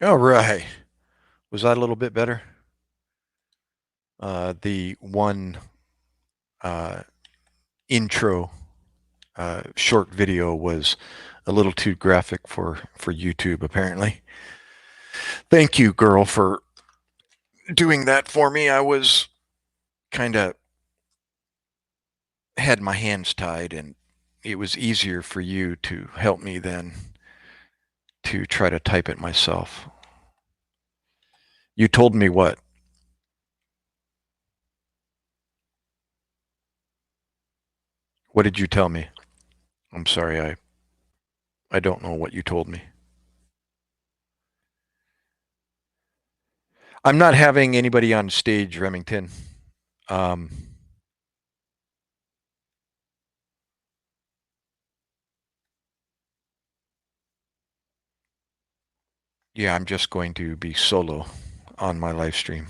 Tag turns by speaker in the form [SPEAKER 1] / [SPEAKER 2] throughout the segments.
[SPEAKER 1] All right. Was that a little bit better? The one uh, intro short video was a little too graphic for YouTube, apparently. Thank you, girl, for doing that for me. I was kind of had my hands tied, and it was easier for you to help me than to try to type it myself. You told me what? What did you tell me? I'm sorry, I don't know what you told me. I'm not having anybody on stage, Remington. Um, yeah, I'm just going to be solo on my live stream.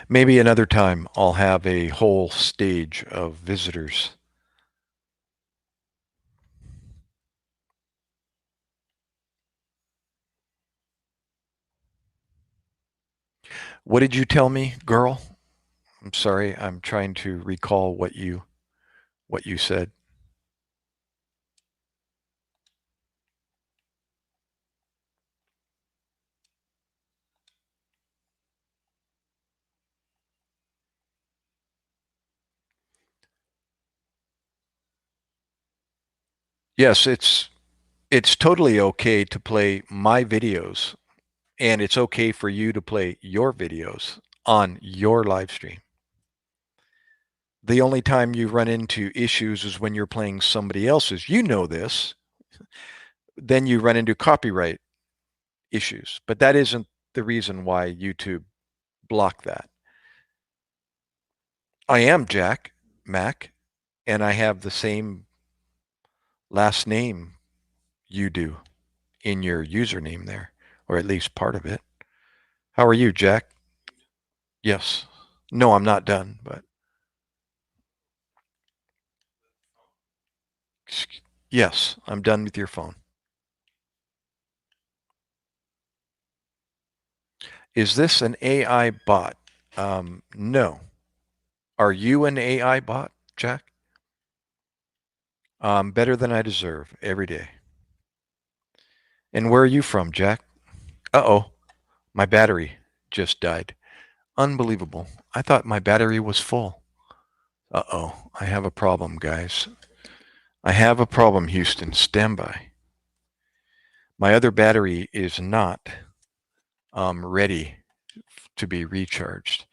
[SPEAKER 1] Maybe another time I'll have a whole stage of visitors. What did you tell me, girl? I'm sorry. I'm trying to recall what you said. Yes, it's totally okay to play my videos, and it's okay for you to play your videos on your live stream. The only time you run into issues is when you're playing somebody else's. You know this. Then you run into copyright issues. But that isn't the reason why YouTube blocked that. I am Jack Mac, and I have the same last name you do in your username there, or at least part of it. How are you, Jack? Yes. No, I'm not done, but yes, I'm done with your phone. Is this an AI bot? No. Are you an AI bot, Jack? Better than I deserve every day. And where are you from, Jack? Uh-oh, my battery just died. Unbelievable. I thought my battery was full. Uh-oh, I have a problem, guys. I have a problem, Houston. Stand by. My other battery is not ready to be recharged.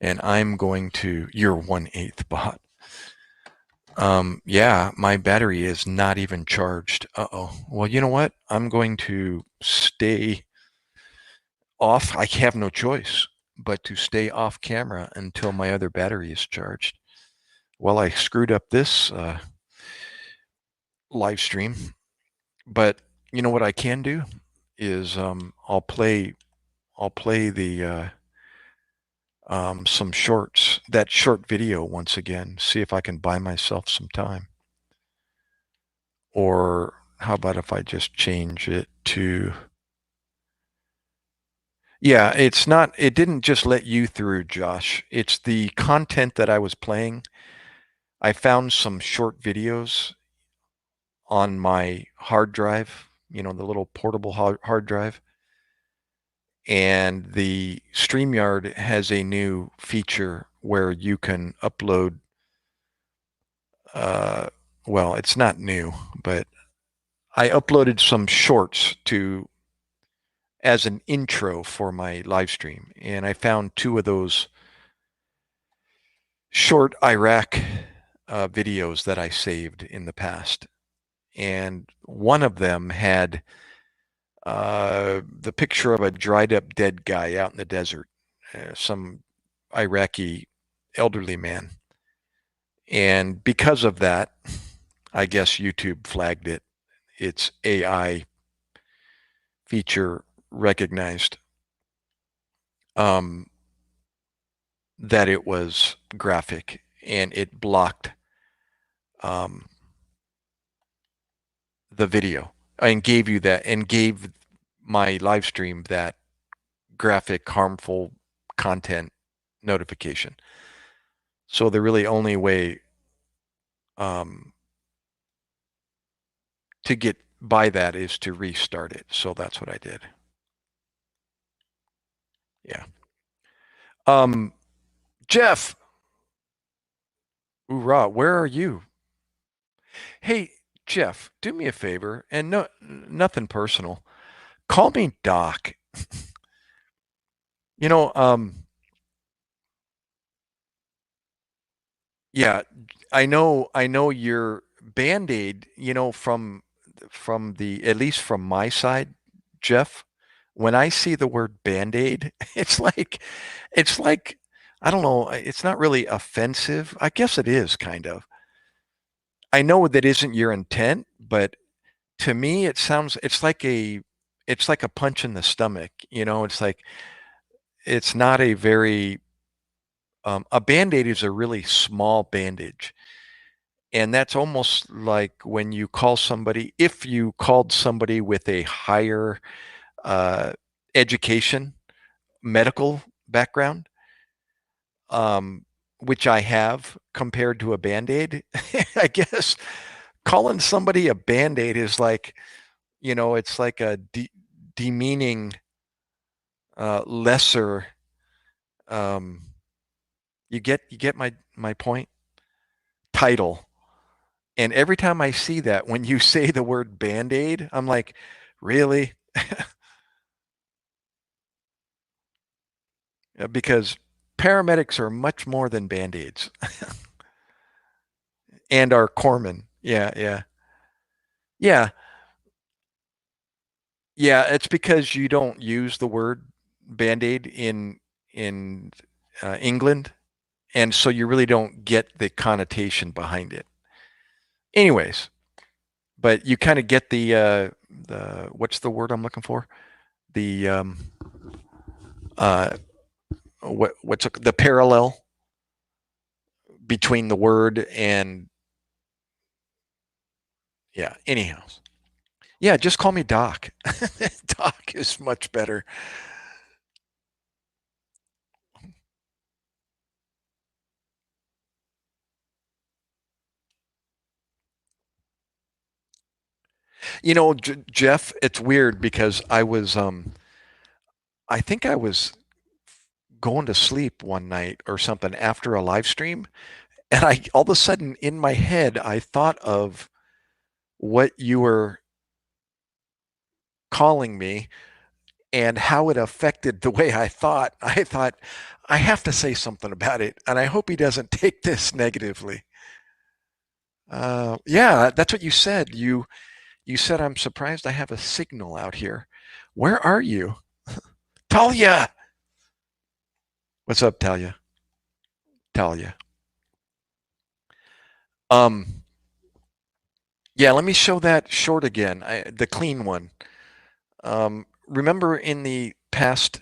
[SPEAKER 1] And I'm going to, you're 1/8 bot. Yeah, my battery is not even charged. Uh-oh. Well, you know what? I'm going to stay off. I have no choice but to stay off camera until my other battery is charged. Well, I screwed up this live stream, but you know what I can do is I'll play the some shorts, that short video once again, see if I can buy myself some time. Or how about if I just change it to, yeah, it's not, it didn't just let you through, Josh. It's the content that I was playing. I found some short videos on my hard drive, the little portable hard drive. And the StreamYard has a new feature where you can upload, uh, well, it's not new, but I uploaded some shorts to as an intro for my live stream. And I found two of those short Iraq videos that I saved in the past. And one of them had the picture of a dried up dead guy out in the desert, some Iraqi elderly man. And because of that, I guess YouTube flagged it. Its AI feature recognized. um, that it was graphic and it blocked um, the video and gave you that and gave my live stream that graphic harmful content notification. So the really only way um, to get by that is to restart it. So that's what I did. Yeah. Um, Jeff, hoorah, where are you? Hey, Jeff, do me a favor, and no, nothing personal. Call me Doc. You know, yeah, I know your Band-Aid, from the, at least from my side, Jeff, when I see the word Band-Aid, it's like, I don't know, it's not really offensive. I guess it is kind of. I know that isn't your intent, but to me, it's like a punch in the stomach. It's like, it's not a very, a Band-Aid is a really small bandage. And that's almost like when you call somebody, if you called somebody with a higher uh, education, medical background, um, which I have compared to a Band-Aid, I guess calling somebody a Band-Aid is like, it's like a demeaning, lesser. Um, you get my point. Title. And every time I see that, when you say the word Band-Aid, I'm like, really? Because paramedics are much more than Band-Aids and are corpsmen. Yeah, yeah. Yeah. Yeah, it's because you don't use the word Band-Aid in England, and so you really don't get the connotation behind it. Anyways, but you kind of get the what's the word I'm looking for? The uh what's the parallel between the word and, yeah, anyhow. Yeah, just call me Doc. Doc is much better. Jeff, it's weird because I think I was going to sleep one night or something after a live stream, and I all of a sudden in my head I thought of what you were calling me and how it affected the way I thought. I thought I have to say something about it, and I hope he doesn't take this negatively. Yeah, that's what you said. You said, I'm surprised I have a signal out here. Where are you? Talia! What's up, Talia? Talia. Um, yeah, let me show that short again, the clean one. Remember in the past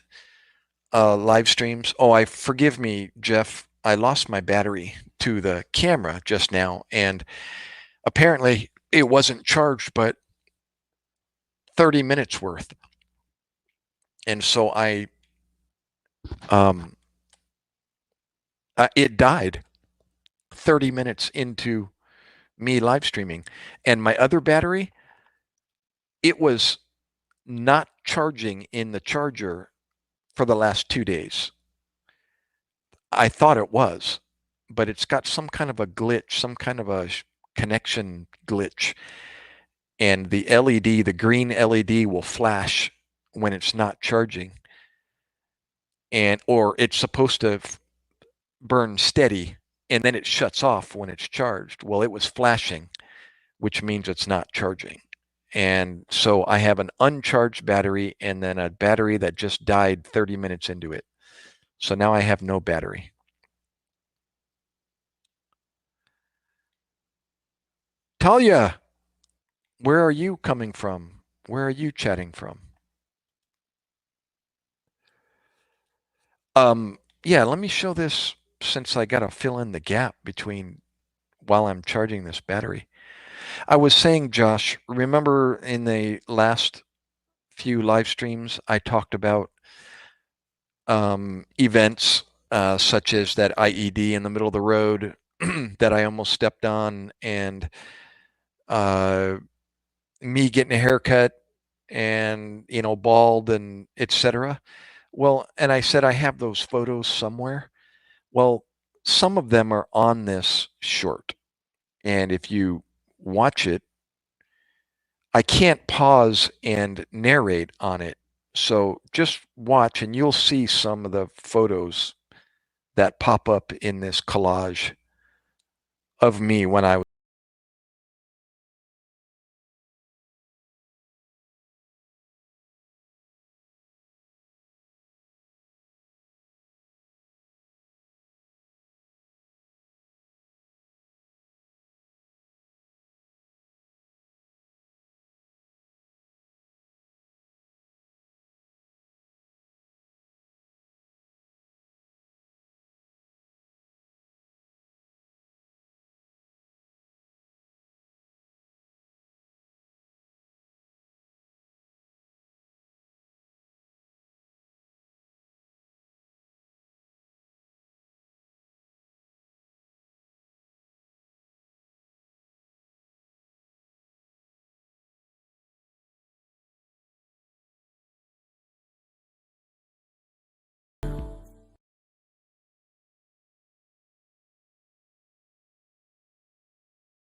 [SPEAKER 1] live streams? Oh, I forgive me, Jeff. I lost my battery to the camera just now, and apparently it wasn't charged, but 30 minutes worth. And so um, it died 30 minutes into me live streaming. And my other battery, it was not charging in the charger for the last 2 days. I thought it was, but it's got some kind of a glitch, some kind of a connection glitch. And the LED, the green LED will flash when it's not charging. And or it's supposed to burn steady and then it shuts off when it's charged. Well, it was flashing, which means it's not charging. And so I have an uncharged battery and then a battery that just died 30 minutes into it. So now I have no battery. Talia, where are you coming from? Where are you chatting from? Yeah, let me show this since I got to fill in the gap between while I'm charging this battery. I was saying, Josh, remember in the last few live streams, I talked about events such as that IED in the middle of the road that I almost stepped on, and uh, me getting a haircut, and bald, and etc. Well, and I said I have those photos somewhere. Well, some of them are on this short, and if you watch it, I can't pause and narrate on it. So just watch and you'll see some of the photos that pop up in this collage of me when I was.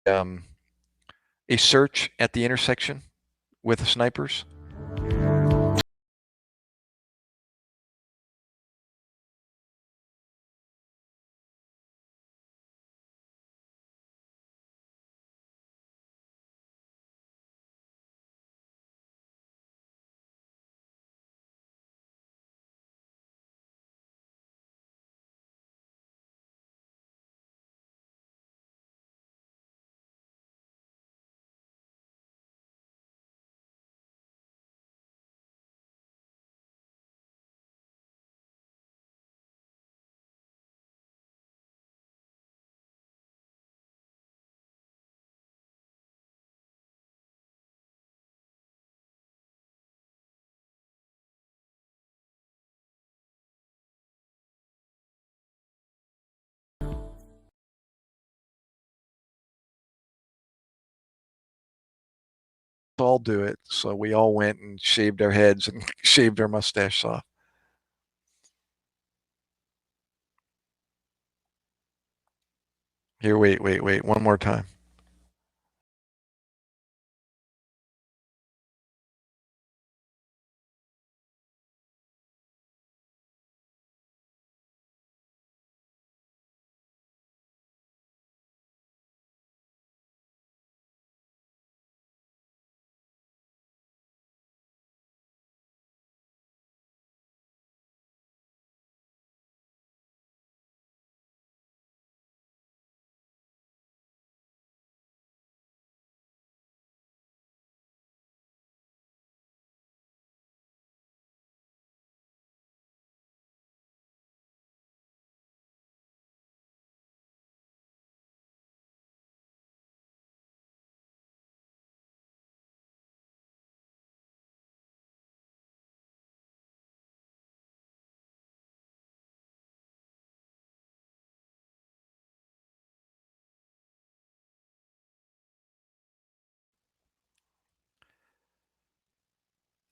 [SPEAKER 1] um, a search at the intersection with the snipers. All do it. So we all went and shaved our heads and shaved our mustache off. Here, wait. One more time.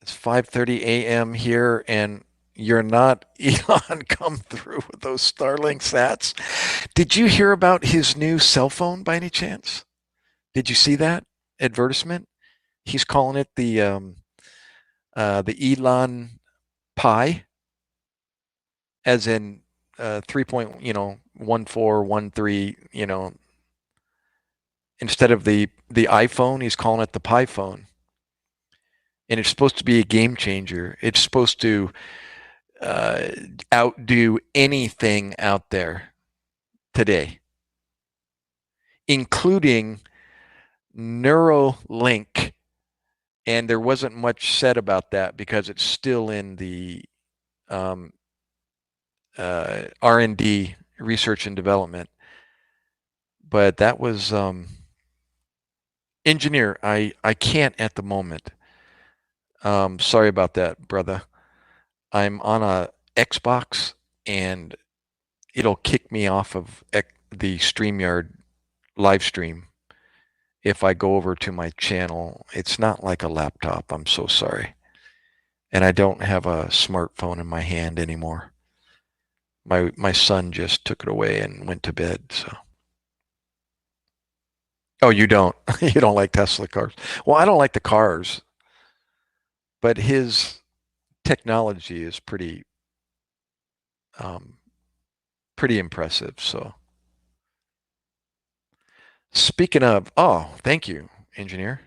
[SPEAKER 1] It's 5:30 a.m. here, and you're not Elon come through with those Starlink sats. Did you hear about his new cell phone by any chance? Did you see that advertisement? He's calling it the Elon Pi, as in 3 point, 1413, instead of the iPhone, he's calling it the Pi phone. And it's supposed to be a game changer. It's supposed to uh, outdo anything out there today, including Neuralink. And there wasn't much said about that because it's still in the um, R&D, research and development. But that was engineer. I can't at the moment. Sorry about that, brother. I'm on a Xbox and it'll kick me off of the StreamYard live stream if I go over to my channel. It's not like a laptop. I'm so sorry. And I don't have a smartphone in my hand anymore. My son just took it away and went to bed. So, oh, you don't you don't like Tesla cars? Well, I don't like the cars, but his technology is um, pretty impressive. So, speaking of, oh, thank you, engineer.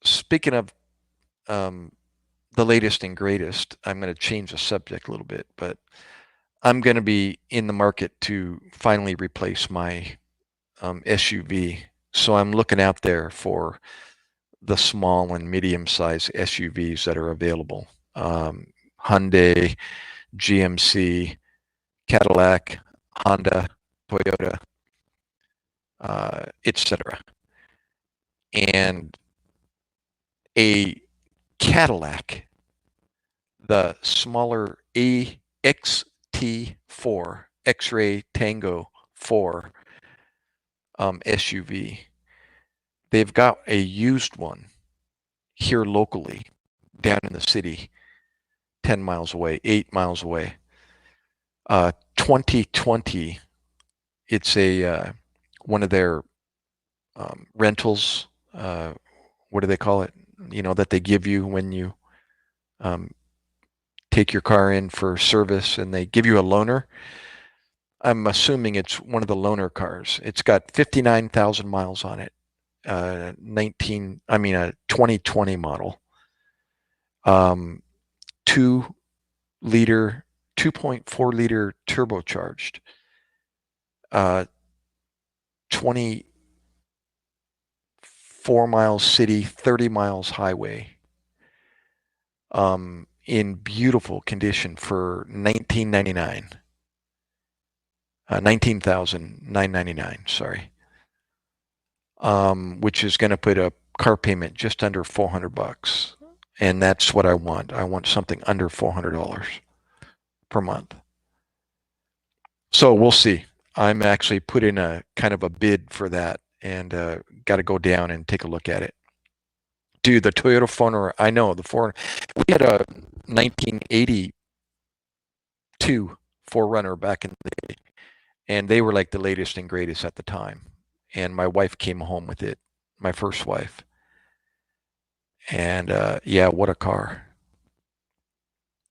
[SPEAKER 1] Speaking of um, the latest and greatest, I'm going to change the subject a little bit, but I'm going to be in the market to finally replace my SUV. So I'm looking out there for the small and medium-sized SUVs that are available. Hyundai, GMC, Cadillac, Honda, Toyota, etc. And a Cadillac, the smaller AXT4, X-Ray Tango 4 SUV. They've got a used one here locally down in the city, 10 miles away, 8 miles away. 2020, it's a one of their rentals. What do they call it? You know, that they give you when you um, take your car in for service and they give you a loaner. I'm assuming it's one of the loaner cars. It's got 59,000 miles on it. 2020 model. 2 liter, 2.4 liter turbocharged. 24 miles city, 30 miles highway. In beautiful condition for 1999. 19,999, sorry. Which is going to put a car payment just under $400. And that's what I want. I want something under $400 per month. So we'll see. I'm actually put in a kind of a bid for that and got to go down and take a look at it. Dude, the Toyota 4Runner, I know the 4. We had a 1982 4Runner back in the day, and they were like the latest and greatest at the time. And my wife came home with it, my first wife. And yeah, what a car.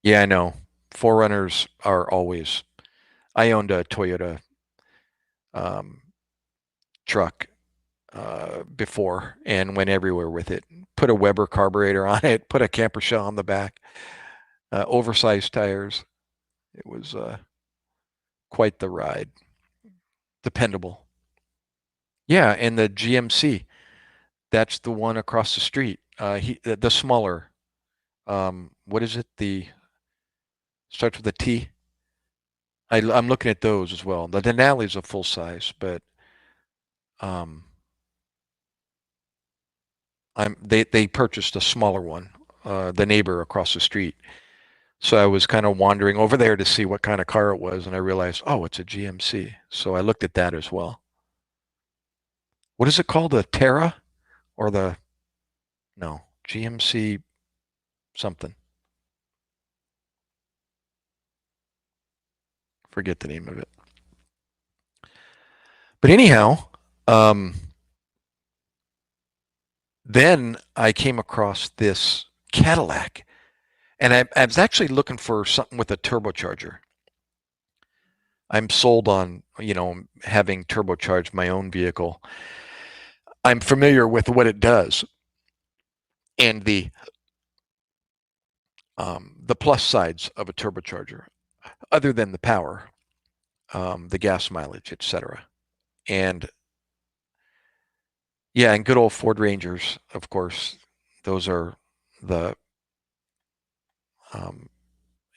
[SPEAKER 1] Yeah, I know. 4Runners are always. I owned a Toyota um, truck before and went everywhere with it. Put a Weber carburetor on it, put a camper shell on the back, oversized tires. It was quite the ride. Dependable. Yeah, and the GMC, that's the one across the street. The smaller, what is it? The starts with a T. I'm looking at those as well. The Denali is a full size, but um, they purchased a smaller one, the neighbor across the street. So I was kind of wandering over there to see what kind of car it was, and I realized, oh, it's a GMC. So I looked at that as well. What is it called? The Terra or the no GMC something? Forget the name of it. But anyhow, um, then I came across this Cadillac, and I was actually looking for something with a turbocharger. I'm sold on, having turbocharged my own vehicle. I'm familiar with what it does and the plus sides of a turbocharger, other than the power, the gas mileage, etc. And yeah, and good old Ford Rangers, of course, those are the um,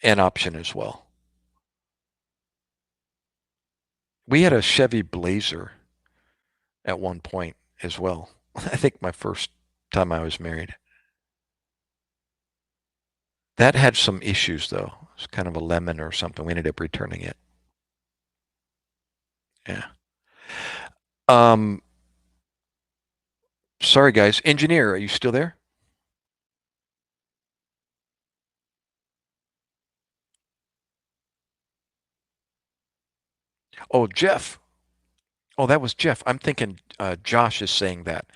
[SPEAKER 1] an option as well. We had a Chevy Blazer at one point as well. I think my first time I was married. That had some issues though. It's kind of a lemon or something. We ended up returning it. Yeah. Um, sorry guys. Engineer, are you still there? Oh, Jeff. Oh, that was Jeff. I'm thinking Josh is saying that.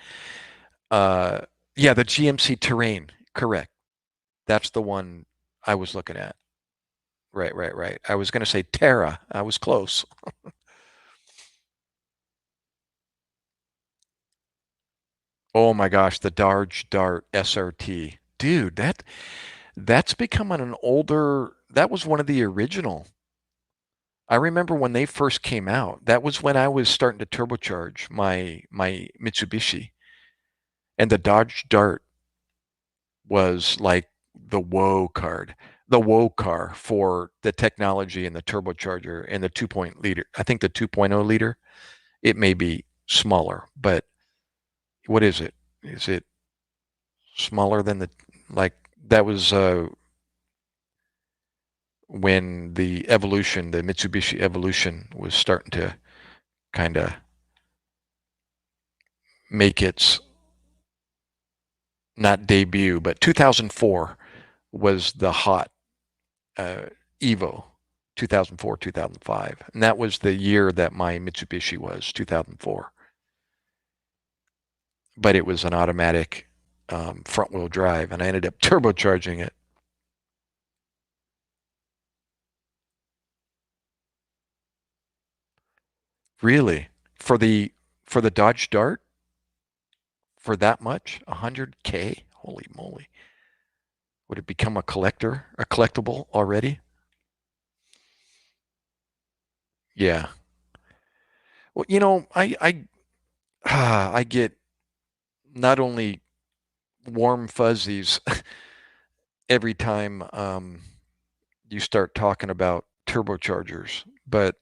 [SPEAKER 1] Uh, yeah, the GMC Terrain. Correct. That's the one I was looking at. Right, right, right. I was going to say Terra. I was close. Oh my gosh, the Dodge Dart SRT. Dude, that's becoming an older, that was one of the original. I remember when they first came out. That was when I was starting to turbocharge my Mitsubishi. And the Dodge Dart was like the whoa card, the whoa car for the technology and the turbocharger and the 2 liter. I think the 2.0 liter, it may be smaller, but what is it? Is it smaller than the like that was when the Evolution, the Mitsubishi Evolution was starting to kind of make its not debut, but 2004 was the hot uh, Evo, 2004, 2005. And that was the year that my Mitsubishi was, 2004. But it was an automatic front wheel drive, and I ended up turbocharging it. Really? For the for the Dodge Dart for that much? 100K? Holy moly. Would it become a collectible already? Yeah. Well, I get not only warm fuzzies every time you start talking about turbochargers, but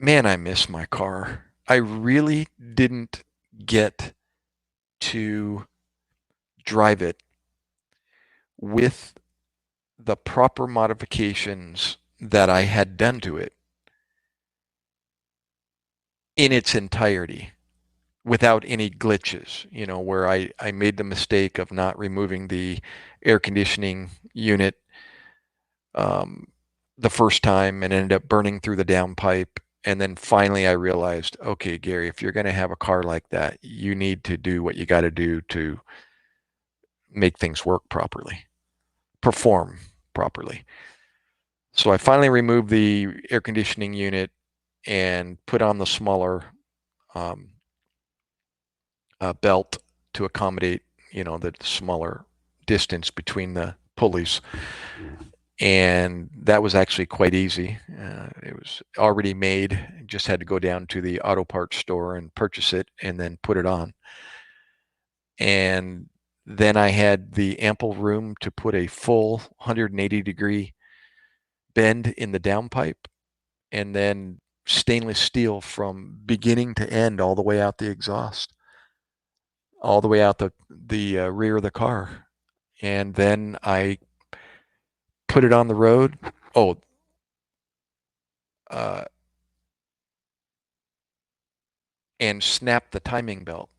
[SPEAKER 1] man, I miss my car. I really didn't get to drive it with the proper modifications that I had done to it in its entirety without any glitches, where I made the mistake of not removing the air conditioning unit um, the first time and ended up burning through the downpipe. And then finally I realized, okay, Gary, if you're going to have a car like that, you need to do what you got to do to make things work properly, perform properly. So I finally removed the air conditioning unit and put on the smaller um, belt to accommodate, the smaller distance between the pulleys. And that was actually quite easy. It was already made. Just had to go down to the auto parts store and purchase it and then put it on. And then I had the ample room to put a full 180-degree bend in the downpipe and then stainless steel from beginning to end all the way out the exhaust, all the way out the rear of the car. And then I put it on the road. Oh, uh, and snapped the timing belt.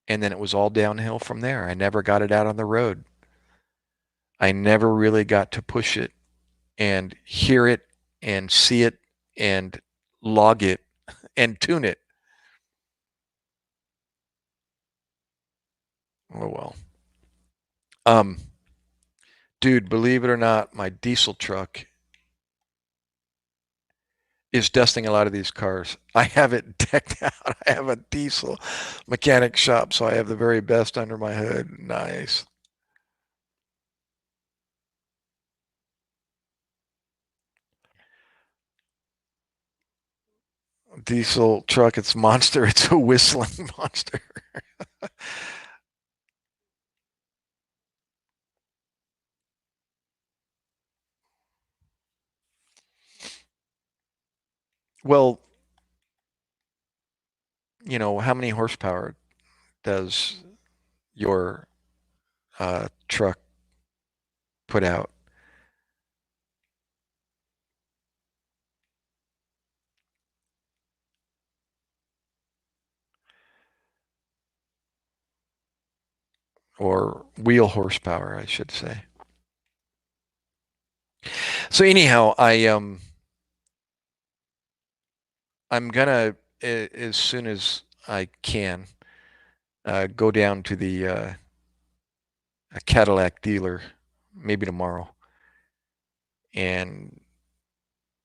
[SPEAKER 1] And then it was all downhill from there. I never got it out on the road. I never really got to push it and hear it and see it and log it and tune it. Oh well. Um, dude, believe it or not, my diesel truck is dusting a lot of these cars. I have it decked out. I have a diesel mechanic shop, so I have the very best under my hood. Nice. Diesel truck, it's monster. It's a whistling monster. Well, how many horsepower does your truck put out? Or wheel horsepower, I should say. So anyhow, I'm gonna as soon as I can go down to the a Cadillac dealer, maybe tomorrow, and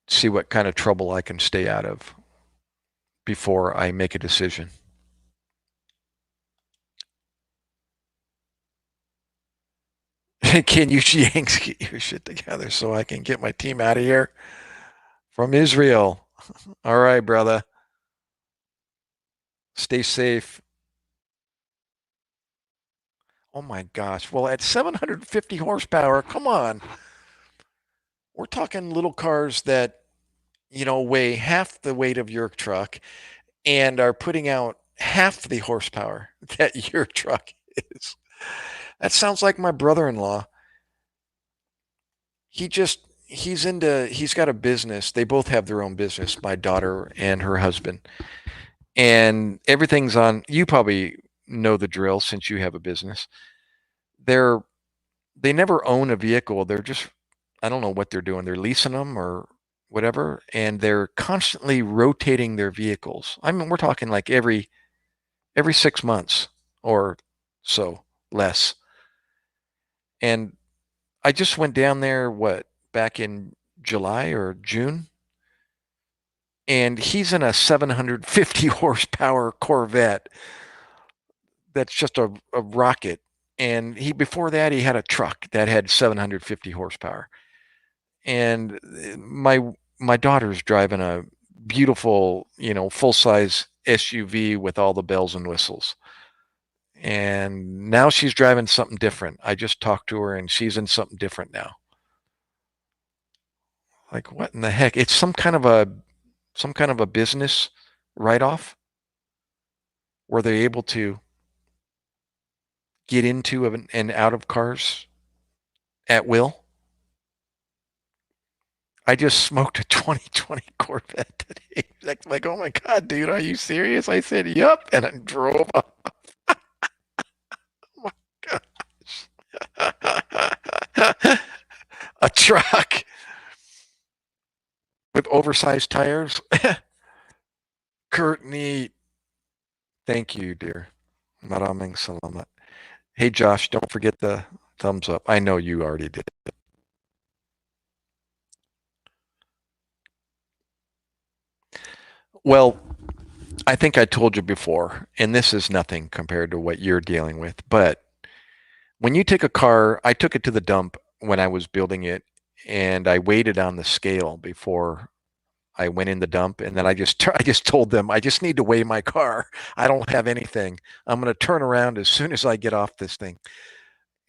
[SPEAKER 1] see what kind of trouble I can stay out of before I make a decision. Can you Yanks get your shit together so I can get my team out of here from Israel? All right, brother. Stay safe. Oh my gosh. Well, at 750 horsepower, come on. We're talking little cars that, weigh half the weight of your truck and are putting out half the horsepower that your truck is. That sounds like my brother-in-law. He's got a business. They both have their own business, my daughter and her husband. And everything's on, you probably know the drill since you have a business. They're they never own a vehicle. They're just, I don't know what they're doing. They're leasing them or whatever, and they're constantly rotating their vehicles. I mean, we're talking like every 6 months or so, less. And I just went down there, back in July or June, and he's in a 750 horsepower Corvette that's just a rocket. And before that he had a truck that had 750 horsepower. And my daughter's driving a beautiful, full size SUV with all the bells and whistles. And now she's driving something different. I just talked to her and she's in something different now. Like what in the heck? It's some kind of a business write off where they're able to get into and out of cars at will. I just smoked a 2020 Corvette today. Like, oh my God, dude, are you serious? I said, yep. And I drove up. Oh my gosh. A truck with oversized tires. Kurt, neat. Thank you, dear. Maraming salamat. Hey, Josh, don't forget the thumbs up. I know you already did. Well, I think I told you before, and this is nothing compared to what you're dealing with, but when you take a car, I took it to the dump when I was building it, and I weighed it on the scale before I went in the dump, and then I just told them I just need to weigh my car. I don't have anything. I'm going to turn around as soon as I get off this thing.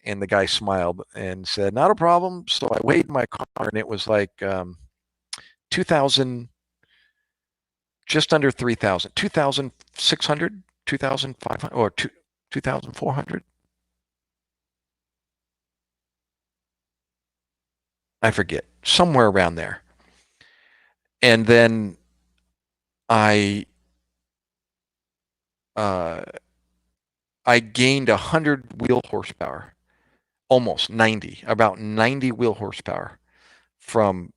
[SPEAKER 1] And the guy smiled and said, "Not a problem." So I weighed my car, and it was like 2,000, just under 3,000, 2,600, 2,500, or 2,400. I forget, somewhere around there. And then I uh, I gained 100 wheel horsepower, almost 90, about 90 wheel horsepower from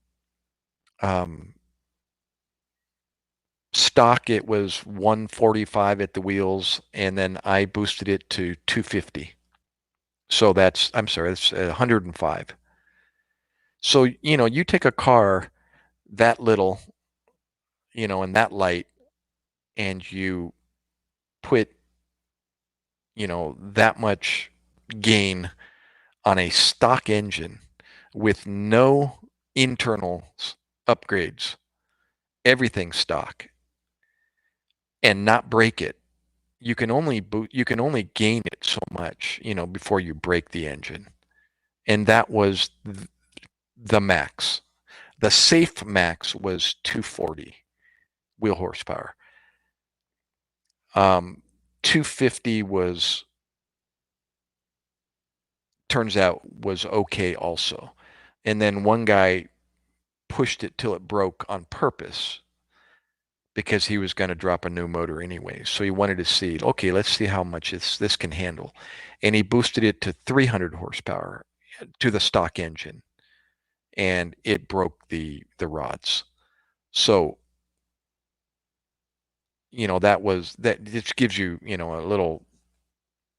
[SPEAKER 1] um, stock. It was 145 at the wheels, and then I boosted it to 250. So I'm sorry, that's 105. So, you take a car that little, and that light, and you put, that much gain on a stock engine with no internal upgrades, everything stock, and not break it. You can only gain it so much, before you break the engine. And that was the max. The safe max was 240. wheel horsepower. Um, 250 was turns out was okay also. And then one guy pushed it till it broke on purpose because he was going to drop a new motor anyway. So he wanted to see, okay, let's see how much this can handle. And he boosted it to 300 horsepower to the stock engine, and it broke the rods. So, that just gives you, a little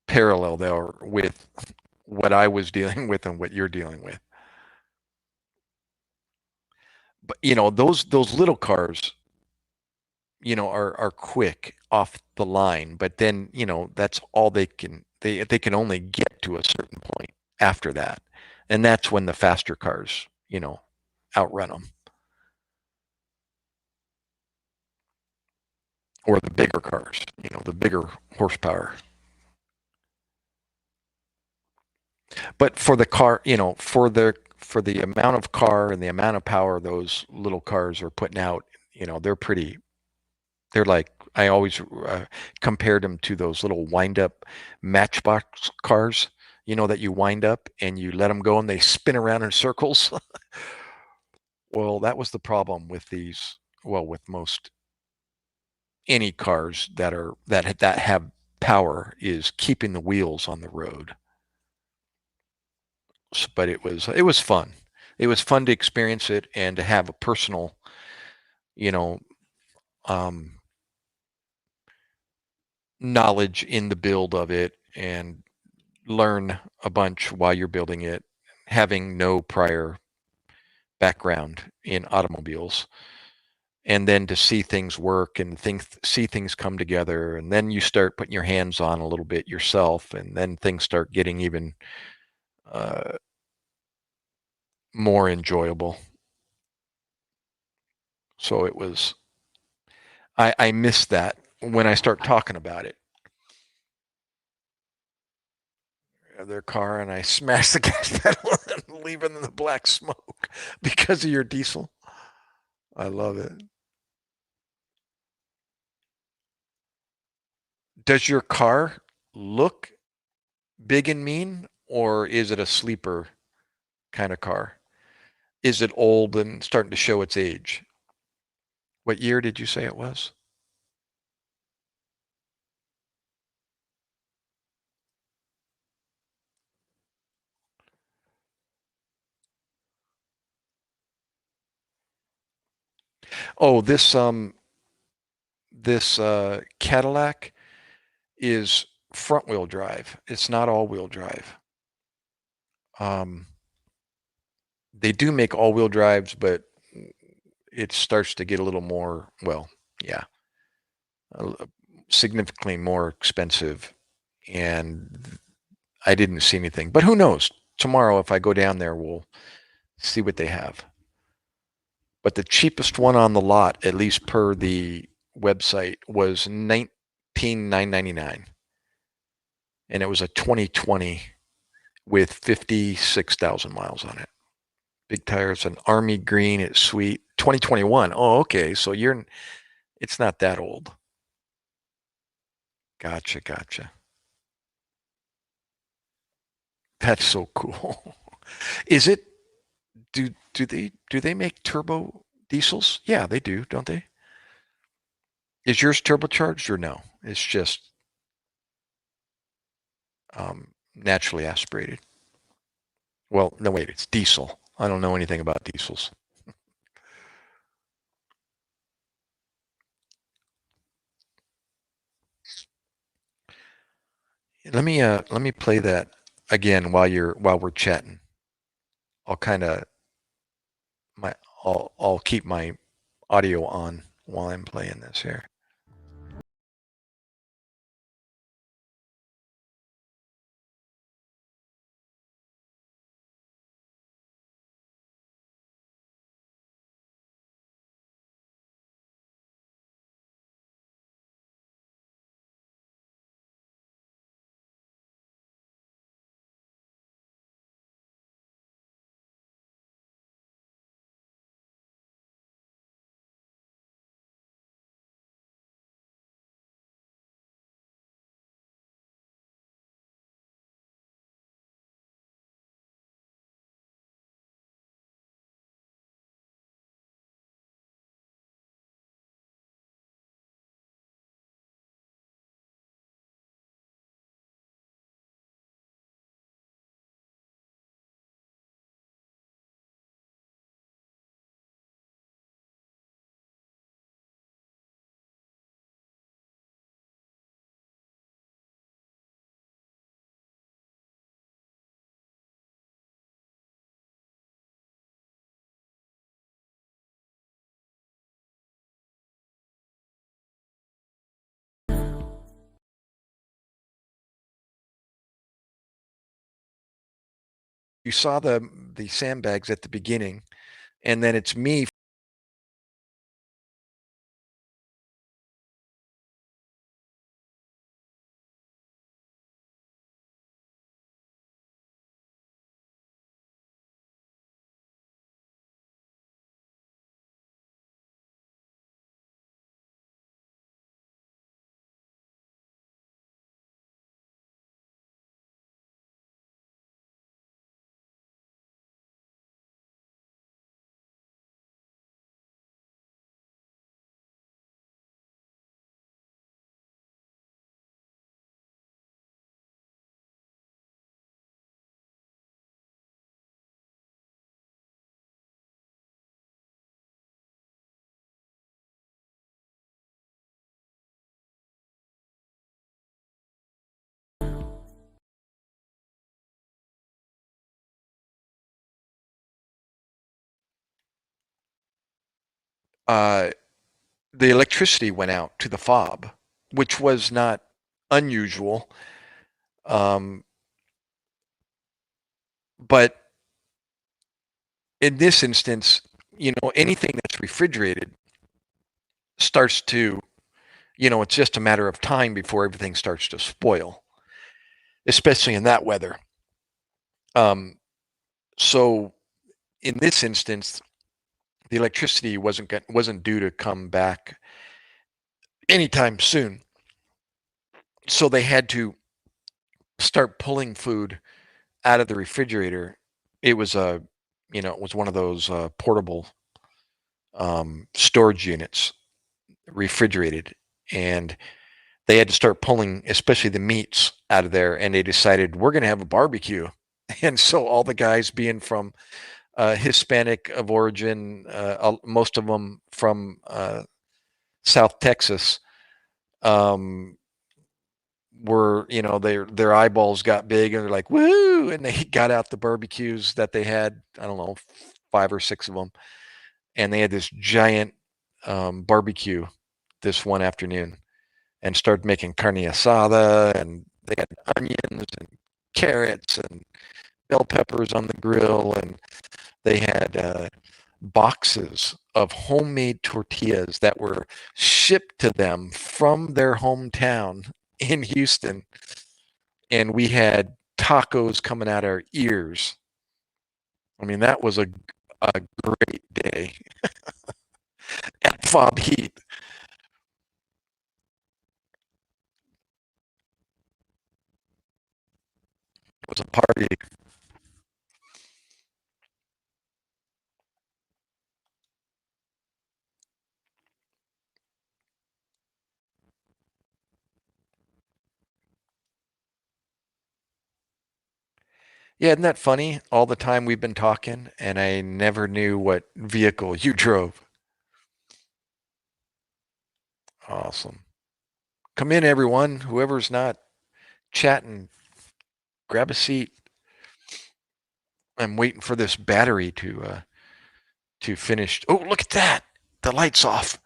[SPEAKER 1] parallel there with what I was dealing with and what you're dealing with. But those little cars, are quick off the line, but then, that's all they can only get to a certain point after that. And that's when the faster cars, outrun them, or the bigger cars, the bigger horsepower. But for the car, for the amount of car and the amount of power those little cars are putting out, they're like, I always compared them to those little wind up matchbox cars, that you wind up and you let them go and they spin around in circles. Well, that was the problem with these, well, with most any cars that have power, is keeping the wheels on the road. But it was fun. It was fun to experience it and to have a personal, you know, um, knowledge in the build of it, and learn a bunch while you're building it, having no prior background in automobiles, and then to see things work and see things come together, and then you start putting your hands on a little bit yourself, and then things start getting even uh, more enjoyable. So I miss that when I start talking about it. Their car, and I smash the gas pedal and leave it in the black smoke because of your diesel. I love it. Does your car look big and mean, or is it a sleeper kind of car? Is it old and starting to show its age? What year did you say it was? Oh, this Cadillac is front wheel drive. It's not all wheel drive. Um, they do make all wheel drives, but it starts to get a little more, well, yeah, significantly more expensive. And I didn't see anything, but who knows? Tomorrow, if I go down there, we'll see what they have. But the cheapest one on the lot, at least per the website, was 19,999, and it was a 2020 with 56,000 miles on it. Big tires, an army green. It's sweet. 2021. Oh, okay. So it's not that old. Gotcha, gotcha. That's so cool. Is it? Do they make turbo diesels? Yeah, they do, don't they? Is yours turbocharged or no? It's just naturally aspirated. Well, no, wait, it's diesel. I don't know anything about diesels. Let me play that again while we're chatting. I'll kind of my I'll keep my audio on while I'm playing this here. you saw the sandbags at the beginning, and then it's me. Uh, the electricity went out to the fob, which was not unusual. Um, but in this instance, anything that's refrigerated starts to, it's just a matter of time before everything starts to spoil, especially in that weather. Um, so in this instance, the electricity wasn't due to come back anytime soon. So they had to start pulling food out of the refrigerator. It was it was one of those portable storage units, refrigerated, and they had to start pulling, especially the meats, out of there. And they decided we're going to have a barbecue, and so all the guys, being from Hispanic of origin, most of them from South Texas, um, were, their eyeballs got big and they're like, woo, and they got out the barbecues that they had, I don't know, 5 or 6 of them, and they had this giant barbecue this one afternoon and started making carne asada, and they had onions and carrots and bell peppers on the grill, and they had boxes of homemade tortillas that were shipped to them from their hometown in Houston, and we had tacos coming out our ears. I mean, that was a great day at Fob Heat. It was a party. Yeah, isn't that funny? All the time we've been talking, and I never knew what vehicle you drove. Awesome. Come in, everyone. Whoever's not chatting, grab a seat. I'm waiting for this battery to finish. Oh, look at that! The light's off.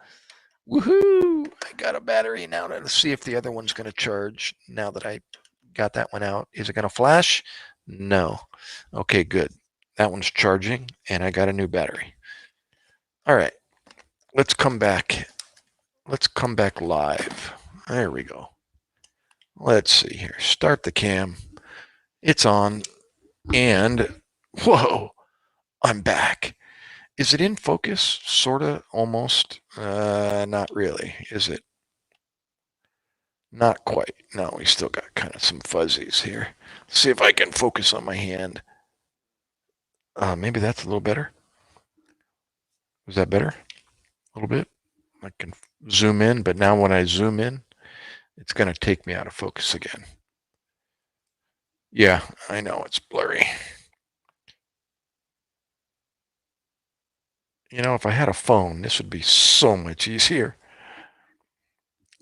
[SPEAKER 1] Woohoo! I got a battery now. Let's see if the other one's going to charge now that I got that one out. Is it going to flash? No. Okay, good. That one's charging, and I got a new battery. All right, let's come back. Let's come back live. There we go. Let's see here. Start the cam. It's on, and whoa, I'm back. Is it in focus? Sorta, almost. Not really, is it? Not quite. No, we still got kind of some fuzzies here. Let's see if I can focus on my hand. Maybe that's a little better. Was that better? A little bit? I can zoom in, but now when I zoom in, it's going to take me out of focus again. Yeah, I know it's blurry. If I had a phone, this would be so much easier.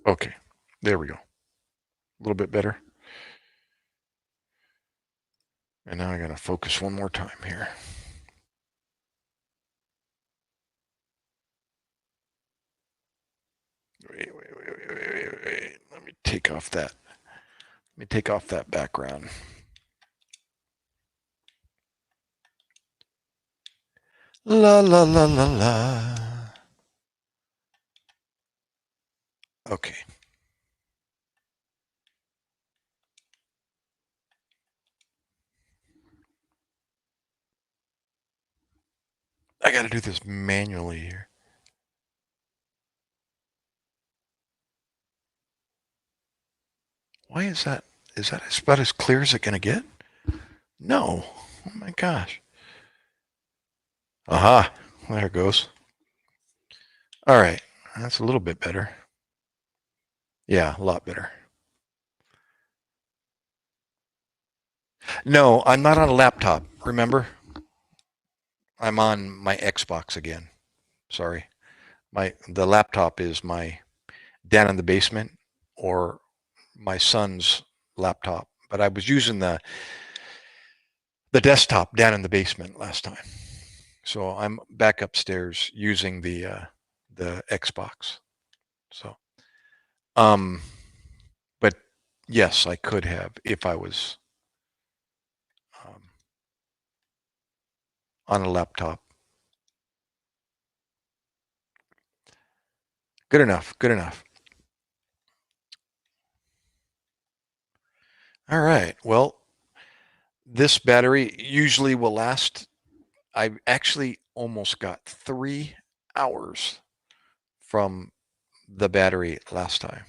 [SPEAKER 1] Okay, there we go. A little bit better. And now I got to focus one more time here. Wait. Let me take off that. Let me take off that background. La la la la la. Okay. I got to do this manually here. Why is that? Is that about as clear as it going to get? No. Oh my gosh. Aha. There it goes. All right. That's a little bit better. Yeah, a lot better. No, I'm not on a laptop. Remember? I'm on my Xbox again. Sorry. The laptop is my down in the basement or my son's laptop. But I was using the desktop down in the basement last time. So I'm back upstairs using the Xbox. So um but yes, I could have if I was um, on a laptop. Good enough. Good enough. All right. Well, this battery usually will last. I actually almost got 3 hours from the battery last time.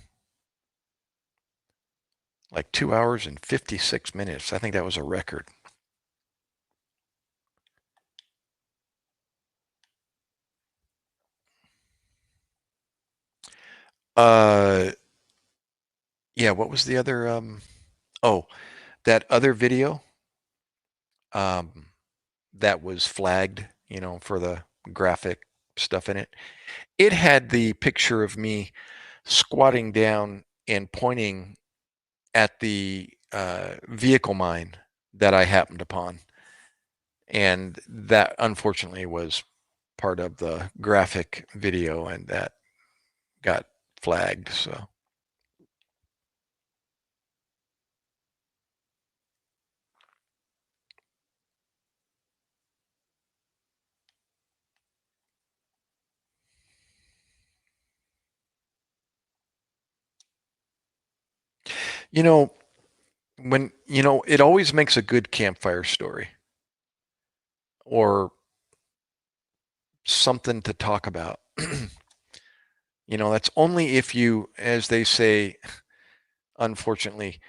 [SPEAKER 1] Like 2 hours and 56 minutes. I think that was a record. Uh, yeah. What was the other? Oh, that other video. Um, that was flagged. For the graphic stuff in it. It had the picture of me squatting down and pointing at the vehicle mine that I happened upon. And that unfortunately was part of the graphic video and that got flagged. So, you know, it always makes a good campfire story or something to talk about. That's only if you, as they say, unfortunately,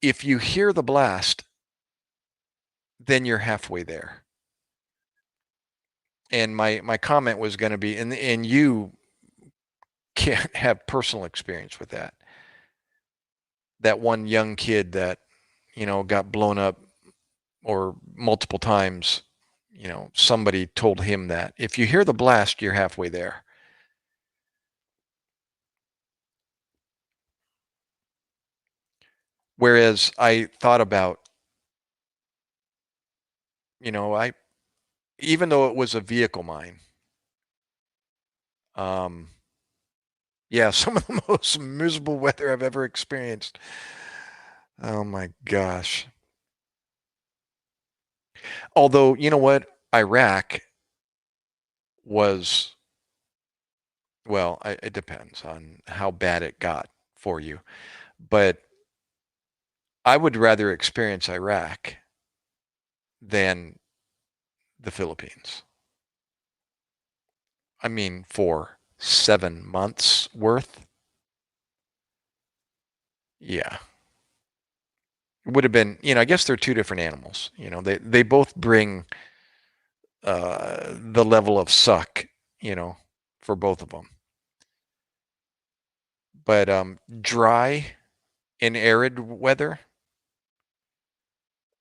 [SPEAKER 1] if you hear the blast, then you're halfway there. And my comment was going to be, and you can't have personal experience with that. That one young kid that got blown up or multiple times. Somebody told him that if you hear the blast, you're halfway there. Whereas I thought about, I even though it was a vehicle mine, um, yeah, some of the most miserable weather I've ever experienced. Oh my gosh. Although, you know what? Iraq was, well, it depends on how bad it got for you. But I would rather experience Iraq than the Philippines. I mean, for 7 months worth, yeah. It would have been, I guess they're two different animals. They both bring the level of suck, for both of them. But dry and arid weather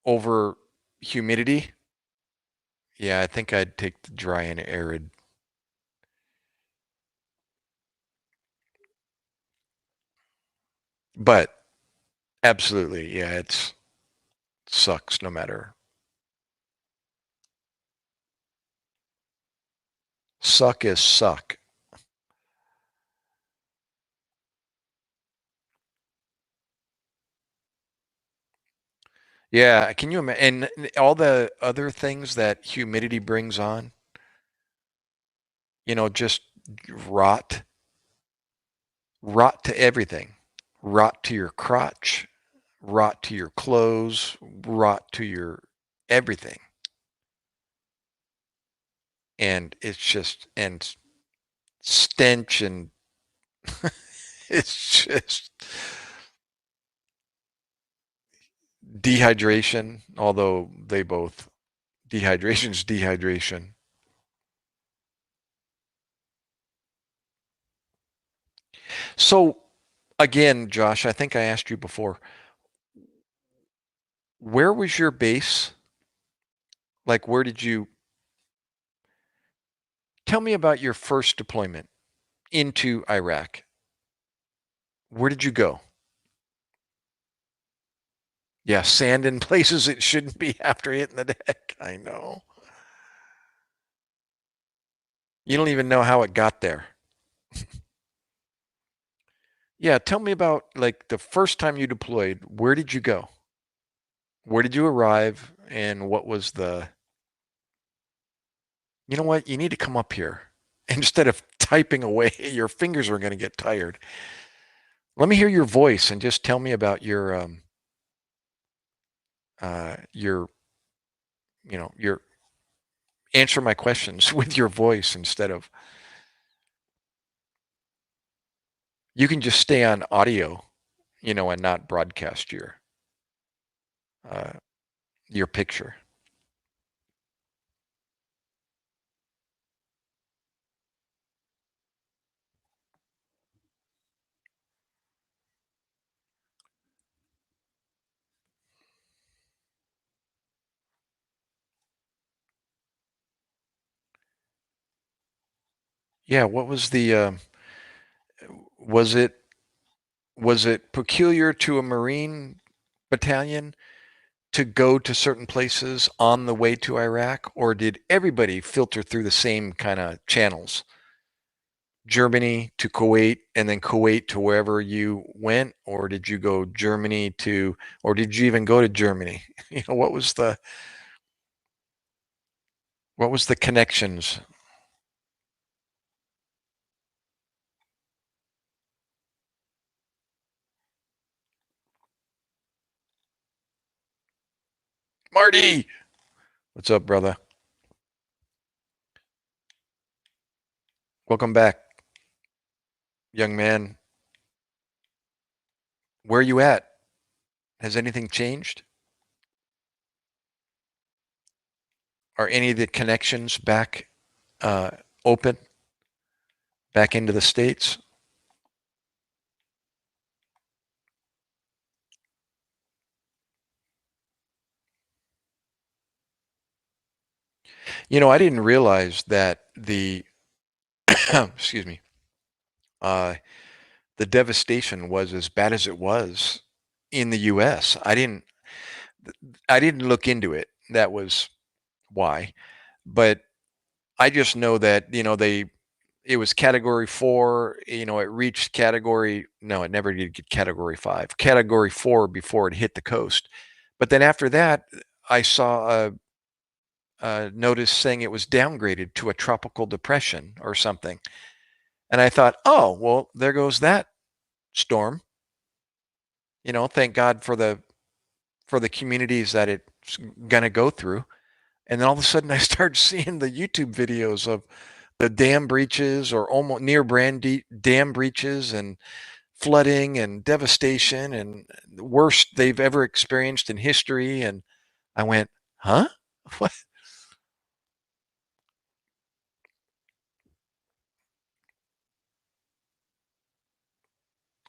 [SPEAKER 1] over humidity, yeah, I think I'd take the dry and arid. But absolutely, yeah, it sucks no matter. Suck is suck. Yeah, can you imagine? And all the other things that humidity brings on, just rot, rot to everything, rot to your crotch, rot to your clothes, rot to your everything. And it's just, and stench, and it's just dehydration, although they both, dehydration's dehydration. So again, Josh, I think I asked you before, where was your base? Like, where did you, tell me about your first deployment into Iraq. Where did you go? Yeah, sand in places it shouldn't be after hitting the deck. I know. You don't even know how it got there. Yeah, tell me about like the first time you deployed. Where did you go? Where did you arrive? And what was the, you know what? You need to come up here. Instead of typing away, your fingers are going to get tired. Let me hear your voice and just tell me about your, your, answer my questions with your voice instead of, you can just stay on audio, and not broadcast uh, your picture. Yeah, what was the, was it, was it peculiar to a Marine battalion to go to certain places on the way to Iraq, or did everybody filter through the same kind of channels? Germany to Kuwait and then Kuwait to wherever you went, or did you go Germany to, or did you even go to Germany? What was the connections? Marty, what's up, brother? Welcome back, young man. Where are you at? Has anything changed? Are any of the connections back uh, open back into the States? I didn't realize that the excuse me, uh, the devastation was as bad as it was in the U.S. I didn't look into it. That was why. But I just know that it was category 4. It reached category, no, it never did get category 5. Category 4 before it hit the coast. But then after that, I saw a notice saying it was downgraded to a tropical depression or something. And I thought, oh, well, there goes that storm. Thank God for the communities that it's gonna go through. And then all of a sudden, I started seeing the YouTube videos of the dam breaches or almost near Brandy dam breaches and flooding and devastation and the worst they've ever experienced in history. And I went, huh? What?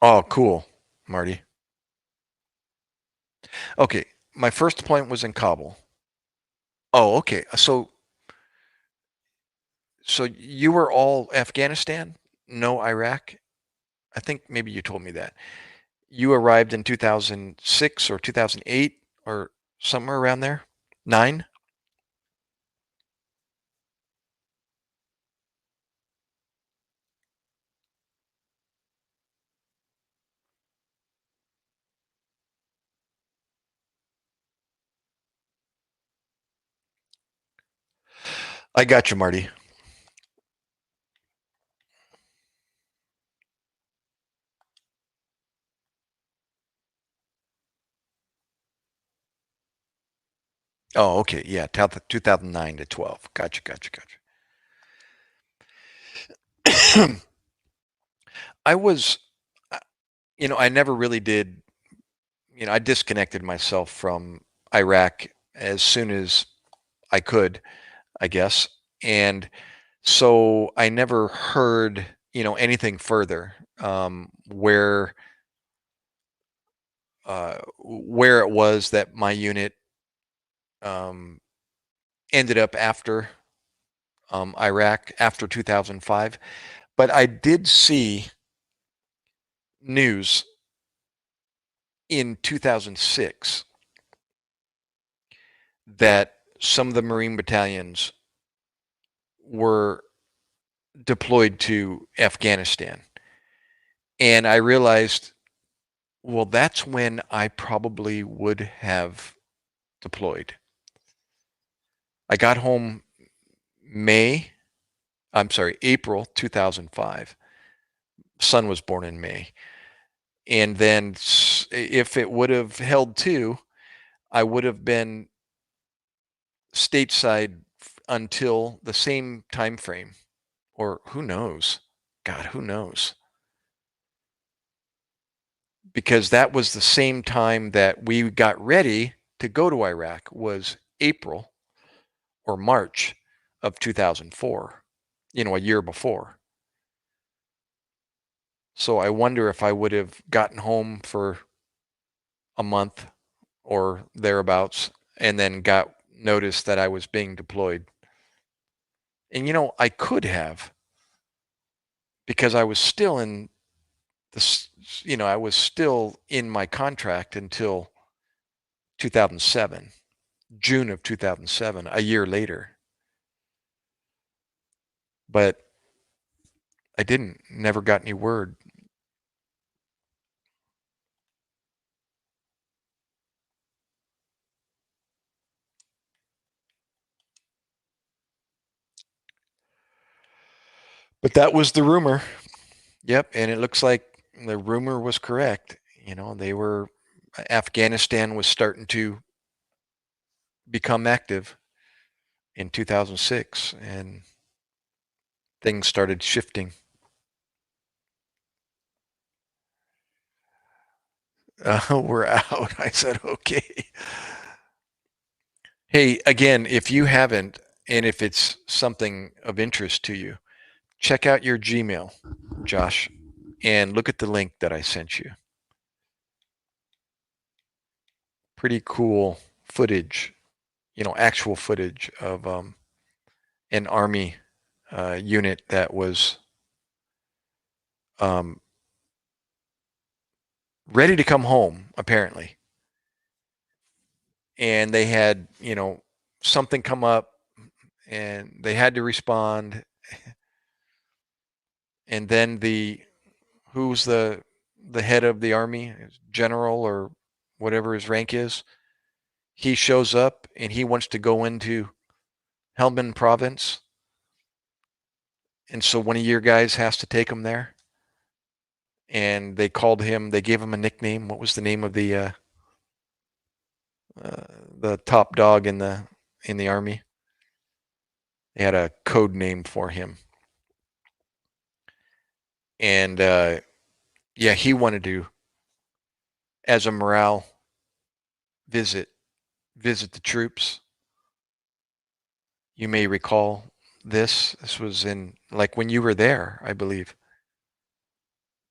[SPEAKER 1] Oh, cool, Marty. Okay, my first deployment was in Kabul. Oh, okay. So you were all Afghanistan, no Iraq? I think maybe you told me that. You arrived in 2006 or 2008 or somewhere around there? 9? I got you, Marty. Oh, okay. Yeah, 2009 to 12. Gotcha, gotcha, gotcha. I was, uh, I never really did, I disconnected myself from Iraq as soon as I could, I guess. And so I never heard, anything further, where it was that my unit um, ended up after Iraq after 2005. But I did see news in 2006 that some of the Marine battalions were deployed to Afghanistan. And I realized, well, that's when I probably would have deployed. I got home April 2005. Son was born in May. And then if it would have held to, I would have been stateside until the same time frame, or who knows? God, who knows? Because that was the same time that we got ready to go to Iraq, was April or March of 2004, a year before. So I wonder if I would have gotten home for a month or thereabouts and then got notice that I was being deployed. And I could have, because I was still in this, I was still in my contract until 2007, June of 2007, a year later. But I didn't, never got any word. But that was the rumor. Yep. And it looks like the rumor was correct. Afghanistan was starting to become active in 2006 and things started shifting. We're out. I said, okay. Hey, again, if you haven't, and if it's something of interest to you, check out your Gmail, Josh, and look at the link that I sent you. Pretty cool footage, actual footage of an Army unit that was um, ready to come home, apparently. And they had, something come up and they had to respond. And then who's the head of the army, general or whatever his rank is, he shows up and he wants to go into Helmand province. And so one of your guys has to take him there. And they gave him a nickname. What was the name of the top dog in the army? They had a code name for him. And yeah, he wanted to, as a morale visit, visit the troops. You may recall this. This was in, like, when you were there, I believe.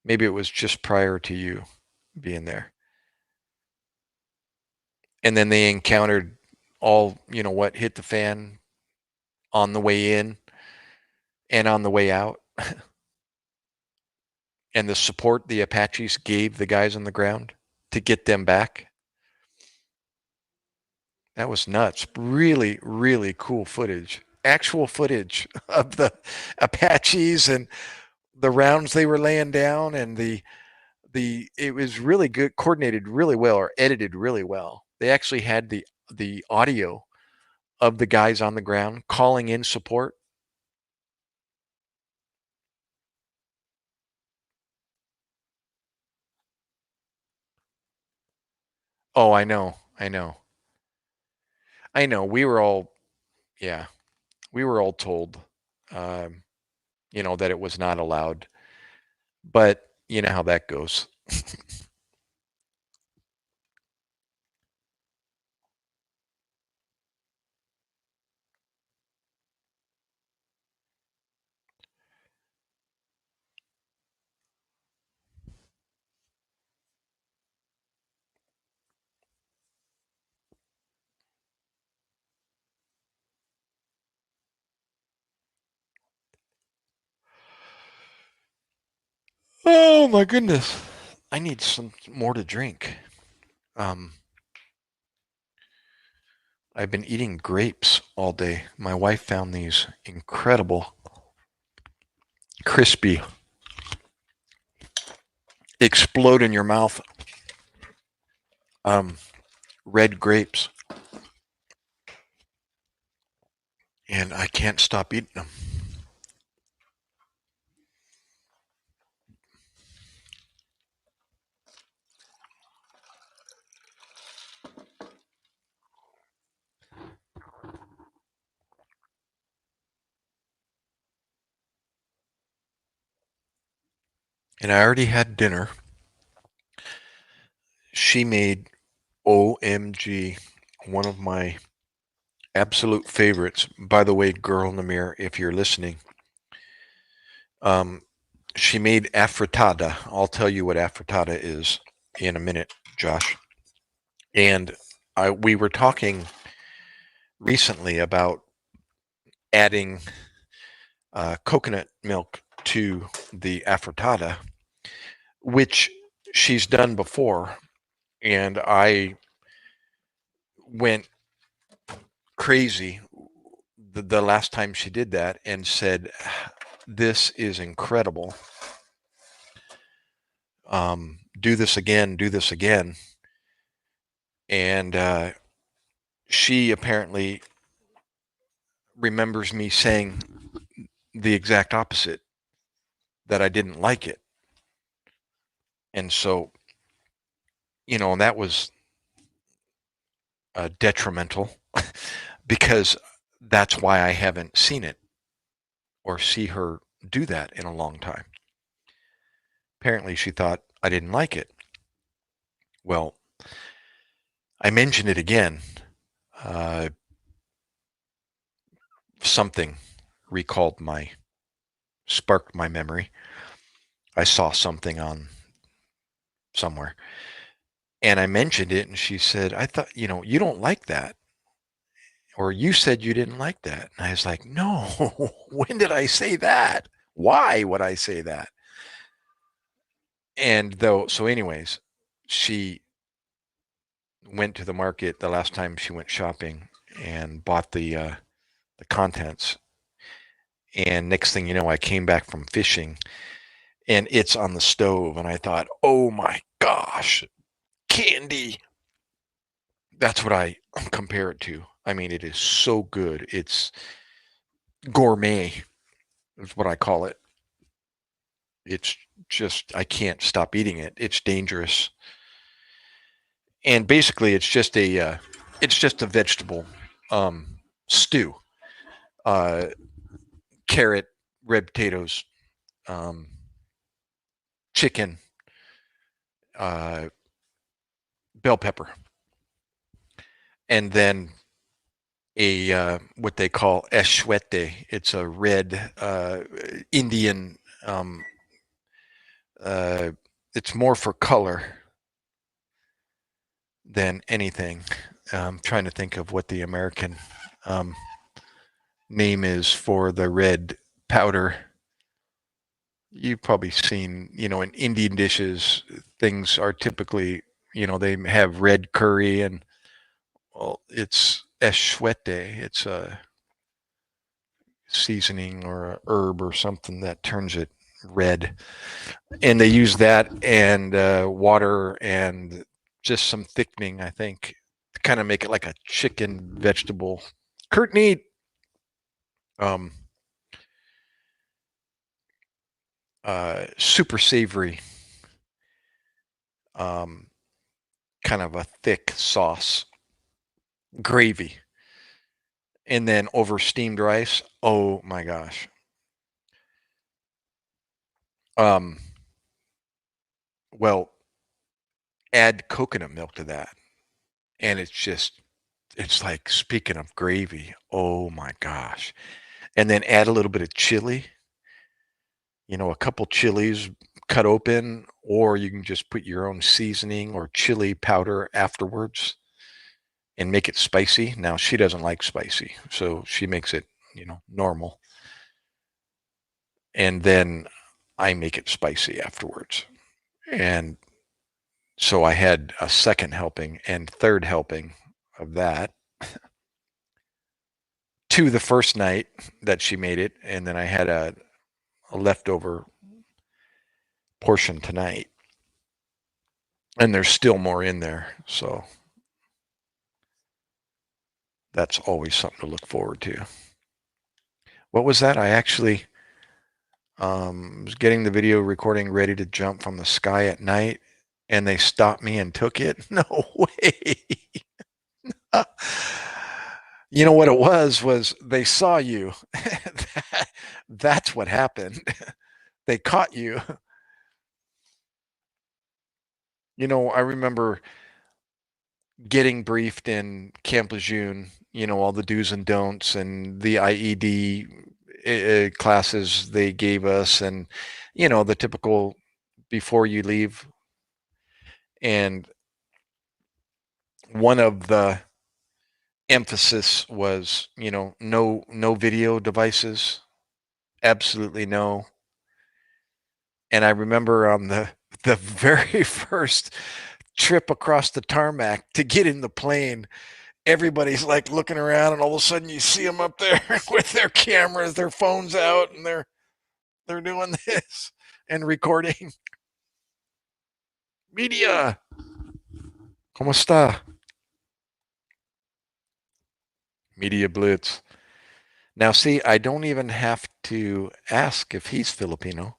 [SPEAKER 1] Maybe it was just prior to you being there. And then they encountered all, what hit the fan on the way in and on the way out. And the support the Apaches gave the guys on the ground to get them back. That was nuts. Really, really cool footage. Actual footage of the Apaches and the rounds they were laying down, and it was really good, coordinated really well, or edited really well. They actually had the audio of the guys on the ground calling in support. Oh, I know. I know. I know we were all, yeah, we were all told, um, that it was not allowed, but you know how that goes. Oh my goodness. I need some more to drink. Um, I've been eating grapes all day. My wife found these incredible, crispy, explode in your mouth, um, red grapes, and I can't stop eating them. And I already had dinner. She made OMG, one of my absolute favorites. By the way, girl in the mirror, if you're listening, um, she made afritada. I'll tell you what afritada is in a minute, Josh. And we were talking recently about adding coconut milk to the afritada, which she's done before. And I went crazy the last time she did that and said, "This is incredible. Do this again, do this again." And she apparently remembers me saying the exact opposite, that I didn't like it. And so, and that was detrimental because that's why I haven't seen it or see her do that in a long time. Apparently, she thought I didn't like it. Well, I mentioned it again. Uh, Something recalled sparked my memory. I saw something on somewhere and I mentioned it and she said, "I thought, you don't like that. Or you said you didn't like that." And I was like, "No, when did I say that? Why would I say that?" And so anyways, she went to the market the last time she went shopping and bought the contents. And next thing you know, I came back from fishing and it's on the stove. And I thought, oh my gosh, candy. That's what I compare it to. I mean, it is so good. It's gourmet, is what I call it. It's just, I can't stop eating it. It's dangerous. And basically, it's just a vegetable stew. Uh, Carrot, red potatoes, um, chicken, uh, bell pepper, and then a what they call eschwete. It's a red Indian. Uh, it's more for color than anything. I'm trying to think of what the American um, name is for the red powder. You've probably seen, in Indian dishes, things are typically, they have red curry and, well, it's eschwete. It's a seasoning or a herb or something that turns it red. And they use that and water and just some thickening, I think, to kind of make it like a chicken vegetable. Kurt need um, super savory, um, kind of a thick sauce, gravy. and then over steamed rice. Oh my gosh. Um, well, add coconut milk to that, and it's like, speaking of gravy, oh my gosh. And then add a little bit of chili, a couple chilies cut open, or you can just put your own seasoning or chili powder afterwards and make it spicy. Now, she doesn't like spicy, so she makes it, normal. And then I make it spicy afterwards. And so I had a second helping and third helping of that to the first night that she made it. And then I had a leftover portion tonight. And there's still more in there. So that's always something to look forward to. What was that? I actually was getting the video recording ready to jump from the sky at night, and they stopped me and took it. No way. You know what it was they saw you. That's what happened. They caught you. I remember getting briefed in Camp Lejeune, all the do's and don'ts and the IED classes they gave us, and, the typical before you leave. And one of the emphasis was, no video devices, absolutely no. And I remember on the very first trip across the tarmac to get in the plane, everybody's like looking around, and all of a sudden you see them up there with their cameras, their phones out, and they're doing this and recording. Media, ¿cómo está? Media Blitz. Now, see, I don't even have to ask if he's Filipino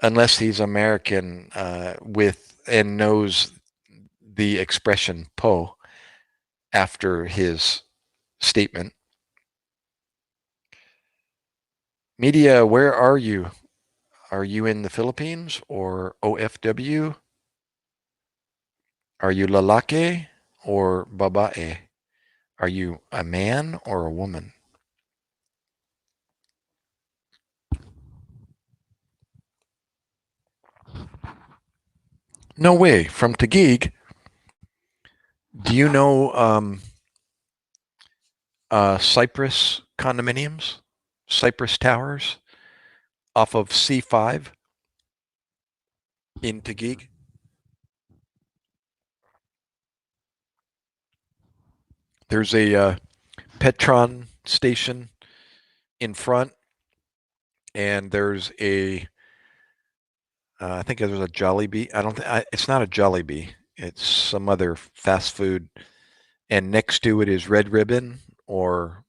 [SPEAKER 1] unless he's American with and knows the expression po after his statement. Media, where are you? Are you in the Philippines or OFW? Are you lalaki or babae? Are you a man or a woman? No way. From Taguig. Do you know Cypress condominiums? Cypress Towers off of C5 in Taguig? There's a Petron station in front, and there's I think there's a Jollibee. I don't think it's not a Jollibee. It's some other fast food, and next to it is Red Ribbon, or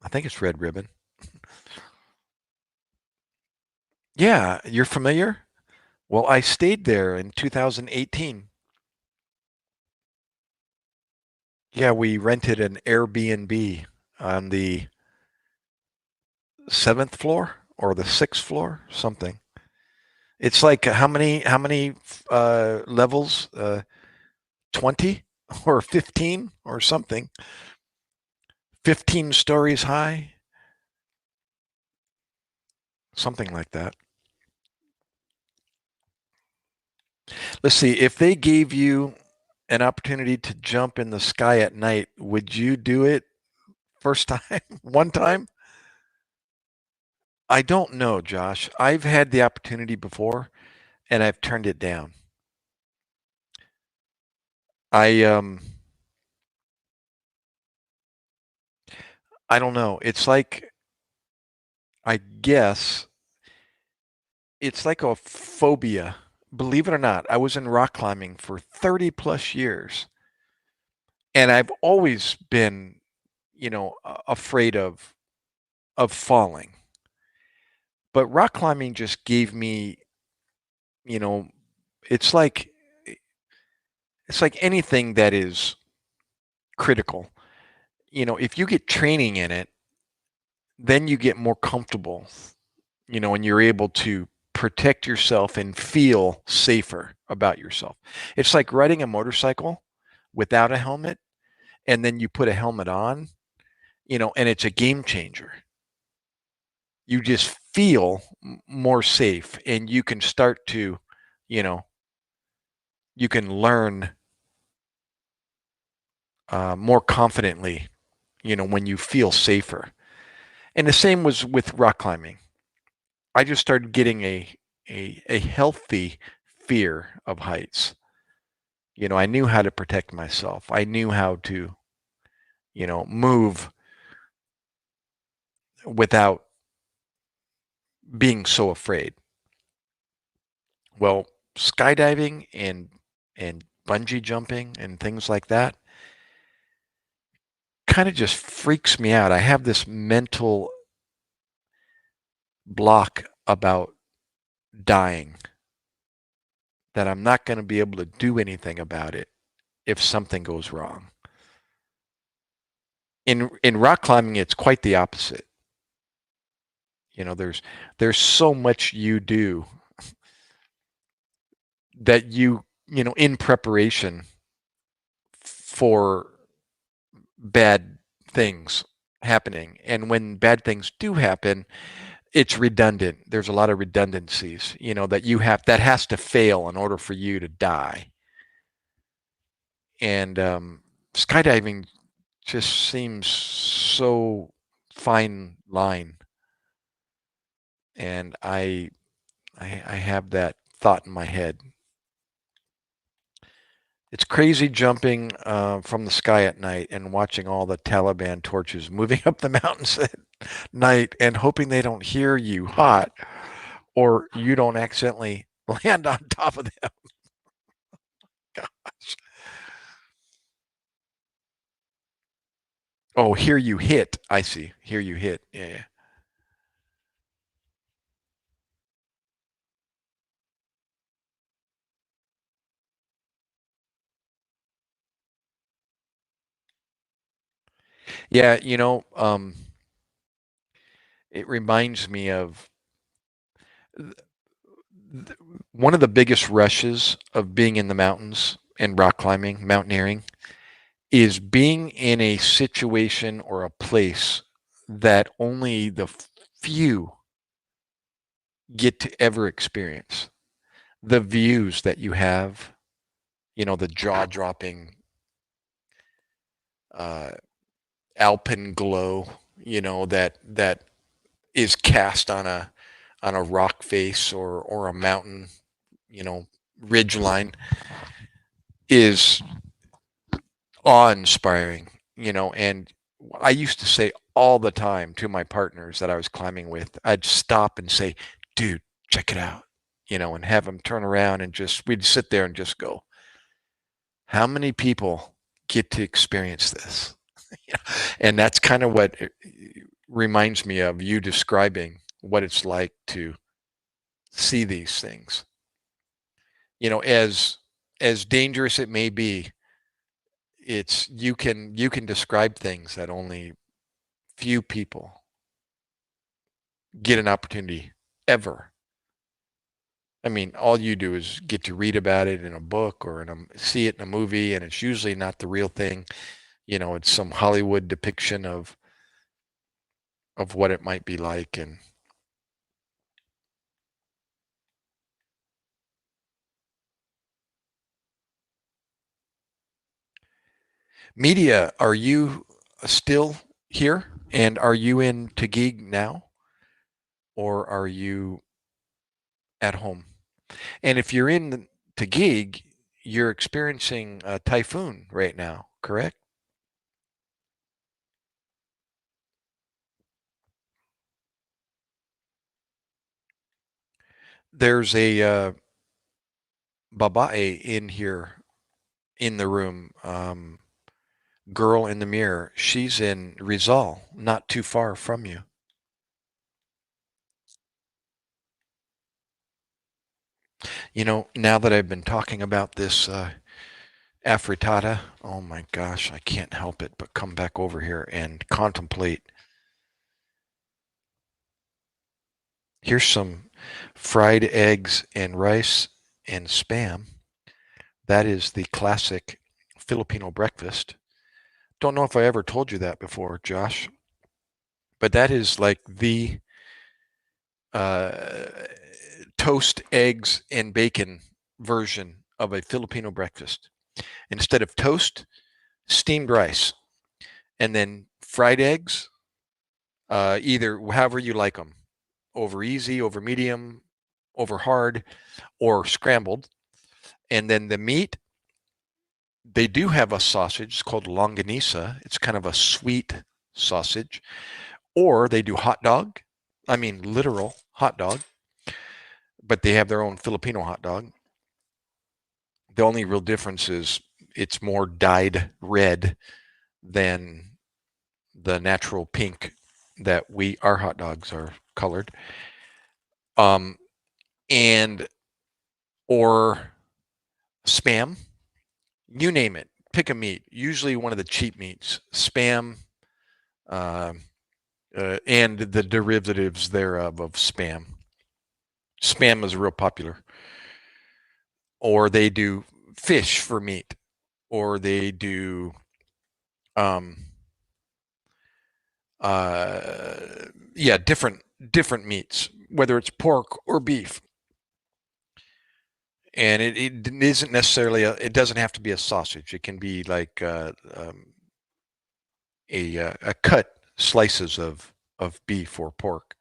[SPEAKER 1] I think it's Red Ribbon. Yeah, you're familiar? Well, I stayed there in 2018. Yeah, we rented an Airbnb on the seventh floor or the sixth floor, something. It's like how many levels? 20 or 15 or something. 15 stories high, something like that. Let's see. If they gave you an opportunity to jump in the sky at night, would you do it first time? One time? I don't know, Josh. I've had the opportunity before and I've turned it down. I I don't know. It's like, I guess it's like a phobia. Believe it or not, I was in rock climbing for 30 plus years, and I've always been, afraid of falling. But rock climbing just gave me, you know, it's like it's like anything that is critical. if you get training in it, then you get more comfortable, and you're able to protect yourself and feel safer about yourself. It's like riding a motorcycle without a helmet, and then you put a helmet on, and it's a game changer. You just feel more safe, and you can start to, you know, you can learn more confidently, when you feel safer. And the same was with rock climbing. I just started getting a healthy fear of heights. I knew how to protect myself. I knew how to, move without being so afraid. Well, skydiving and bungee jumping and things like that kind of just freaks me out. I have this mental block about dying that I'm not going to be able to do anything about it if something goes wrong. In rock climbing, it's quite the opposite. There's so much you do that in preparation for bad things happening. And when bad things do happen, it's redundant. There's a lot of redundancies, that has to fail in order for you to die. And skydiving just seems so fine line. And I have that thought in my head. It's crazy jumping from the sky at night and watching all the Taliban torches moving up the mountains at night and hoping they don't hear you hot or you don't accidentally land on top of them. Gosh. Oh, hear you hit. I see. Hear you hit. Yeah, yeah. Yeah, it reminds me of one of the biggest rushes of being in the mountains and rock climbing, mountaineering, is being in a situation or a place that only the few get to ever experience. The views that you have, the jaw-dropping uh, alpine glow, that is cast on a rock face or a mountain, you know, ridge line is awe-inspiring, and I used to say all the time to my partners that I was climbing with, I'd stop and say, dude, check it out, and have them turn around and we'd sit there and just go, how many people get to experience this? Yeah. And that's kind of what it reminds me of you describing what it's like to see these things. As dangerous it may be, it's you can describe things that only few people get an opportunity ever. I mean, all you do is get to read about it in a book or see it in a movie, and it's usually not the real thing. It's some Hollywood depiction of what it might be like. And media, are you still here? And are you in Taguig now, or are you at home? And if you're in Taguig, you're experiencing a typhoon right now, correct? There's a babae in here in the room, girl in the mirror. She's in Rizal, not too far from you. Now that I've been talking about this Afrittata. Oh my gosh, I can't help it but come back over here and contemplate. Here's some fried eggs and rice and spam. That is the classic Filipino breakfast. Don't know if I ever told you that before, Josh, but that is like the uh, toast, eggs, and bacon version of a Filipino breakfast. Instead of toast, steamed rice, and then fried eggs, either however you like them, over easy, over medium, over hard, or scrambled. And then the meat, they do have a sausage. It's called longanisa. It's kind of a sweet sausage. Or they do hot dog. I mean, literal hot dog, but they have their own Filipino hot dog. The only real difference is it's more dyed red than the natural pink that our hot dogs are colored. Um, and or spam, you name it. Pick a meat. Usually one of the cheap meats, spam, uh, and the derivatives thereof of spam. Spam is real popular. Or they do fish for meat, or they do um, uh, yeah, different meats, whether it's pork or beef. And it isn't necessarily it doesn't have to be a sausage. It can be like a cut slices of beef or pork.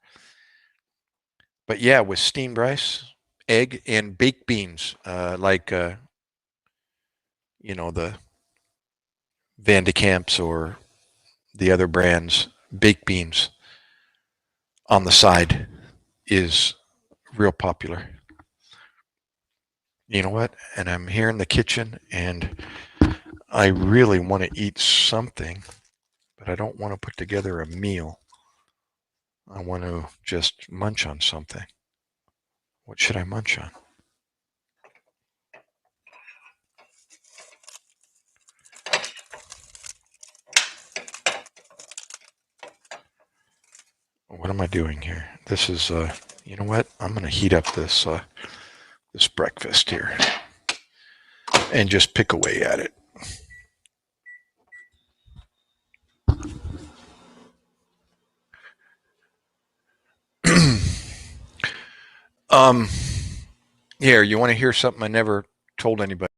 [SPEAKER 1] But yeah, with steamed rice, egg, and baked beans, like the Van de Kamps or the other brands, baked beans on the side is real popular. You know what? And I'm here in the kitchen and I really want to eat something, but I don't want to put together a meal. I want to just munch on something. What should I munch on? What am I doing here? This is, you know what? I'm going to heat up this breakfast here and just pick away at it. um, here, you want to hear something I never told anybody?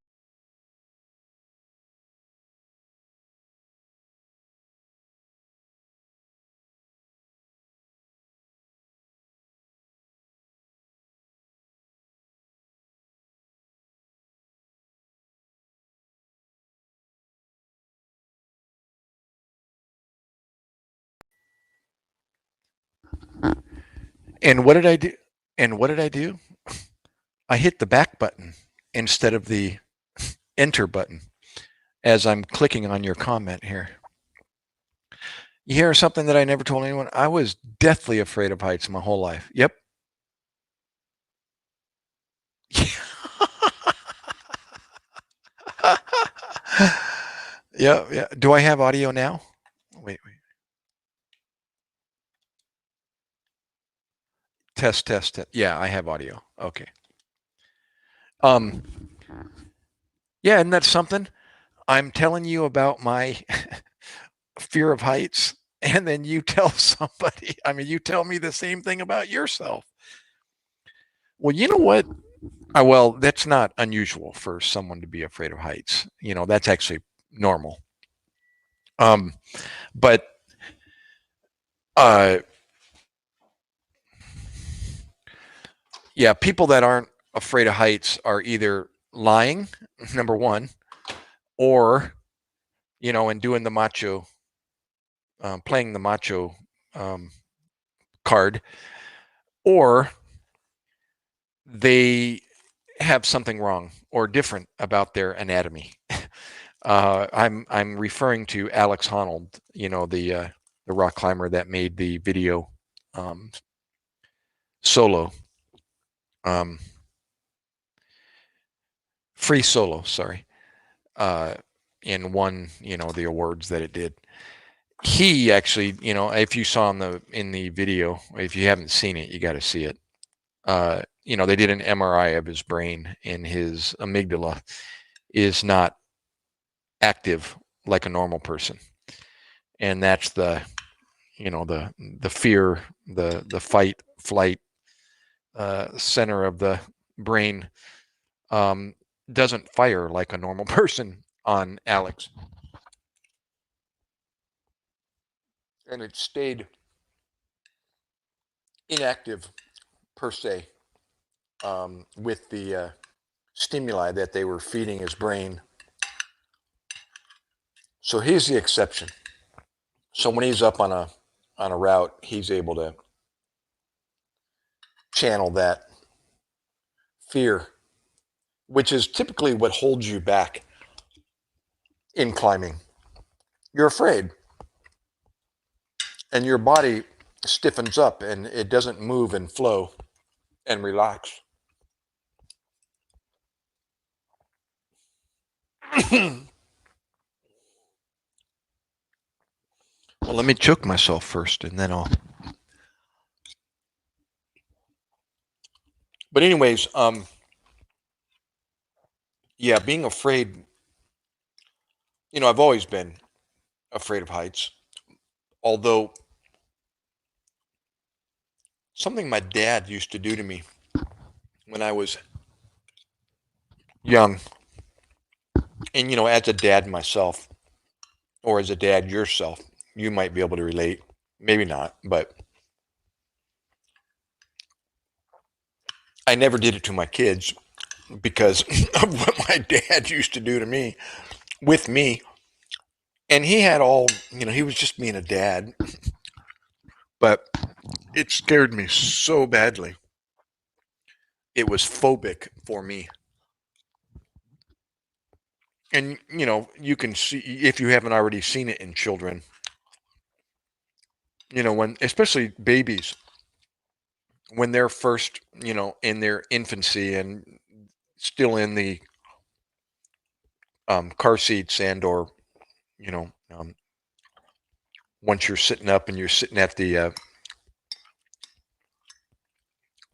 [SPEAKER 1] And what did I do? And what did I do? I hit the back button instead of the enter button as I'm clicking on your comment here. You hear something that I never told anyone? I was deathly afraid of heights my whole life. Yep. Yeah, yeah. Do I have audio now? Wait. Test. Yeah, I have audio. Okay. Um, yeah, and that's something. I'm telling you about my fear of heights, and then you tell somebody. I mean, you tell me the same thing about yourself. Well, you know what? Well, that's not unusual for someone to be afraid of heights. That's actually normal. Um, but uh, yeah, people that aren't afraid of heights are either lying, number one, or and doing the macho, playing the macho um, card, or they have something wrong or different about their anatomy. I'm referring to Alex Honnold, the rock climber that made the video solo, um, free solo. Sorry, uh, and won, the awards that it did. He actually, if you saw in the video, if you haven't seen it, you got to see it. They did an MRI of his brain, and his amygdala is not active like a normal person, and that's the fear, the fight flight center of the brain um, doesn't fire like a normal person on Alex, and it stayed inactive per se with the stimuli that they were feeding his brain. So he's the exception. So when he's up on a route, he's able to channel that fear, which is typically what holds you back in climbing. You're afraid, and your body stiffens up, and it doesn't move and flow and relax. Well, let me choke myself first, and then I'll. But anyways, yeah, being afraid. I've always been afraid of heights. Although something my dad used to do to me when I was young, and as a dad myself, or as a dad yourself, you might be able to relate. Maybe not, but I never did it to my kids because of what my dad used to do to me with me. And he had he was just being a dad, but it scared me so badly. It was phobic for me. And, you can see, if you haven't already seen it in children, especially babies, when they're first, in their infancy and still in the car seats and or, you know, um, once you're sitting up and you're sitting at the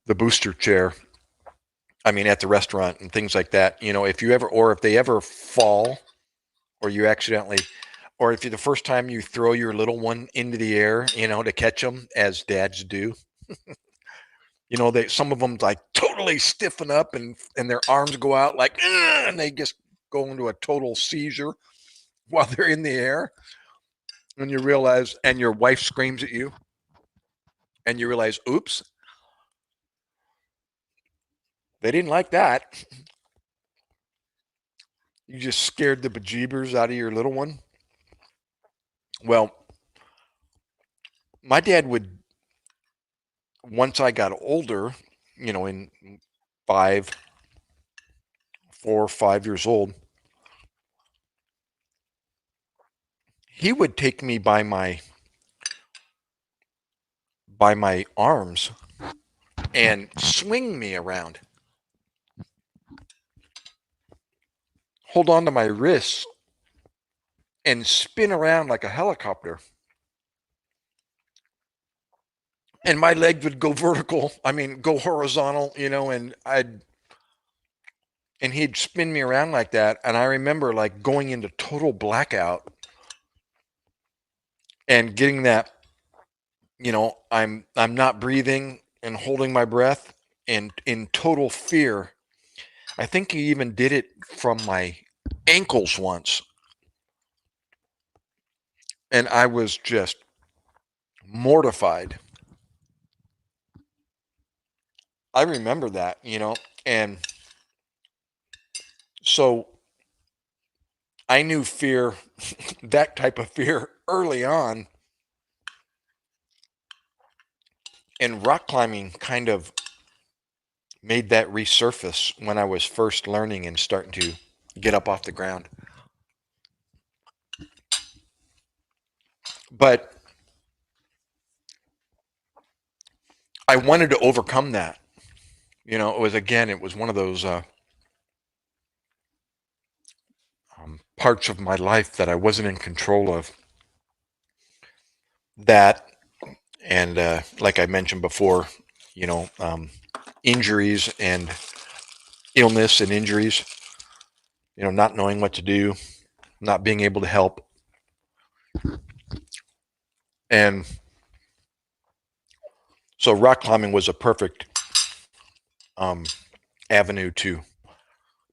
[SPEAKER 1] booster chair, I mean, at the restaurant and things like that, if they ever fall or you accidentally, or if you the first time you throw your little one into the air, to catch them as dads do, some of them like totally stiffen up and their arms go out like, and they just go into a total seizure while they're in the air. And you realize, and your wife screams at you, and you realize, oops, they didn't like that. You just scared the bejeebers out of your little one. Well, my dad would, once I got older, in 5, 4, 5 years old, he would take me by my arms and swing me around, hold on to my wrists, and spin around like a helicopter. And my legs would go vertical. I mean, go horizontal, and he'd spin me around like that. And I remember like going into total blackout and getting that, I'm not breathing and holding my breath and in total fear. I think he even did it from my ankles once. And I was just mortified. I remember that, and so I knew fear, that type of fear early on. And rock climbing kind of made that resurface when I was first learning and starting to get up off the ground. But I wanted to overcome that. It was one of those parts of my life that I wasn't in control of. That and like I mentioned before, you know, injuries and illness and injuries, you know, not knowing what to do, not being able to help. And so rock climbing was a perfect um, avenue to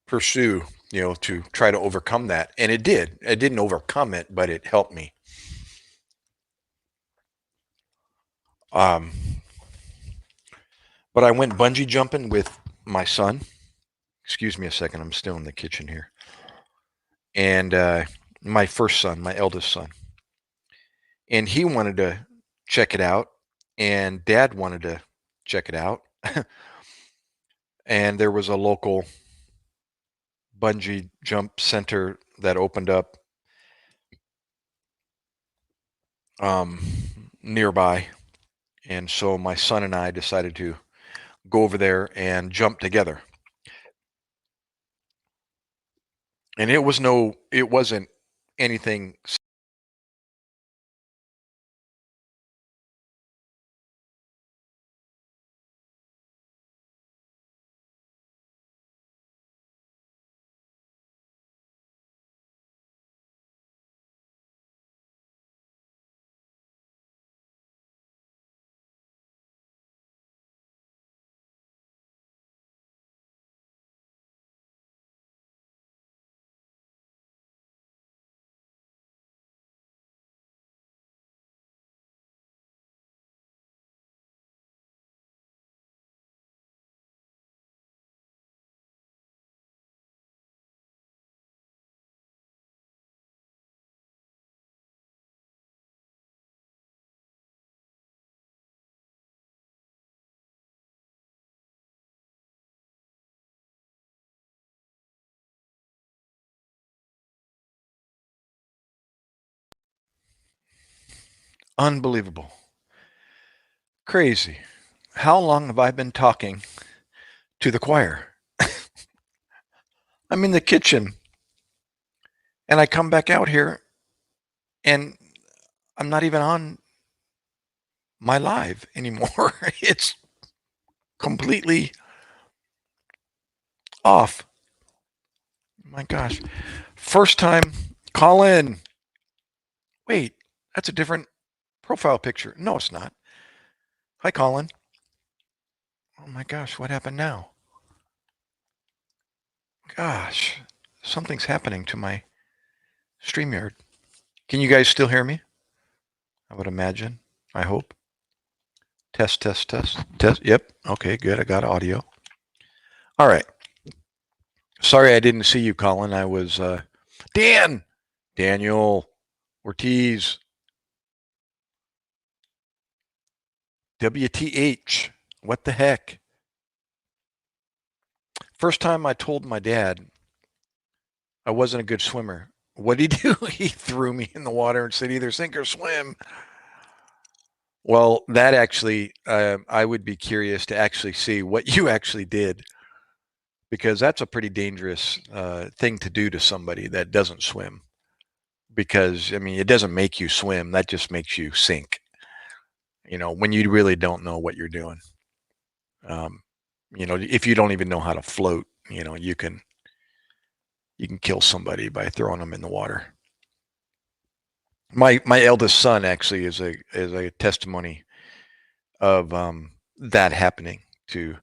[SPEAKER 1] pursue, you know, to try to overcome that. And it did. It didn't overcome it, but it helped me. Um, but I went bungee jumping with my son. Excuse me a second. I'm still in the kitchen here. And my first son, my eldest son. And he wanted to check it out. And dad wanted to check it out. And there was a local bungee jump center that opened up um, nearby. And so my son and I decided to go over there and jump together. And it wasn't anything. Unbelievable. Crazy. How long have I been talking to the choir? I'm in the kitchen and I come back out here and I'm not even on my live anymore. It's completely off. My gosh. First time call in. Wait, that's a different profile picture. No, it's not. Hi, Colin. Oh my gosh, what happened now? Gosh, something's happening to my StreamYard. Can you guys still hear me? I would imagine. I hope. Test, test, test, test. Yep. Okay, good. I got audio. All right. Sorry I didn't see you, Colin. I was Daniel Ortiz. WTH. What the heck? First time I told my dad I wasn't a good swimmer. What did he do? He threw me in the water and said, either sink or swim. Well, that actually, I would be curious to actually see what you actually did, because that's a pretty dangerous thing to do to somebody that doesn't swim. Because, I mean, it doesn't make you swim, that just makes you sink, you know, when you really don't know what you're doing. Um, you know, if you don't even know how to float, you know, you can kill somebody by throwing them in the water. My eldest son actually is a testimony of that happening to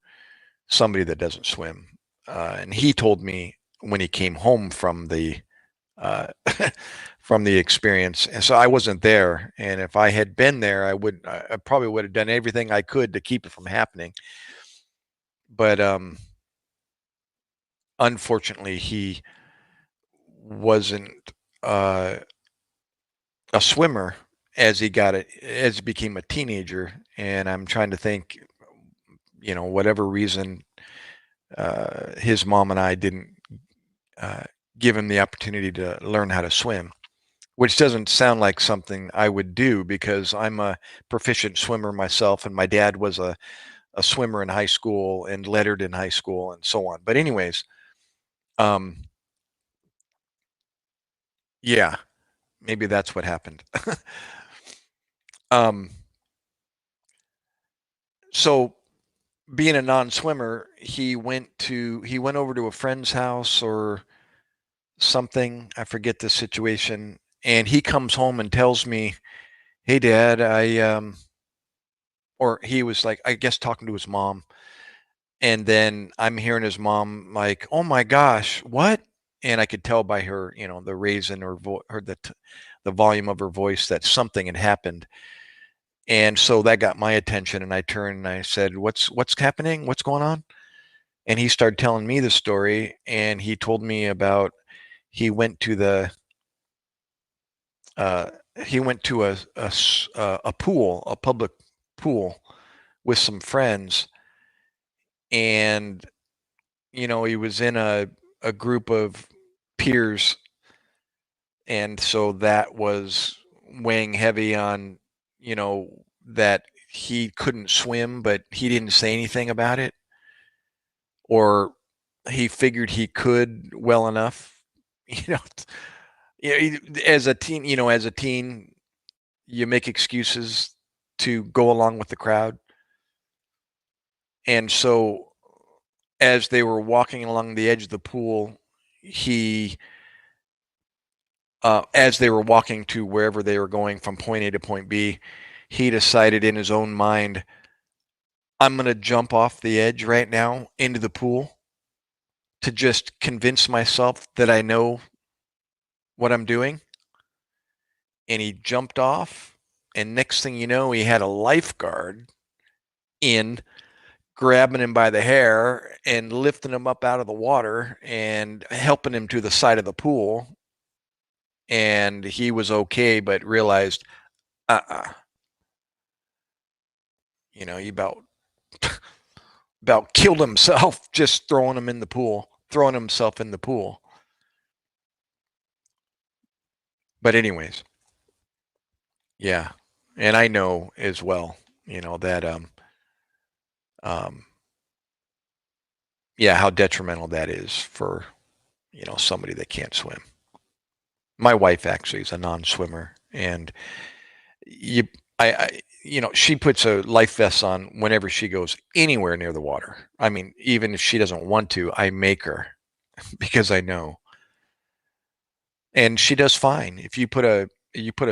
[SPEAKER 1] somebody that doesn't swim. And he told me when he came home from the uh, from the experience, and so I wasn't there. And if I had been there, I probably would have done everything I could to keep it from happening. But unfortunately, he wasn't uh, a swimmer as he became a teenager. And I'm trying to think, you know, whatever reason, his mom and I didn't uh, give him the opportunity to learn how to swim, which doesn't sound like something I would do because I'm a proficient swimmer myself, and my dad was a swimmer in high school and lettered in high school and so on. But anyways, um, Yeah, maybe that's what happened. Um, so being a non-swimmer, he went over to a friend's house or something. I forget the situation. And he comes home and tells me, "Hey, Dad, or he was like, I guess talking to his mom, and then I'm hearing his mom like, "Oh my gosh, what?" And I could tell by her, the raise in her voice, or the volume of her voice, that something had happened. And so that got my attention, and I turned and I said, "What's happening? What's going on?" And he started telling me the story, and he told me about he went to the uh, he went to a pool, a public pool, with some friends, and he was in a group of peers, and so that was weighing heavy on, that he couldn't swim, but he didn't say anything about it, or he figured he could well enough, you know. As a teen, you make excuses to go along with the crowd, and so as they were walking along the edge of the pool, he as they were walking to wherever they were going from point A to point B, he decided in his own mind, I'm going to jump off the edge right now into the pool to just convince myself that I know what I'm doing. And he jumped off. And next thing you know, he had a lifeguard in, grabbing him by the hair and lifting him up out of the water and helping him to the side of the pool. And he was okay, but realized, uh-uh, he about killed himself just throwing himself in the pool. But anyways, yeah. And I know as well, that um yeah, how detrimental that is for, somebody that can't swim. My wife actually is a non-swimmer, and you she puts a life vest on whenever she goes anywhere near the water. I mean, even if she doesn't want to, I make her because I know. And she does fine. If you put a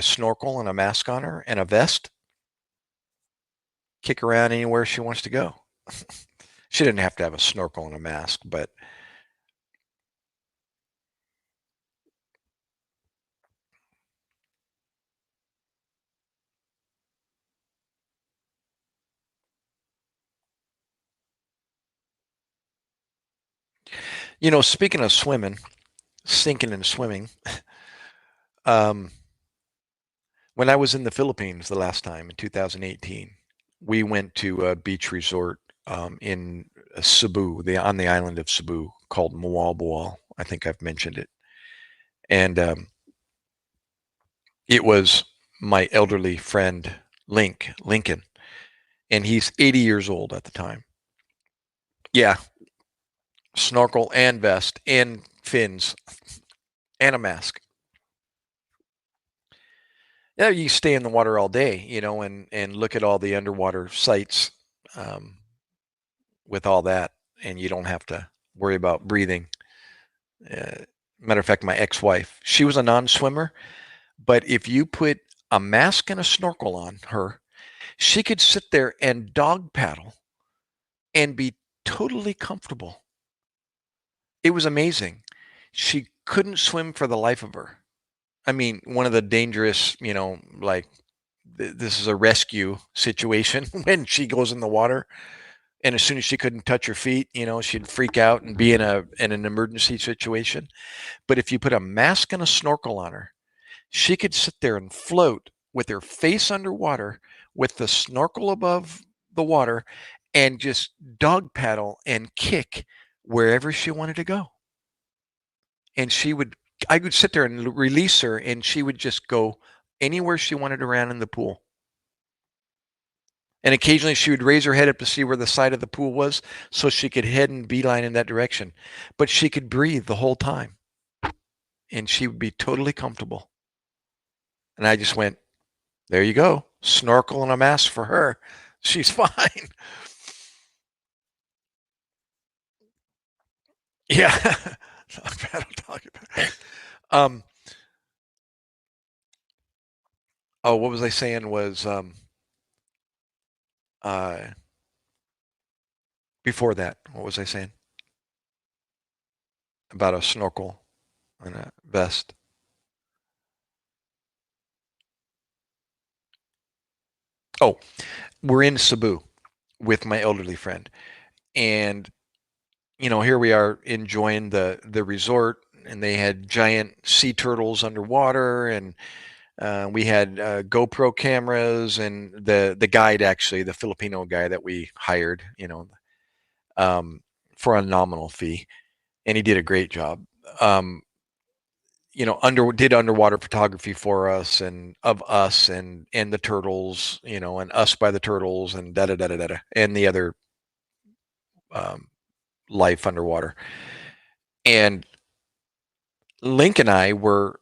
[SPEAKER 1] snorkel and a mask on her and a vest, kick around anywhere she wants to go. She didn't have to have a snorkel and a mask, but speaking of swimming, sinking and swimming, um, when I was in the Philippines the last time in 2018, we went to a beach resort in Cebu, on the island of Cebu, called Moalboal. I think I've mentioned it, and it was my elderly friend Lincoln, and he's 80 years old at the time. Yeah, snorkel and vest and fins and a mask. Yeah, you stay in the water all day, and look at all the underwater sights, um, with all that, and you don't have to worry about breathing. Matter of fact, my ex-wife, she was a non-swimmer, but if you put a mask and a snorkel on her, she could sit there and dog paddle and be totally comfortable. It was amazing. She couldn't swim for the life of her. I mean, one of the dangerous, like, this is a rescue situation when she goes in the water, and as soon as she couldn't touch her feet, she'd freak out and be in an emergency situation. But if you put a mask and a snorkel on her, she could sit there and float with her face underwater, with the snorkel above the water, and just dog paddle and kick wherever she wanted to go. And I would sit there and release her, and she would just go anywhere she wanted around in the pool. And occasionally she would raise her head up to see where the side of the pool was so she could head and beeline in that direction. But she could breathe the whole time. and she would be totally comfortable. And I just went, there you go, snorkel and a mask for her. She's fine. Yeah. Not bad. I'm talking about. Um, oh, what was I saying was uh, before that? What was I saying about a snorkel and a vest? Oh, we're in Cebu with my elderly friend, and here we are enjoying the resort, and they had giant sea turtles underwater, and we had GoPro cameras, and the guide, actually, the Filipino guy that we hired, um, for a nominal fee, and he did a great job. Um, did underwater photography for us, and of us, and the turtles, and us by the turtles, and da da da da da, and the other um, life underwater. And Link and I were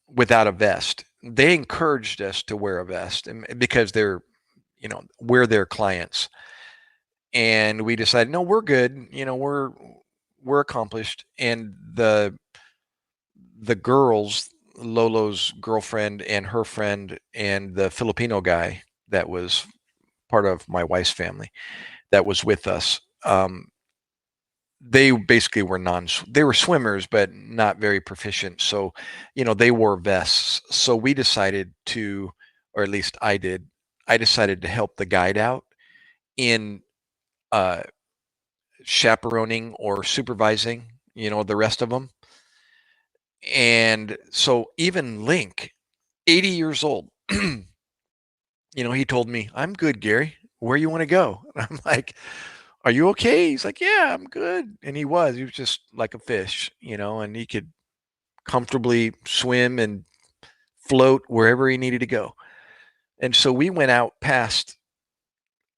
[SPEAKER 1] without a vest. They encouraged us to wear a vest, and because we're their clients, and we decided, no, we're good. We're accomplished. And the girls, Lolo's girlfriend and her friend, and the Filipino guy that was part of my wife's family that was with us. They basically were they were swimmers, but not very proficient. So, they wore vests. So we decided to, or at least I decided to help the guide out in uh, chaperoning or supervising, the rest of them. And so even Link, 80 years old, he told me, I'm good, Gary. Where you want to go? And I'm like, are you okay? He's like, yeah, I'm good. And he was just like a fish, and he could comfortably swim and float wherever he needed to go. And so we went out past,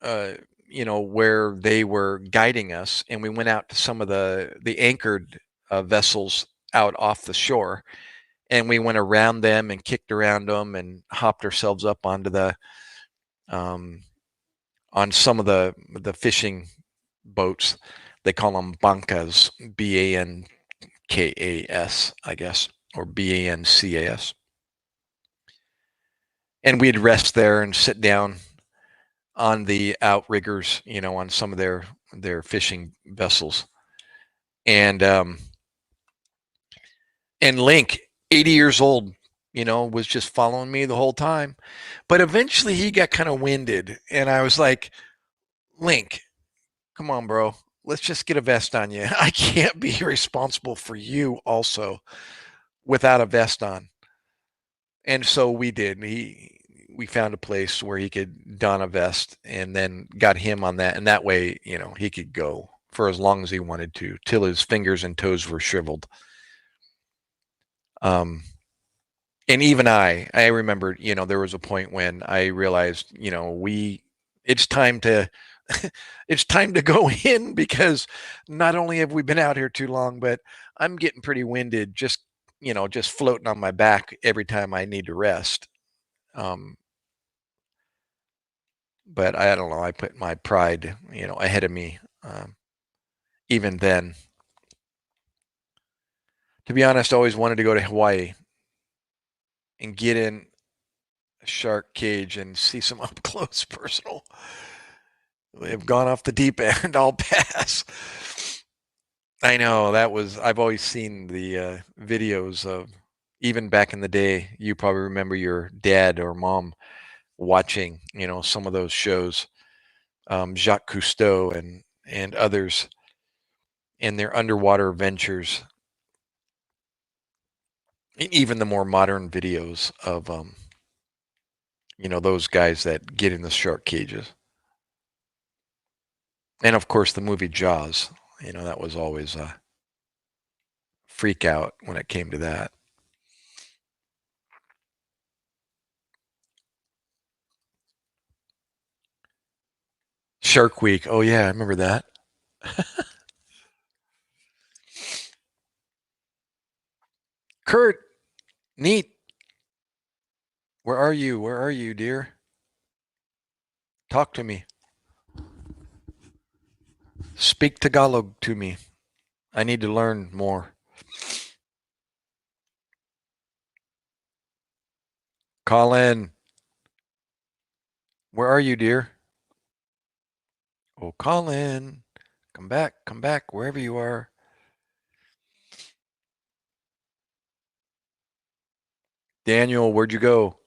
[SPEAKER 1] uh, where they were guiding us, and we went out to some of the anchored vessels out off the shore, and we went around them and kicked around them and hopped ourselves up onto um, on some of the fishing boats. They call them bancas, Bankas, I guess, or Bancas. And we'd rest there and sit down on the outriggers, on some of their fishing vessels. And and Link, 80 years old, was just following me the whole time. But eventually he got kind of winded, and I was like, Link, come on, bro. Let's just get a vest on you. I can't be responsible for you also without a vest on. And so we did. We found a place where he could don a vest, and then got him on that. And that way, he could go for as long as he wanted to, till his fingers and toes were shriveled. Um, and even I remembered, there was a point when I realized, it's time to, it's time to go in, because not only have we been out here too long, but I'm getting pretty winded, just floating on my back every time I need to rest. Um, but I don't know. I put my pride, ahead of me. Even then, to be honest, I always wanted to go to Hawaii and get in a shark cage and see some up close personal. They have gone off the deep end. I'll pass. I know I've always seen the videos of, even back in the day. You probably remember your dad or mom watching, some of those shows, Jacques Cousteau and others, in their underwater ventures, even the more modern videos of, those guys that get in the shark cages. And of course, the movie Jaws, that was always a freak out when it came to that. Shark Week. Oh yeah, I remember that. Kurt, neat. Where are you? Where are you, dear? Talk to me. Speak Tagalog to me. I need to learn more. Colin, where are you, dear? Oh, Colin, come back, wherever you are. Daniel, where'd you go?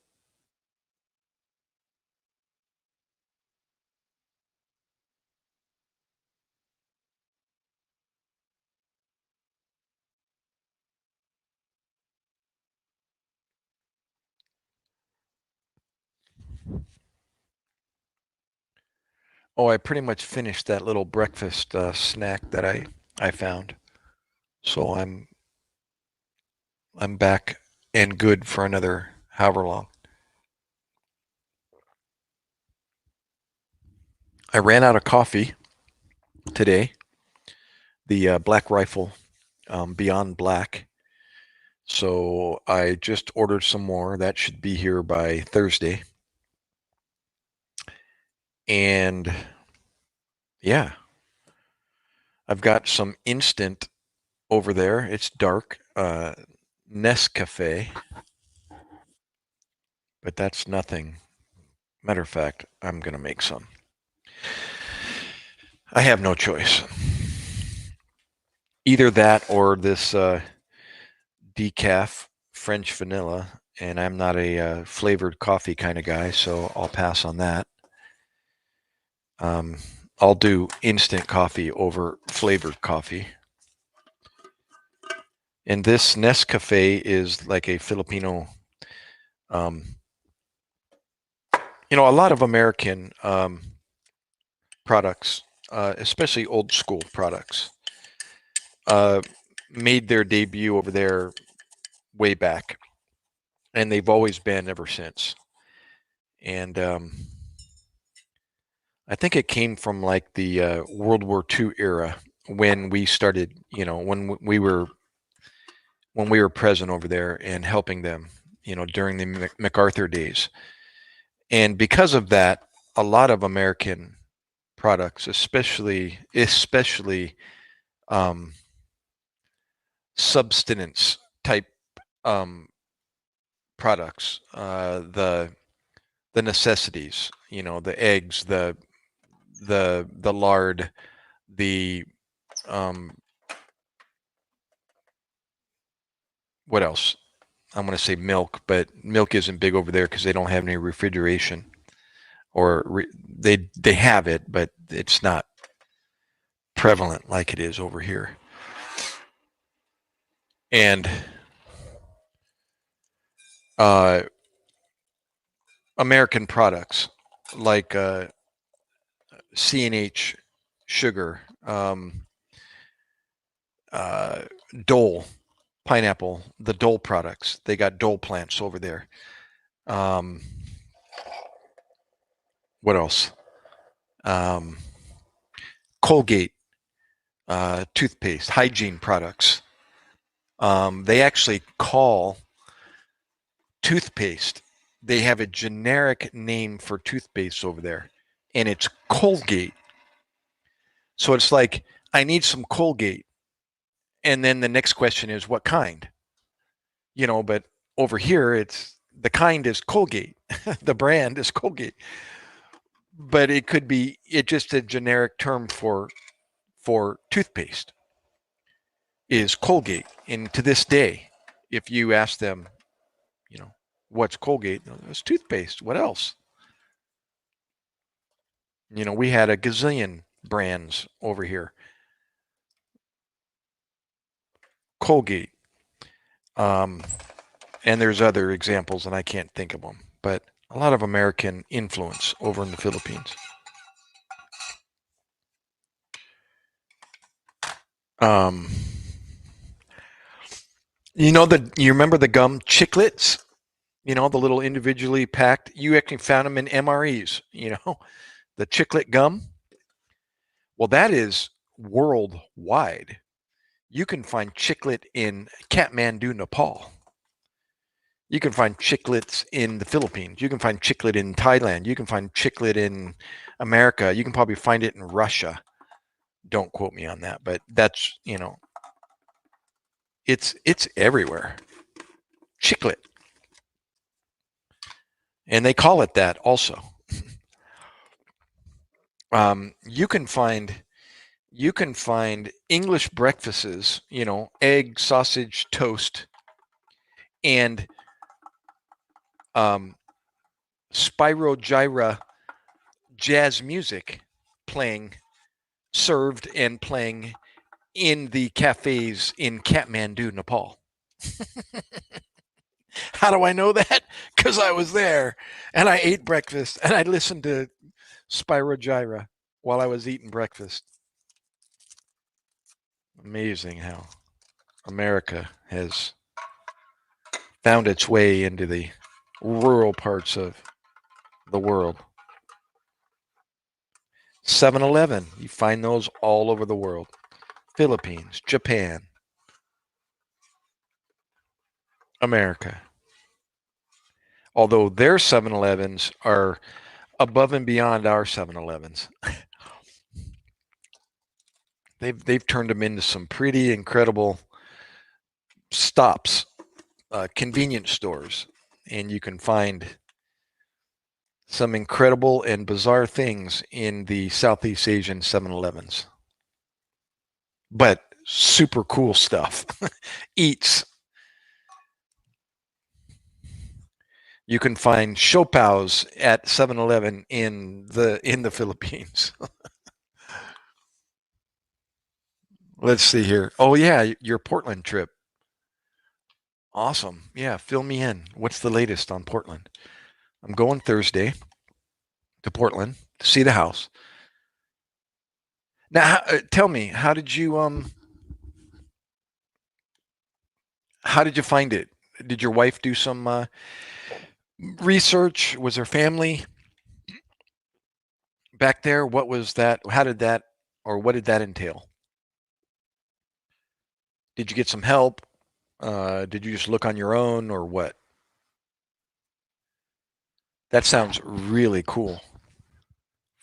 [SPEAKER 1] Oh, I pretty much finished that little breakfast snack that I found. So I'm back and good for another however long. I ran out of coffee today. The Black Rifle Beyond Black. So I just ordered some more. That should be here by Thursday. And yeah, I've got some instant over there. It's dark. Nescafe, but that's nothing. Matter of fact, I'm going to make some. I have no choice. Either that or this decaf French vanilla, and I'm not a flavored coffee kind of guy, so I'll pass on that. Um, I'll do instant coffee over flavored coffee. And this Nescafe is like a Filipino, um, a lot of American products, especially old school products, uh, made their debut over there way back, and they've always been ever since. And I think it came from like the World War II era when we started, when we were present over there and helping them, during the MacArthur days. And because of that, a lot of American products, especially um, subsistence type um, products, the necessities, the eggs, the lard, the um, what else? I'm going to say milk, but milk isn't big over there because they don't have any refrigeration, or they have it, but it's not prevalent like it is over here. And uh, American products like C&H sugar, uh, Dole pineapple, the Dole products. They got Dole plants over there. Um, what else? Um, Colgate toothpaste, hygiene products. They actually call toothpaste. They have a generic name for toothpaste over there, and it's Colgate. So it's like, I need some Colgate. And then the next question is, what kind? But over here, it's the kind is Colgate. The brand is Colgate. But it could be just a generic term for toothpaste is Colgate. And to this day, if you ask them, you know, what's Colgate? It's toothpaste. What else? We had a gazillion brands over here. Colgate. Um, and there's other examples, and I can't think of them. But a lot of American influence over in the Philippines. Um, you remember the gum chiclets? The little individually packed. You actually found them in MREs. The chiclet gum. Well, that is worldwide. You can find chiclet in Kathmandu, Nepal. You can find chiclets in the Philippines. You can find chiclet in Thailand. You can find chiclet in America. You can probably find it in Russia. Don't quote me on that, but that's, it's everywhere. Chiclet. And they call it that also. You can find English breakfasts, egg, sausage, toast, and um, Gyra jazz music playing, served and playing in the cafes in Kathmandu, Nepal. How do I know that? Because I was there and I ate breakfast and I listened to Gyra while I was eating breakfast. Amazing how America has found its way into the rural parts of the world. 7-Eleven, you find those all over the world. Philippines, Japan, America. Although their 7-Elevens are above and beyond our 7-Elevens. They've turned them into some pretty incredible stops, convenience stores, and you can find some incredible and bizarre things in the Southeast Asian 7-Elevens. But super cool stuff. Eats. You can find Shopaos at 7-Eleven in the Philippines. Let's see here. Oh yeah, your Portland trip. Awesome. Yeah, fill me in. What's the latest on Portland? I'm going Thursday to Portland to see the house. Now, tell me, how did you find it? Did your wife do some research? Was her family back there? What was that? How did that, or what did that entail? Did you get some help? Did you just look on your own, or what? That sounds really cool.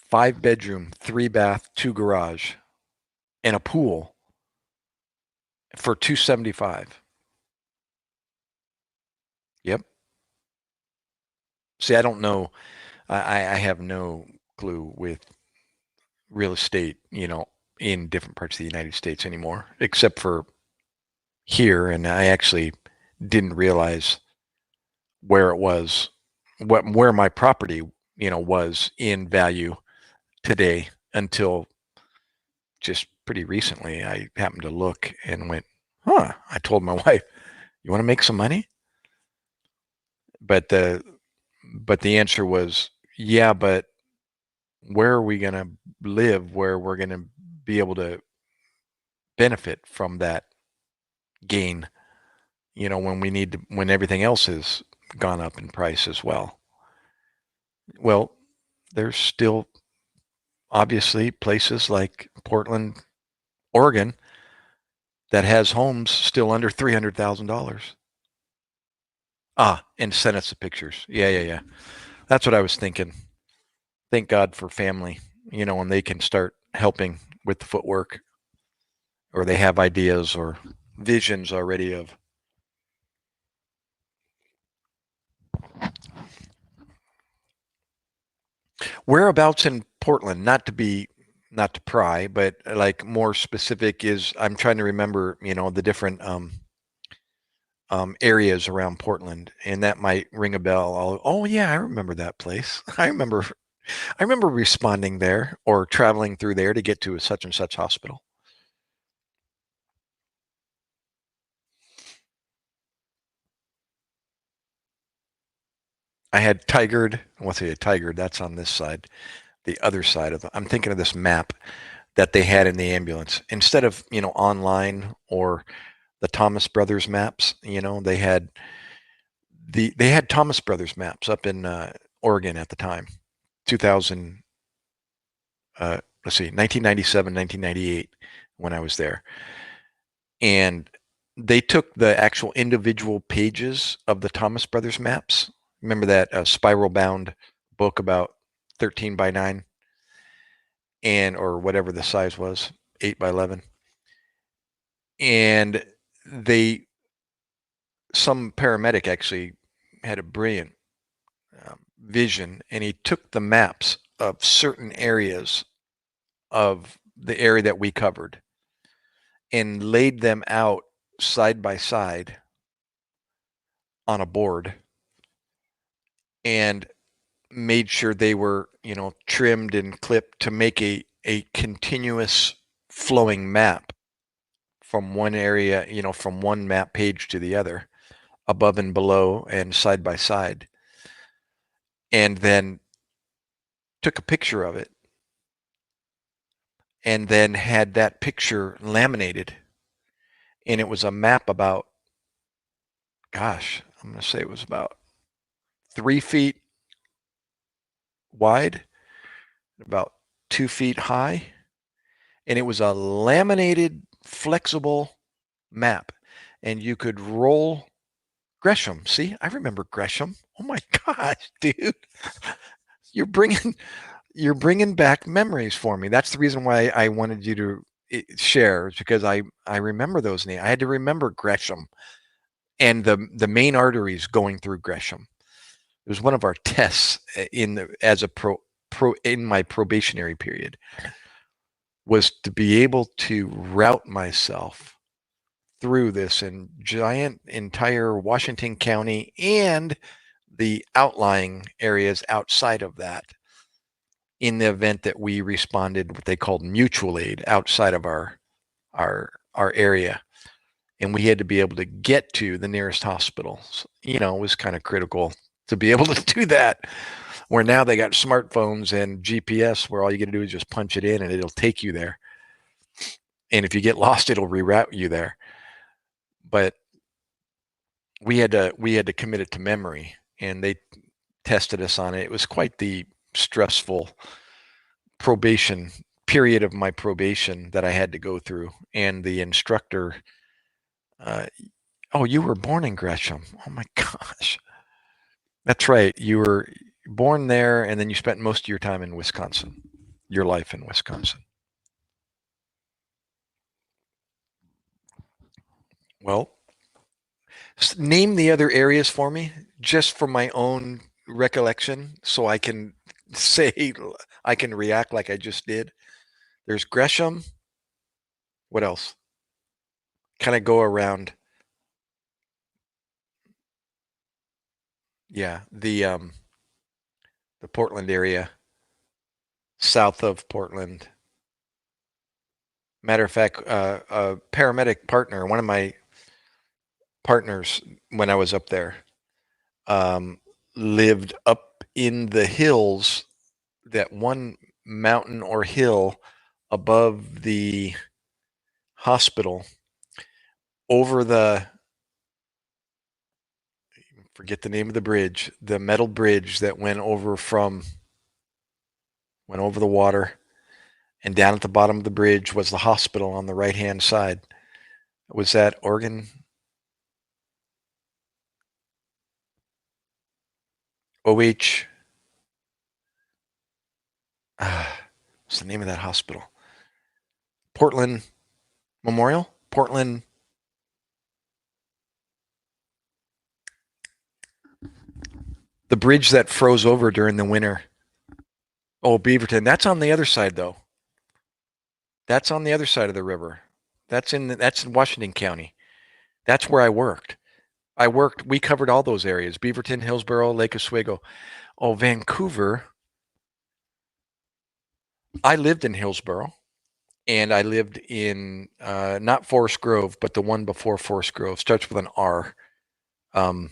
[SPEAKER 1] 5 bedroom, 3 bath, 2 garage, and a pool for 275. Yep. See, I don't know. I have no clue with real estate, in different parts of the United States anymore, except for here. And I actually didn't realize where it was, where my property, was in value today until just pretty recently. I happened to look and went, huh. I told my wife, you want to make some money? But the answer was, yeah, but where are we going to live where we're going to be able to benefit from that gain, when everything else has gone up in price as well? Well, there's still obviously places like Portland, Oregon that has homes still under $300,000. And send us the pictures. Yeah. That's what I was thinking. Thank God for family, and they can start helping with the footwork, or they have ideas or visions already of. Whereabouts in Portland, not to pry, but like more specific is, I'm trying to remember, the different areas around Portland, and that might ring a bell. Oh yeah, I remember that place. I remember responding there or traveling through there to get to a such and such hospital. I had tigered. What's a tigered? That's on this side, the other side of I'm thinking of this map that they had in the ambulance instead of online or the Thomas Brothers maps. They had Thomas Brothers maps up in Oregon at the time, 2000. Let's see, 1997, 1998, when I was there. And they took the actual individual pages of the Thomas Brothers maps. Remember that spiral bound book about 13 by 9 and or whatever the size was, 8 by 11. And they some paramedic actually had a brilliant vision, and he took the maps of certain areas of the area that we covered and laid them out side by side on a board and made sure they were, trimmed and clipped to make a continuous flowing map from one area, from one map page to the other, above and below and side by side. And then took a picture of it and then had that picture laminated. And it was a map about, gosh, I'm going to say it was about 3 feet wide, about 2 feet high. And it was a laminated, flexible map. And you could roll Gresham. See, I remember Gresham. Oh my gosh, dude. You're bringing back memories for me. That's the reason why I wanted you to share, is because I remember those names. I had to remember Gresham and the main arteries going through Gresham. It was one of our tests as a pro in my probationary period, was to be able to route myself through this and giant entire Washington County and the outlying areas outside of that, in the event that we responded what they called mutual aid outside of our area, and we had to be able to get to the nearest hospital. It was kind of critical to be able to do that, where now they got smartphones and GPS where all you got to do is just punch it in and it'll take you there, and if you get lost, it'll reroute you there. But we had to commit it to memory, and they tested us on it. It was quite the stressful probation period of my probation that I had to go through. And the instructor, oh, you were born in Gresham. Oh my gosh. That's right. You were born there, and then you spent most of your time in Wisconsin, your life in Wisconsin. Well, name the other areas for me, just for my own recollection, so I can say, I can react like I just did. There's Gresham. What else? Kind of go around. Yeah, the Portland area, south of Portland. Matter of fact, a paramedic partner, one of my partners when I was up there, um, lived up in the hills, that one mountain or hill above the hospital, over the, forget the name of the bridge, the metal bridge that went over the water, and down at the bottom of the bridge was the hospital on the right hand side. Was that Oregon? OH. What's the name of that hospital? Portland Memorial? Portland. The bridge that froze over during the winter. Oh, Beaverton. That's on the other side, though. That's on the other side of the river. That's in Washington County. That's where I worked. We covered all those areas: Beaverton, Hillsborough, Lake Oswego. Oh, Vancouver. I lived in Hillsborough, and I lived in not Forest Grove, but the one before Forest Grove. Starts with an R. Kind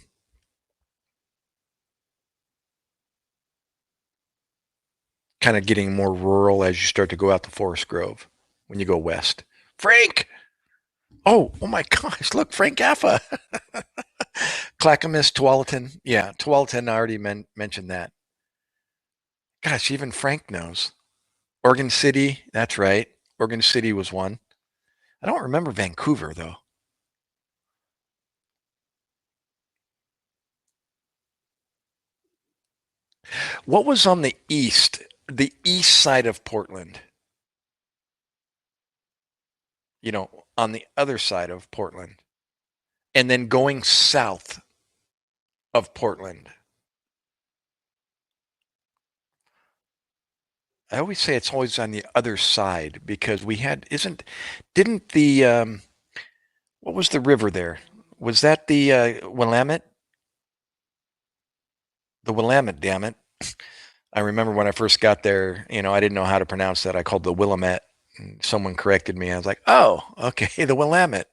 [SPEAKER 1] of getting more rural as you start to go out to Forest Grove when you go west. Frank! Oh my gosh, look, Frank Gaffa. Clackamas, Tualatin. Yeah, Tualatin, I already mentioned that. Gosh, even Frank knows. Oregon City, that's right. Oregon City was one. I don't remember Vancouver though. What was on the east side of Portland? You know, on the other side of Portland, and then going south of Portland. I always say it's always on the other side because we had isn't didn't the what was the river there? Was that the Willamette? The Willamette, damn it. I remember when I first got there, you know, I didn't know how to pronounce that. I called the Willamette. And someone corrected me. I was like, oh, okay, the Willamette.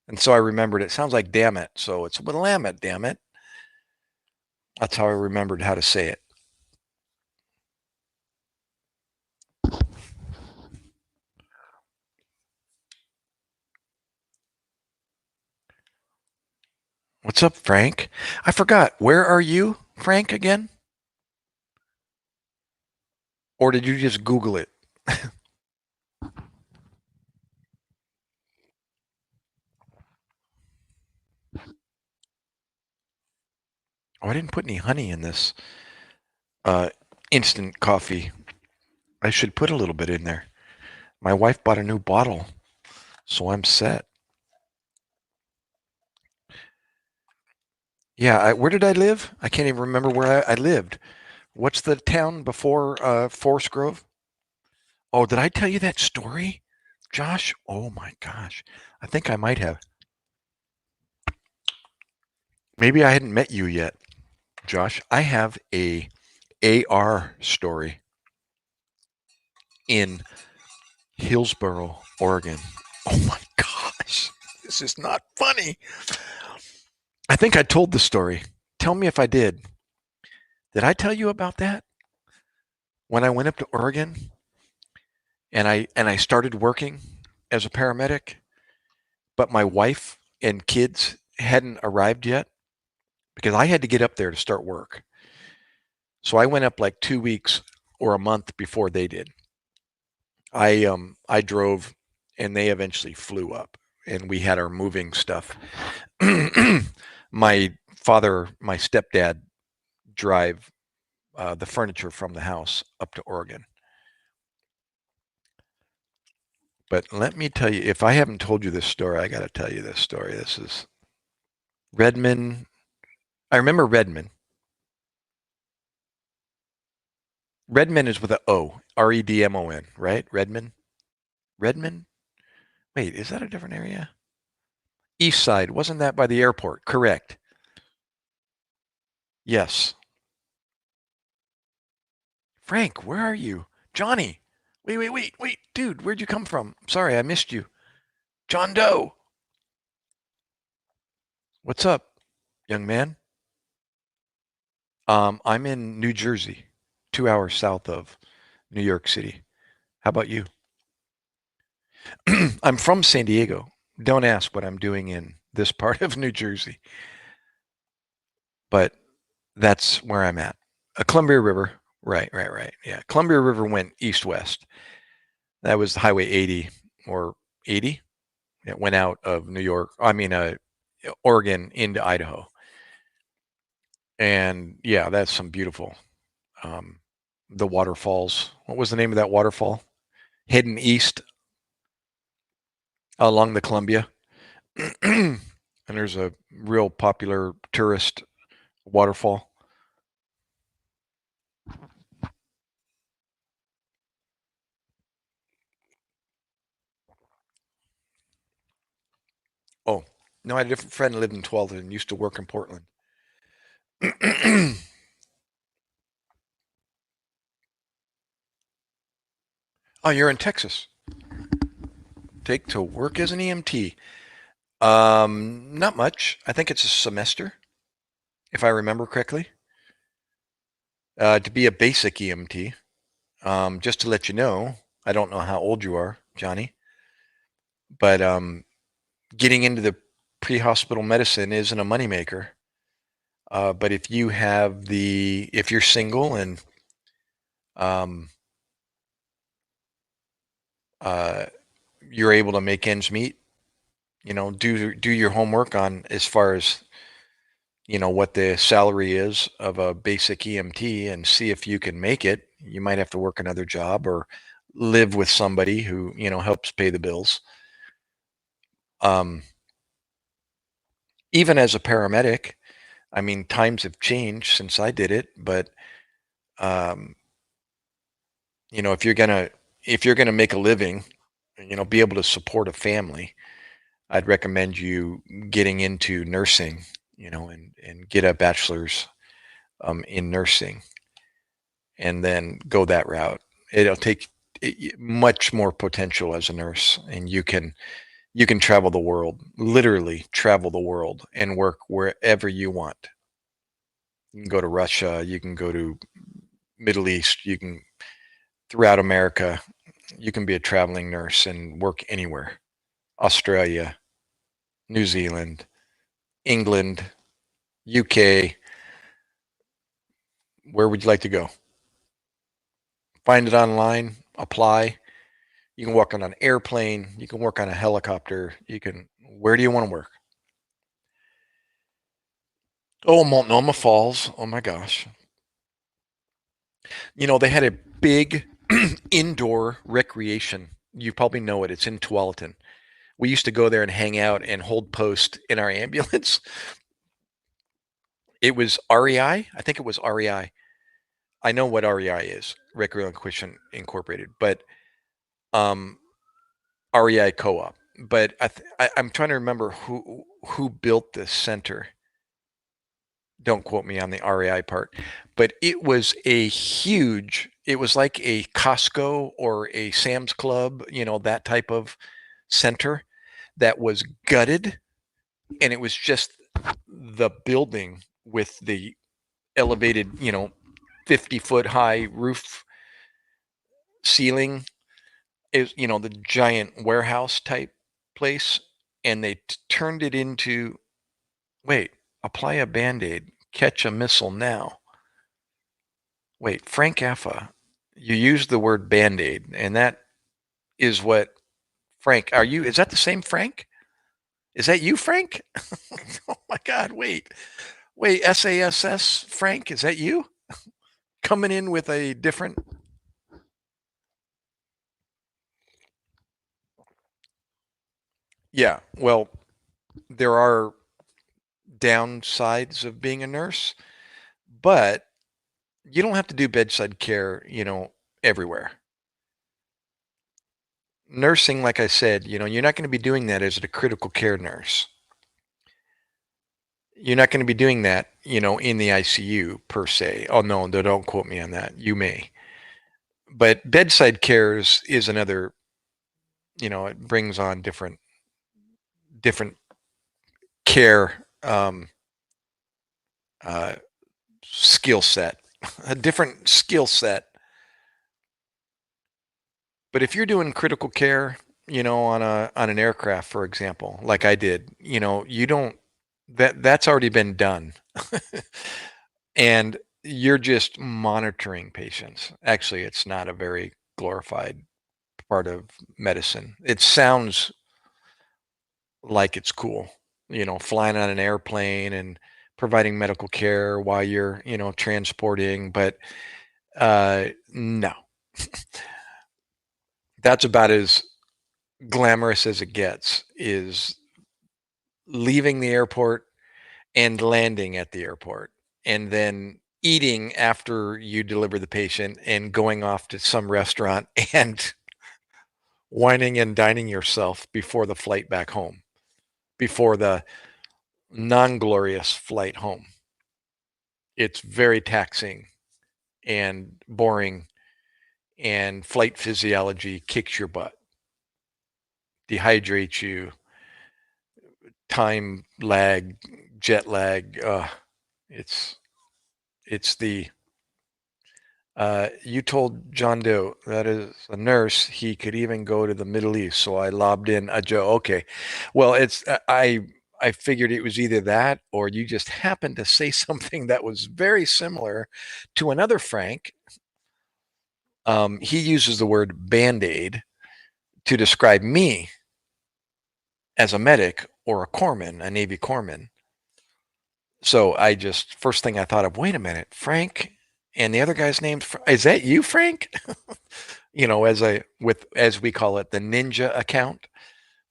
[SPEAKER 1] And so I remembered it sounds like damn it. So it's Willamette, damn it. That's how I remembered how to say it. What's up, Frank? I forgot. Where are you, Frank, again? Or did you just Google it? Oh, I didn't put any honey in this uh, instant coffee. I should put a little bit in there. My wife bought a new bottle, so I'm set. Yeah, where did I live? I can't even remember where I lived. What's the town before Forest Grove? Oh, did I tell you that story, Josh? Oh my gosh. I think I might have. Maybe I hadn't met you yet, Josh. I have a AR story in Hillsboro, Oregon. Oh my gosh. This is not funny. I think I told the story. Tell me if I did. Did I tell you about that? When I went up to Oregon and I started working as a paramedic, but my wife and kids hadn't arrived yet because I had to get up there to start work. So I went up like 2 weeks or a month before they did. I drove and they eventually flew up and we had our moving stuff. My father, my stepdad drive the furniture from the house up to Oregon. But let me tell you, if I haven't told you this story, I got to tell you this story. This is Redmond. I remember Redmond. Redmond is with a O, Redmon, right? Redmond? Redmond? Wait, is that a different area? East side. Wasn't that by the airport? Correct. Yes. Frank, where are you? Johnny. Wait. Dude, where'd you come from? Sorry, I missed you. John Doe. What's up, young man? I'm in New Jersey, 2 hours south of New York City. How about you? I'm from San Diego. Don't ask what I'm doing in this part of New Jersey, but that's where I'm at. Columbia River. Right. Yeah. Columbia River went east west. That was Highway 80 or 80. It went out of New York, Oregon into Idaho. And yeah, that's some beautiful, um, the waterfalls. What was the name of that waterfall? Hidden East along the Columbia. And there's a real popular tourist waterfall. Oh, no, I had a different friend who lived in 12th and used to work in Portland. Oh, you're in Texas. Take to work as an EMT. Not much. I think it's a semester, if I remember correctly. To be a basic EMT. Just to let you know, I don't know how old you are, Johnny, but getting into the pre-hospital medicine isn't a moneymaker. But if you're single and um, uh, you're able to make ends meet. Do your homework on as far as what the salary is of a basic EMT and see if you can make it. You might have to work another job or live with somebody who helps pay the bills. Um, Even as a paramedic, I mean, times have changed since I did it, but um, if you're gonna make a living, be able to support a family, I'd recommend you getting into nursing, and get a bachelor's in nursing, and then go that route. It'll take much more potential as a nurse, and you can travel the world, literally travel the world, and work wherever you want. You can go to Russia, you can go to Middle East, you can throughout America. You can be a traveling nurse and work anywhere. Australia, New Zealand, England, UK. Where would you like to go? Find it online, apply. You can work on an airplane, you can work on a helicopter, where do you want to work? Oh, Multnomah Falls. Oh my gosh. They had a big indoor recreation. You probably know it. It's in Tualatin. We used to go there and hang out and hold post in our ambulance. It was REI. I think it was REI. I know what REI is, Recreational Equipment Incorporated, but um, REI Co-op. But I'm trying to remember who built this center. Don't quote me on the REI part, but it was a huge. It was like a Costco or a Sam's Club, that type of center that was gutted, and it was just the building with the elevated, 50-foot high roof ceiling is the giant warehouse type place, and they turned it into, wait, apply a band-aid, catch a missile now. Wait, Frank Affa, you used the word band-aid, and that is what Frank, is that the same Frank? Is that you, Frank? Oh my God, wait, SASS Frank, is that you coming in with a different? Yeah, well, there are downsides of being a nurse, but you don't have to do bedside care, everywhere. Nursing, like I said, you're not going to be doing that as a critical care nurse. You're not going to be doing that, in the ICU per se. Oh no, don't quote me on that. You may. But bedside cares is another, it brings on different care uh, skill set, a different skill set. But if you're doing critical care, on an aircraft, for example, like I did, you don't that's already been done. And you're just monitoring patients. Actually, it's not a very glorified part of medicine. It sounds like it's cool, flying on an airplane and providing medical care while you're, transporting, but no. That's about as glamorous as it gets, is leaving the airport and landing at the airport, and then eating after you deliver the patient and going off to some restaurant and wining and dining yourself before the flight back home, before the non-glorious flight home. It's very taxing and boring, and flight physiology kicks your butt, dehydrates you, time lag, jet lag. It's it's the You told John Doe, that is a nurse, he could even go to the Middle East. So I lobbed in a Joe. Okay, well, I figured it was either that or you just happened to say something that was very similar to another Frank. He uses the word band-aid to describe me as a medic or a corpsman, a Navy corpsman. So I just first thing I thought of, wait a minute, Frank, and the other guy's name is that you, Frank? As we call it, the ninja account,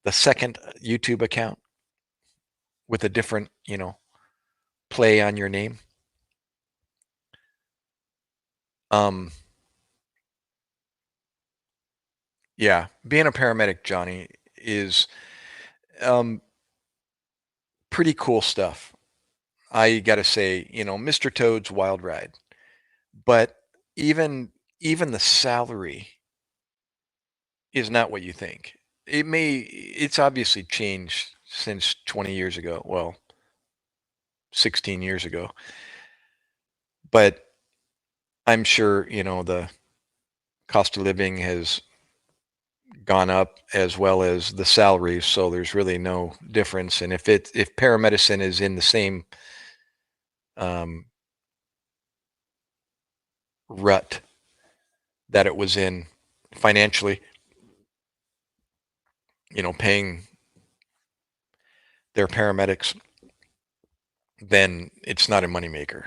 [SPEAKER 1] the second YouTube account with a different, play on your name. Um, yeah, being a paramedic, Johnny, is um pretty cool stuff. I got to say, Mr. Toad's Wild Ride. But even even the salary is not what you think. It's obviously changed since 20 years ago, well, 16 years ago. But I'm sure, the cost of living has gone up as well as the salaries, so there's really no difference. And if paramedicine is in the same um, rut that it was in financially, paying their paramedics, then it's not a moneymaker.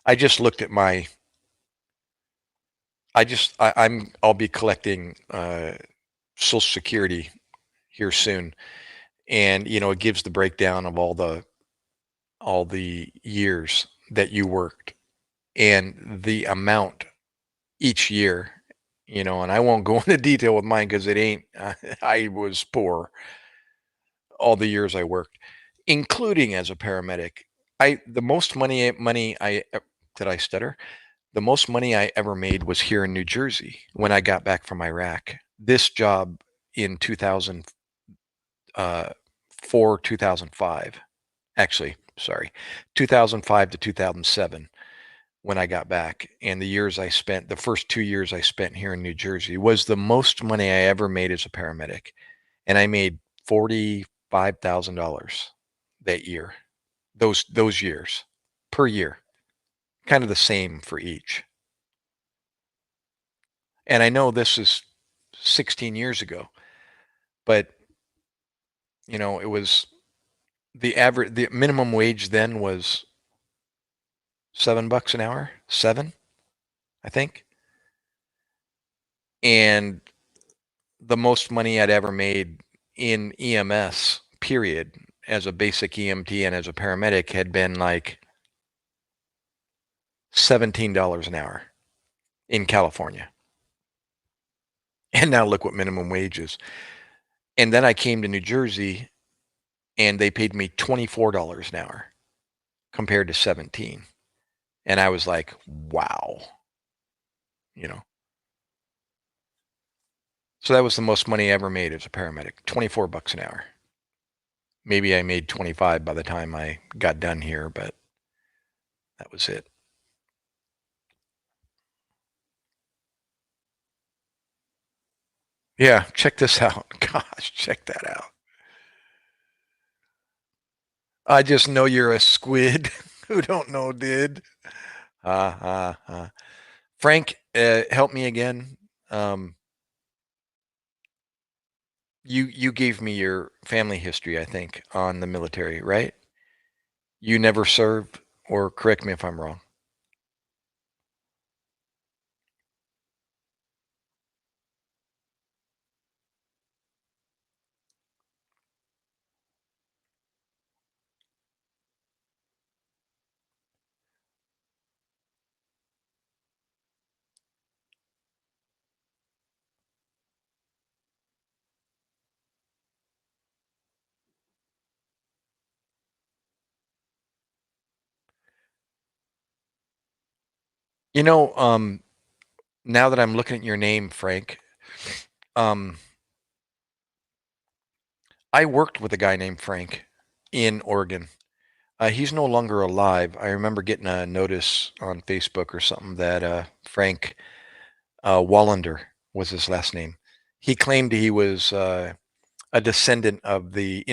[SPEAKER 1] I just looked at my I'll be collecting Social Security here soon, and it gives the breakdown of all the years that you worked and the amount each year. And I won't go into detail with mine because it ain't. I was poor all the years I worked, including as a paramedic. I the most money I did I stutter? The most money I ever made was here in New Jersey when I got back from Iraq. This job in 2005, actually, sorry, 2005 to 2007 when I got back, and the first 2 years I spent here in New Jersey was the most money I ever made as a paramedic, and I made $45,000 that year. Those years per year, kind of the same for each. And I know this is 16 years ago, but it was the minimum wage then was $7 an hour, seven, I think. And the most money I'd ever made in EMS, period, as a basic EMT and as a paramedic had been like $17 an hour in California. And now look what minimum wage is. And then I came to New Jersey and they paid me $24 an hour compared to 17. And I was like, wow, you know. So that was the most money I ever made as a paramedic, $24 an hour. Maybe I made 25 by the time I got done here, but that was it. Yeah, check this out. Gosh, check that out. I just know you're a squid who don't know did. Frank, help me again. Um, you gave me your family history, I think, on the military, right? You never served, or correct me if I'm wrong. You know, now that I'm looking at your name, Frank, um, I worked with a guy named Frank in Oregon. He's no longer alive. I remember getting a notice on Facebook or something that Frank Wallander was his last name. He claimed he was a descendant of the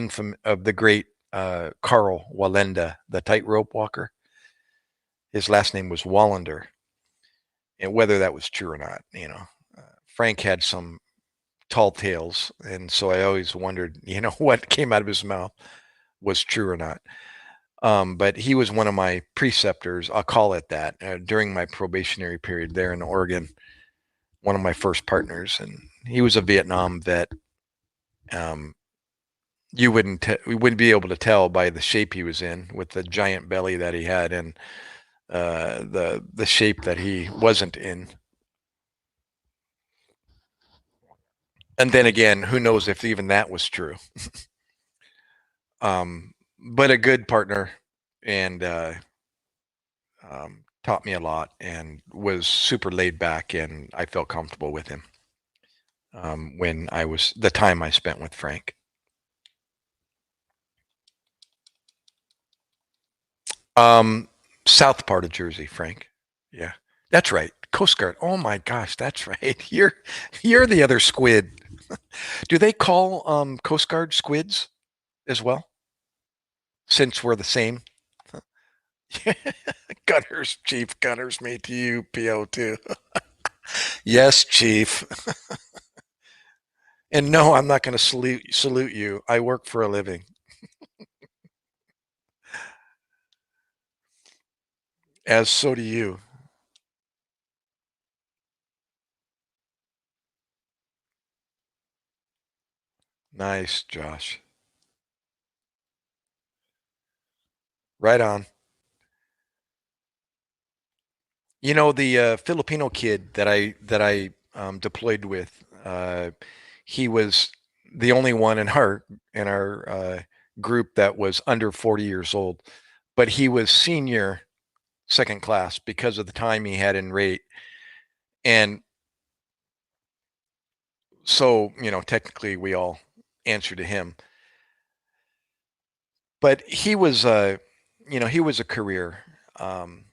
[SPEAKER 1] great Carl Wallenda, the tightrope walker. His last name was Wallander, and whether that was true or not, Frank had some tall tales, and so I always wondered, what came out of his mouth was true or not. But he was one of my preceptors, I'll call it that, during my probationary period there in Oregon, one of my first partners. And he was a Vietnam vet. Um, we wouldn't be able to tell by the shape he was in with the giant belly that he had and the shape that he wasn't in. And then again, who knows if even that was true. But a good partner and taught me a lot and was super laid back, and I felt comfortable with him when I was the time I spent with Frank. Um, South part of Jersey, Frank. Yeah, that's right. Coast Guard. Oh my gosh, that's right. You're the other squid. Do they call Coast Guard squids as well? Since we're the same. Gunners, Chief Gunners, me to you, PO too. Yes, Chief. And no, I'm not going to salute you. I work for a living. As so do you. Nice, Josh. Right on. The Filipino kid that I deployed with. He was the only one in our group that was under 40 years old, but he was senior second class because of the time he had in rate, and so technically we all answer to him. But he was a career um,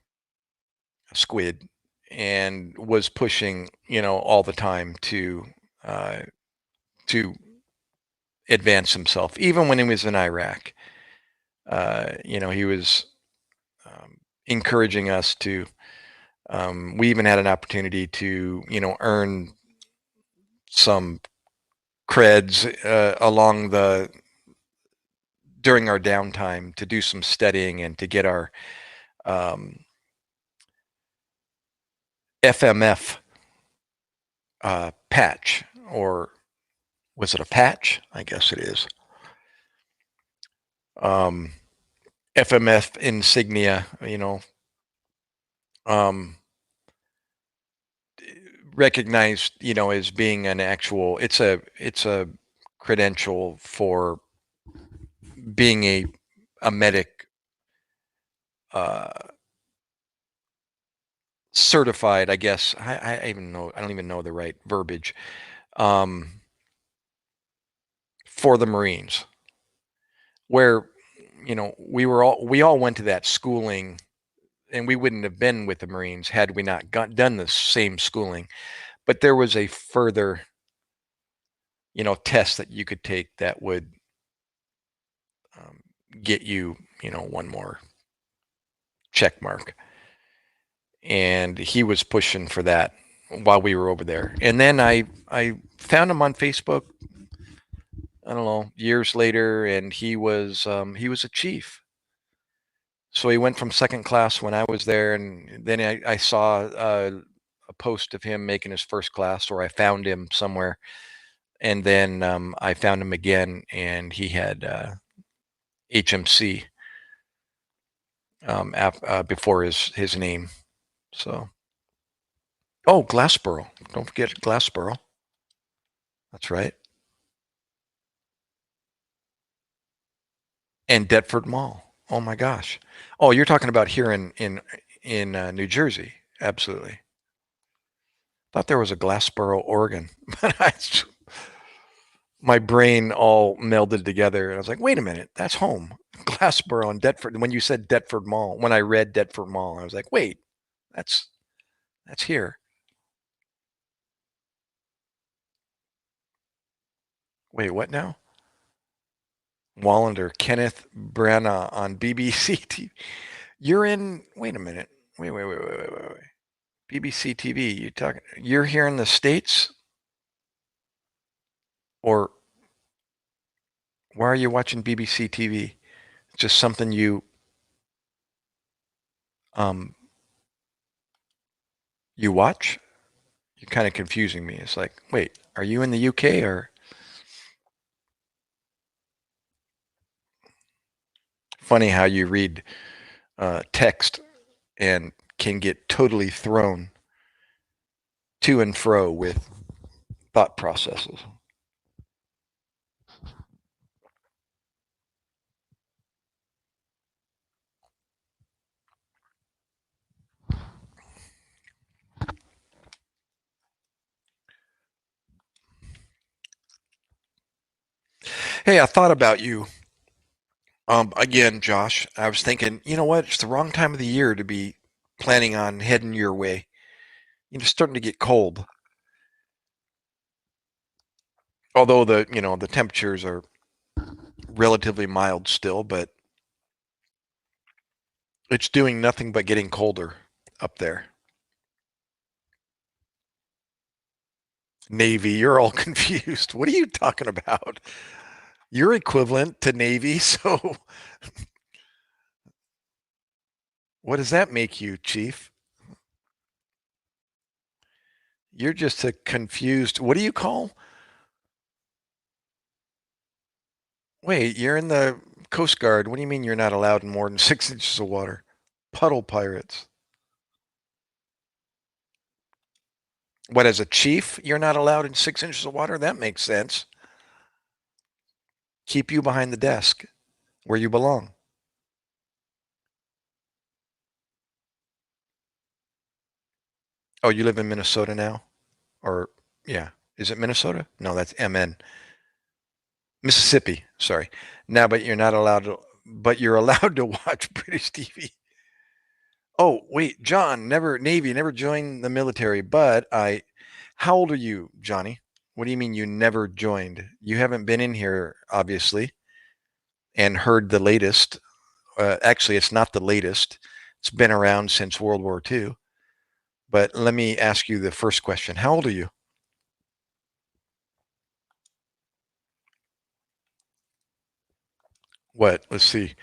[SPEAKER 1] squid and was pushing all the time uh, to advance himself, even when he was in Iraq. He was encouraging us to. We even had an opportunity to earn some creds along the during our downtime to do some studying and to get our um, FMF patch, or was it a patch? I guess it is. Um, FMF insignia, um, recognized, as being an actual. It's a credential for being a medic, uh, certified. I guess I even know. I don't even know the right verbiage. Um, for the Marines, where we all went to that schooling, and we wouldn't have been with the Marines had we not done the same schooling. But there was a further, test that you could take that would um, get you, one more check mark. And he was pushing for that while we were over there. And then I found him on Facebook. I don't know, years later, and he was a chief. So he went from second class when I was there, and then I saw a post of him making his first class, or I found him somewhere, and then I found him again, and he had HMC before his name. So, oh, Glassboro! Don't forget Glassboro. That's right, and Deptford Mall. Oh my gosh! Oh, you're talking about here in New Jersey? Absolutely. Thought there was a Glassboro, Oregon, but my brain all melded together, and I was like, "Wait a minute, that's home." Glassboro and Deptford. When you said Deptford Mall, when I read Deptford Mall, I was like, "Wait, that's that's here." Wait, what now? Wallander, Kenneth Branagh on BBC TV. You're in. Wait a minute. Wait. BBC TV. You talking? You're here in the States? Or why are you watching BBC TV? It's just something um you watch? You're kind of confusing me. It's like, wait, are you in the UK or funny how you read text and can get totally thrown to and fro with thought processes. Hey, I thought about you. Again, Josh, I was thinking, you know what? It's the wrong time of the year to be planning on heading your way. It's starting to get cold. Although the temperatures are relatively mild still, but it's doing nothing but getting colder up there. Navy, you're all confused. What are you talking about? You're equivalent to Navy, so what does that make you, Chief? You're just a confused. What do you call? Wait, you're in the Coast Guard. What do you mean you're not allowed in more than 6 inches of water? Puddle pirates. What, as a chief, you're not allowed in 6 inches of water? That makes sense. Keep you behind the desk where you belong. Oh, you live in Minnesota now? Or, yeah. Is it Minnesota? No, that's MN. Mississippi, sorry. Now, but you're allowed to watch British TV. Oh, wait, John, never Navy, never joined the military, but how old are you, Johnny? What do you mean you never joined? You haven't been in here, obviously, and heard the latest. Actually, it's not the latest. It's been around since World War II. But let me ask you the first question. How old are you? What? Let's see.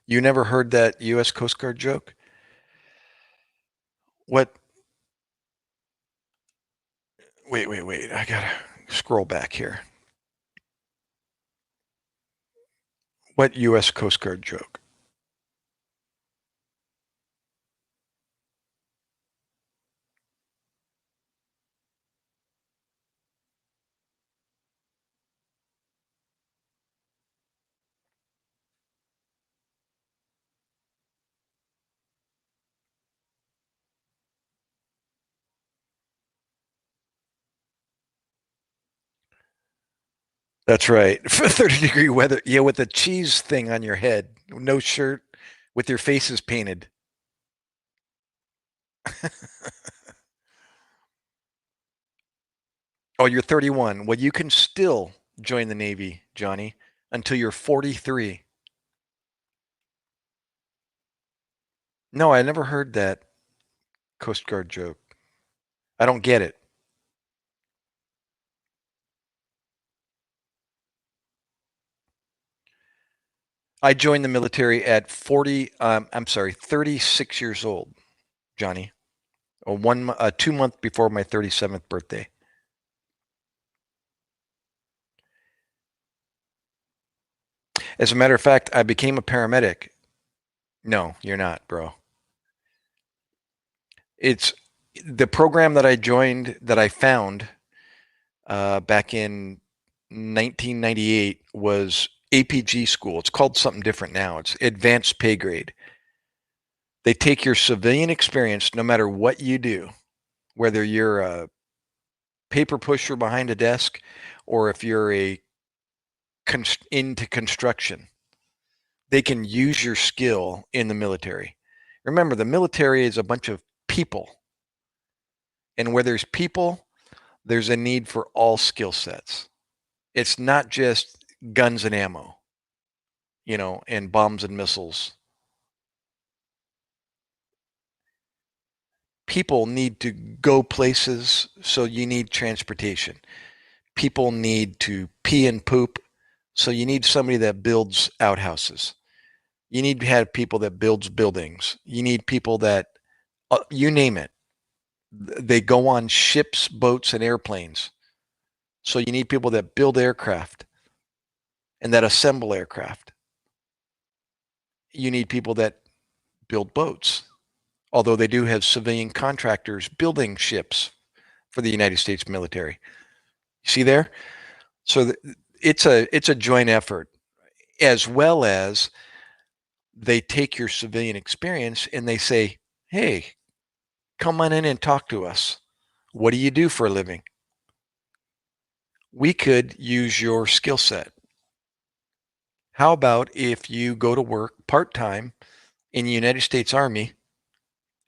[SPEAKER 1] You never heard that U.S. Coast Guard joke? What? Wait. I gotta scroll back here. What U.S. Coast Guard joke? That's right. 30-degree weather. Yeah, with the cheese thing on your head, no shirt, with your faces painted. Oh, you're 31. Well, you can still join the Navy, Johnny, until you're 43. No, I never heard that Coast Guard joke. I don't get it. I joined the military at I'm sorry, 36 years old, Johnny. 2 months before my 37th birthday. As a matter of fact, I became a paramedic. No, you're not, bro. It's the program that I joined that I found back in 1998 was APG school. It's called something different now. It's advanced pay grade. They take your civilian experience, no matter what you do, whether you're a paper pusher behind a desk or if you're into construction, they can use your skill in the military. Remember, the military is a bunch of people, and where there's people, there's a need for all skill sets. It's not just guns and ammo, and bombs and missiles. People need to go places, so you need transportation. people need to pee and poop. So you need somebody that builds outhouses. You need to have people that builds buildings. You need people that, you name it. They go on ships, boats, and airplanes. So you need people that build aircraft and that assemble aircraft. You need people that build boats, although they do have civilian contractors building ships for the United States military. You see there? So it's a joint effort, as well as they take your civilian experience and they say, hey, come on in and talk to us. What do you do for a living? We could use your skill set. How about if you go to work part-time in the United States Army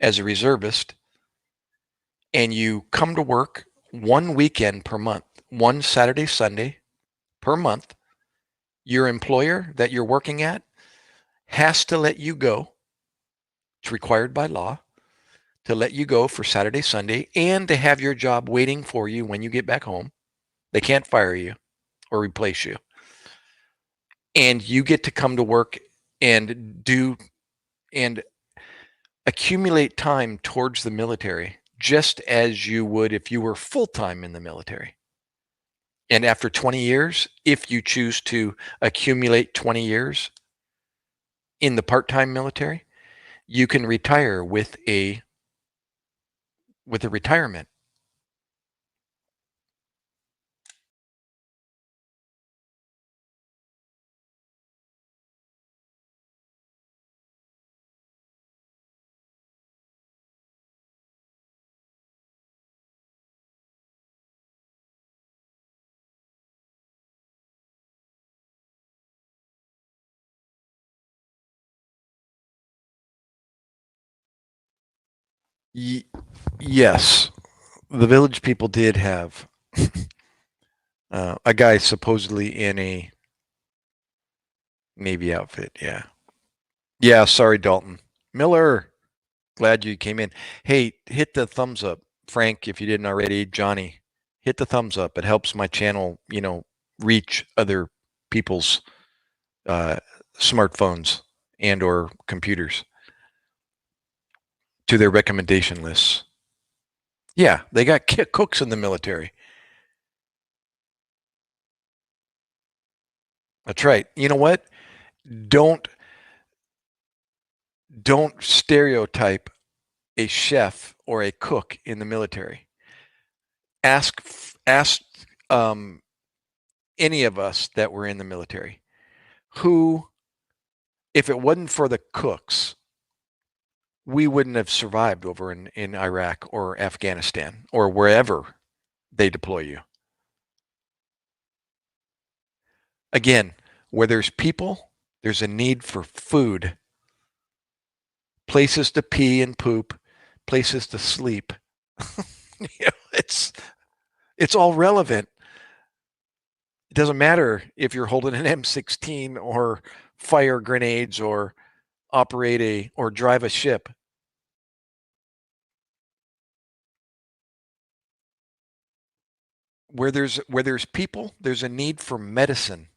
[SPEAKER 1] as a reservist and you come to work one weekend per month, one Saturday, Sunday per month? Your employer that you're working at has to let you go. It's required by law to let you go for Saturday, Sunday, and to have your job waiting for you when you get back home. They can't fire you or replace you. And you get to come to work and do and accumulate time towards the military, just as you would if you were full-time in the military. And after 20 years, if you choose to accumulate 20 years in the part-time military, you can retire with a retirement. Yes, the village people did have a guy supposedly in a Navy outfit. Yeah. Yeah. Sorry, Dalton. Miller, glad you came in. Hey, hit the thumbs up. Frank, if you didn't already, Johnny, hit the thumbs up. It helps my channel, reach other people's uh, smartphones and or computers to their recommendation lists. Yeah, they got cooks in the military. That's right. You know what? Don't don't stereotype a chef or a cook in the military. Ask um, any of us that were in the military who, if it wasn't for the cooks, we wouldn't have survived over in Iraq or Afghanistan or wherever they deploy you. Again, where there's people, there's a need for food, places to pee and poop, places to sleep. It's all relevant. It doesn't matter if you're holding an M16 or fire grenades or or drive a ship. Where there's people, there's a need for medicine.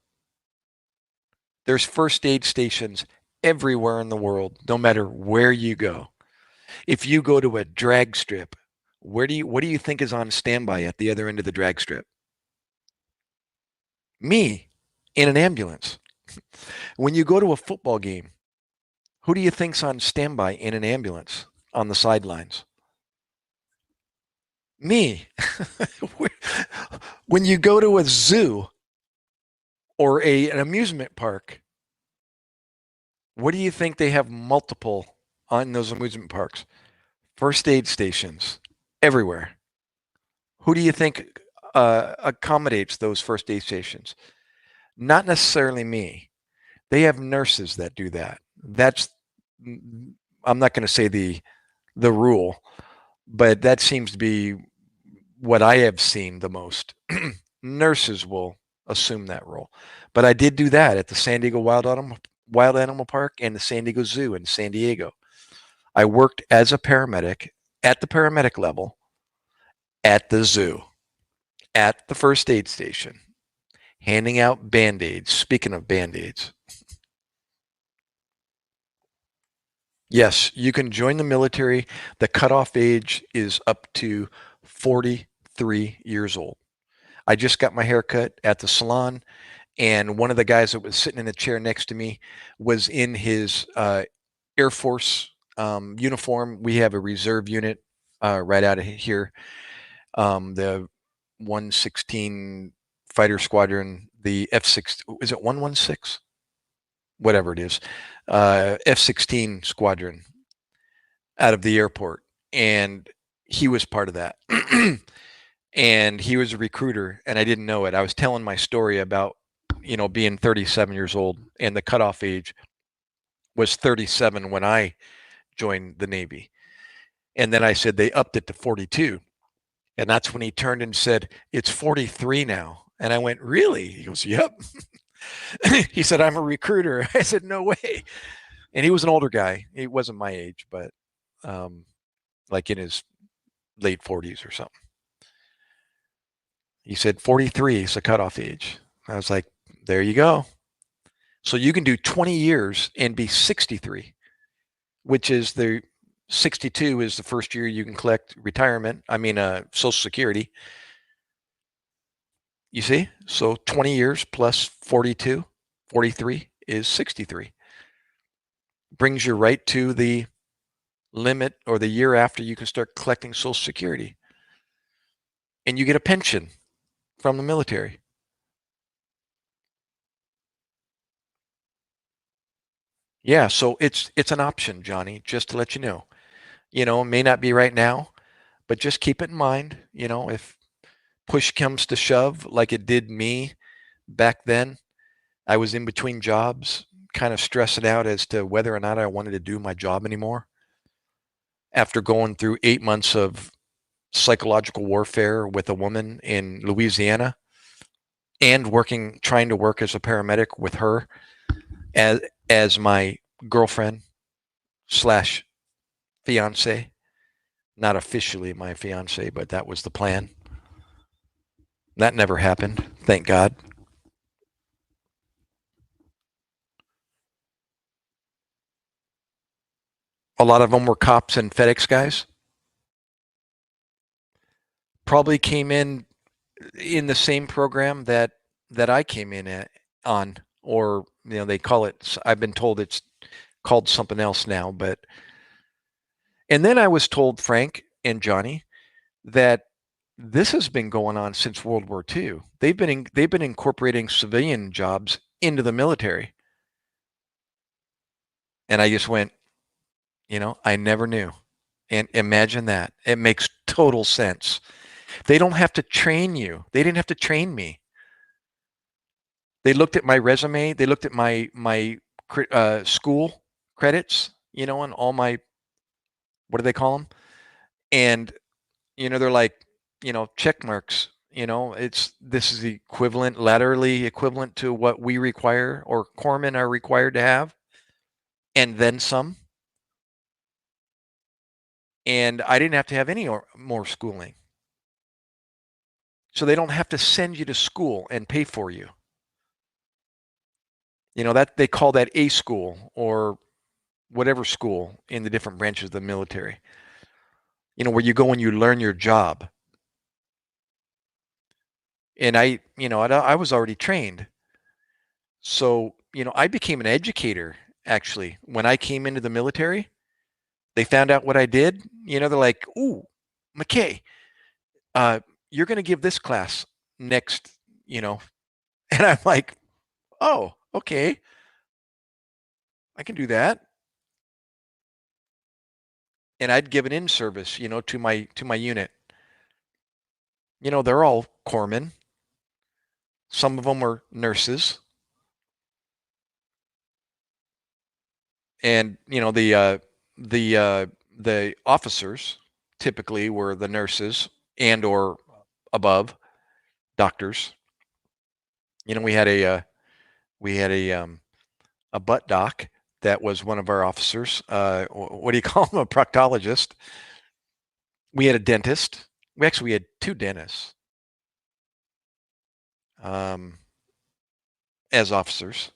[SPEAKER 1] There's first aid stations everywhere in the world, no matter where you go. If you go to a drag strip, what do you think is on standby at the other end of the drag strip? Me in an ambulance. When you go to a football game, who do you think's on standby in an ambulance on the sidelines? Me. When you go to a zoo or an amusement park, what do you think they have multiple on those amusement parks? First aid stations everywhere. Who do you think accommodates those first aid stations? Not necessarily me. They have nurses that do that. I'm not going to say the rule, but that seems to be what I have seen the most. Nurses will assume that role. But I did do that at the San Diego Wild Animal Park and the San Diego Zoo in San Diego. I worked as a paramedic at the paramedic level at the zoo. at the first aid station, handing out Band-Aids. Speaking of Band-Aids, yes, you can join the military. The cutoff age is up to 43 years old. I just got my hair cut at the salon, and one of the guys that was sitting in the chair next to me was in his Air Force uniform. We have a reserve unit right out of here, the 116 Fighter Squadron, the F6, is it 116? Whatever it is, F-16 Squadron out of the airport. And he was part of that. And he was a recruiter, and I didn't know it. I was telling my story about, being 37 years old, and the cutoff age was 37 when I joined the Navy. And then I said they upped it to 42. And that's when he turned and said, "It's 43 now." And I went, "Really?" He goes, "Yep." He said, "I'm a recruiter." I said, "No way." And he was an older guy. He wasn't my age, but um, like in his late 40s or something. He said 43 is the cutoff age. I was like, there you go. So you can do 20 years and be 63, which is the 62 is the first year you can collect retirement. I mean, Social Security. You see? So 20 years plus 42, 43 is 63. Brings you right to the limit or the year after you can start collecting Social Security. And you get a pension from the military. Yeah, so it's an option, Johnny, just to let you know. It may not be right now, but just keep it in mind, if push comes to shove like it did me back then, I was in between jobs, kind of stressing out as to whether or not I wanted to do my job anymore. After going through 8 months of psychological warfare with a woman in Louisiana and trying to work as a paramedic with her as my girlfriend slash fiance, not officially my fiance, but that was the plan. That never happened, thank God. A lot of them were cops and FedEx guys. Probably came in the same program that I came in on, or they call it. I've been told it's called something else now, but and then I was told, Frank and Johnny, that this has been going on since World War II. They've been incorporating civilian jobs into the military, and I just went, I never knew. And imagine that. It makes total sense. They don't have to train you. They didn't have to train me. They looked at my resume. They looked at my school credits, and all my, what do they call them? And they're like, check marks. This is the equivalent, laterally equivalent to what we require or corpsmen are required to have, and then some. And I didn't have to have any more schooling. So they don't have to send you to school and pay for you. That they call that A school or whatever school in the different branches of the military. Where you go and you learn your job. And I was already trained. So, I became an educator actually when I came into the military. They found out what I did. They're like, "Ooh, Mackay, uh, you're going to give this class next," and I'm like, "Oh, okay, I can do that." And I'd give an in service, to my unit. They're all corpsmen. Some of them were nurses, and the officers typically were the nurses and or above doctors. We had a butt doc that was one of our officers. What do you call him? A proctologist. We had a dentist. We had two dentists. um, as officers,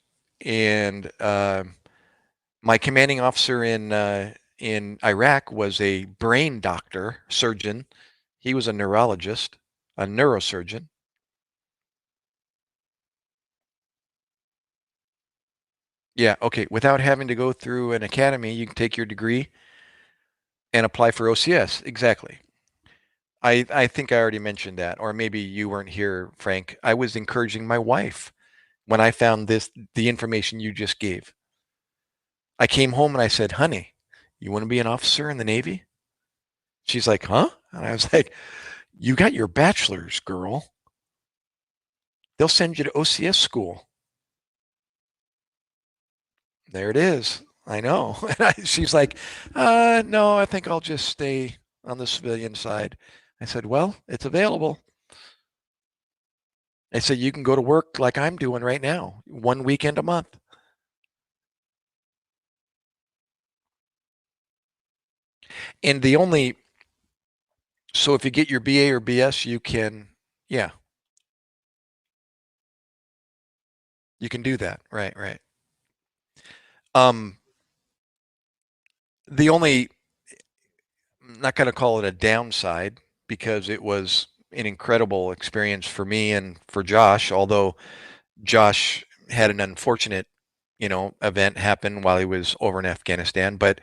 [SPEAKER 1] and my commanding officer in Iraq was a brain doctor, surgeon. He was a neurologist, a neurosurgeon. Yeah, okay. Without having to go through an academy, you can take your degree and apply for OCS. Exactly. I think I already mentioned that, or maybe you weren't here, Frank. I was encouraging my wife when I found the information you just gave. I came home and I said, honey, you want to be an officer in the Navy? She's like, huh? And I was like, you got your bachelor's, girl. They'll send you to OCS school. There it is. I know. She's like, no, I think I'll just stay on the civilian side. I said, well, it's available. I said, you can go to work like I'm doing right now, one weekend a month. And the only, so if you get your BA or BS, you can, yeah, you can do that. Right, right. Um, the only, I'm not going to call it a downside because it was an incredible experience for me and for Josh, although Josh had an unfortunate, event happen while he was over in Afghanistan. But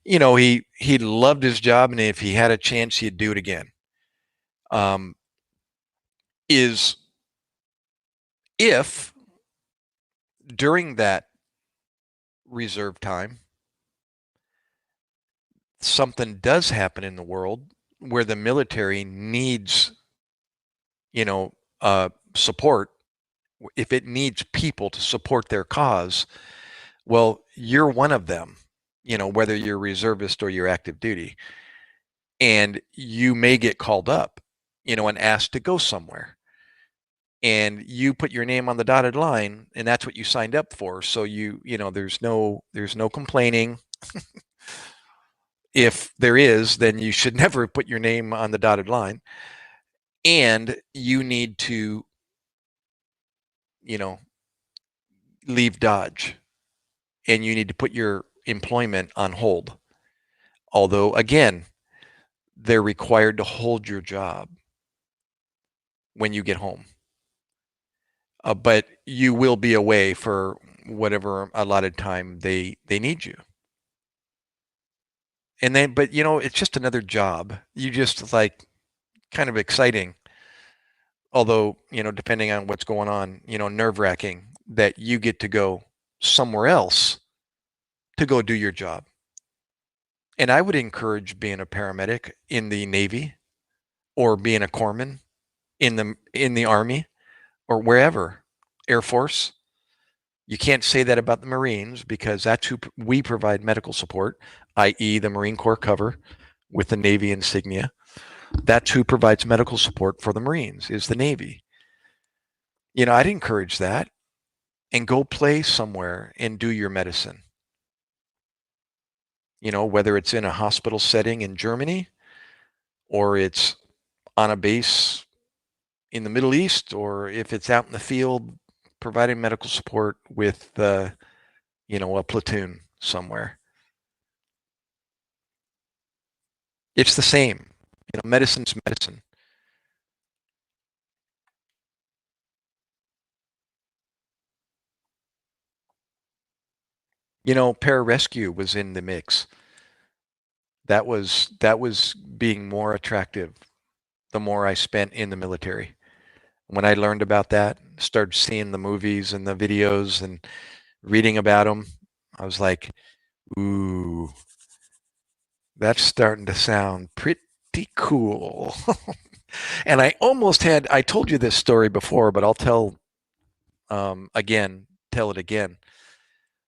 [SPEAKER 1] he loved his job, and if he had a chance, he'd do it again. Um, is if during that reserve time something does happen in the world where the military needs, support, if it needs people to support their cause, well, you're one of them, whether you're reservist or you're active duty, and you may get called up, and asked to go somewhere. And you put your name on the dotted line, and that's what you signed up for. So there's no complaining. If there is, then you should never put your name on the dotted line. And you need to, you know, leave Dodge, and you need to put your employment on hold. Although, again, they're required to hold your job when you get home. But you will be away for whatever allotted time they need you. And then, but it's just another job. You just like kind of exciting. Although, depending on what's going on, nerve wracking that you get to go somewhere else to go do your job. And I would encourage being a paramedic in the Navy or being a corpsman in the Army or wherever, Air Force. You can't say that about the Marines because that's who we provide medical support, i.e., the Marine Corps cover with the Navy insignia. That's who provides medical support for the Marines, is the Navy. I'd encourage that, and go play somewhere and do your medicine. Whether it's in a hospital setting in Germany or it's on a base in the Middle East, or if it's out in the field providing medical support with, a platoon somewhere. It's the same. Medicine's medicine. Pararescue was in the mix. That was being more attractive the more I spent in the military. When I learned about that, started seeing the movies and the videos and reading about them, I was like, ooh, that's starting to sound pretty cool. And I told you this story before, but I'll tell it again.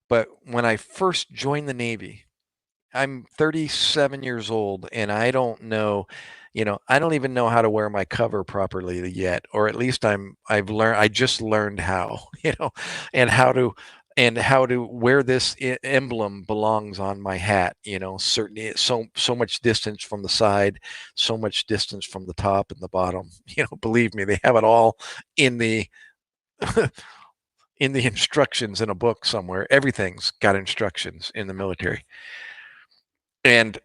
[SPEAKER 1] But when I first joined the Navy, I'm 37 years old, and I don't even know how to wear my cover properly yet, or at least I just learned how, and how to and how to where this emblem belongs on my hat. Certainly so much distance from the side, so much distance from the top and the bottom. Believe me, they have it all in the in the instructions in a book somewhere. Everything's got instructions in the military, and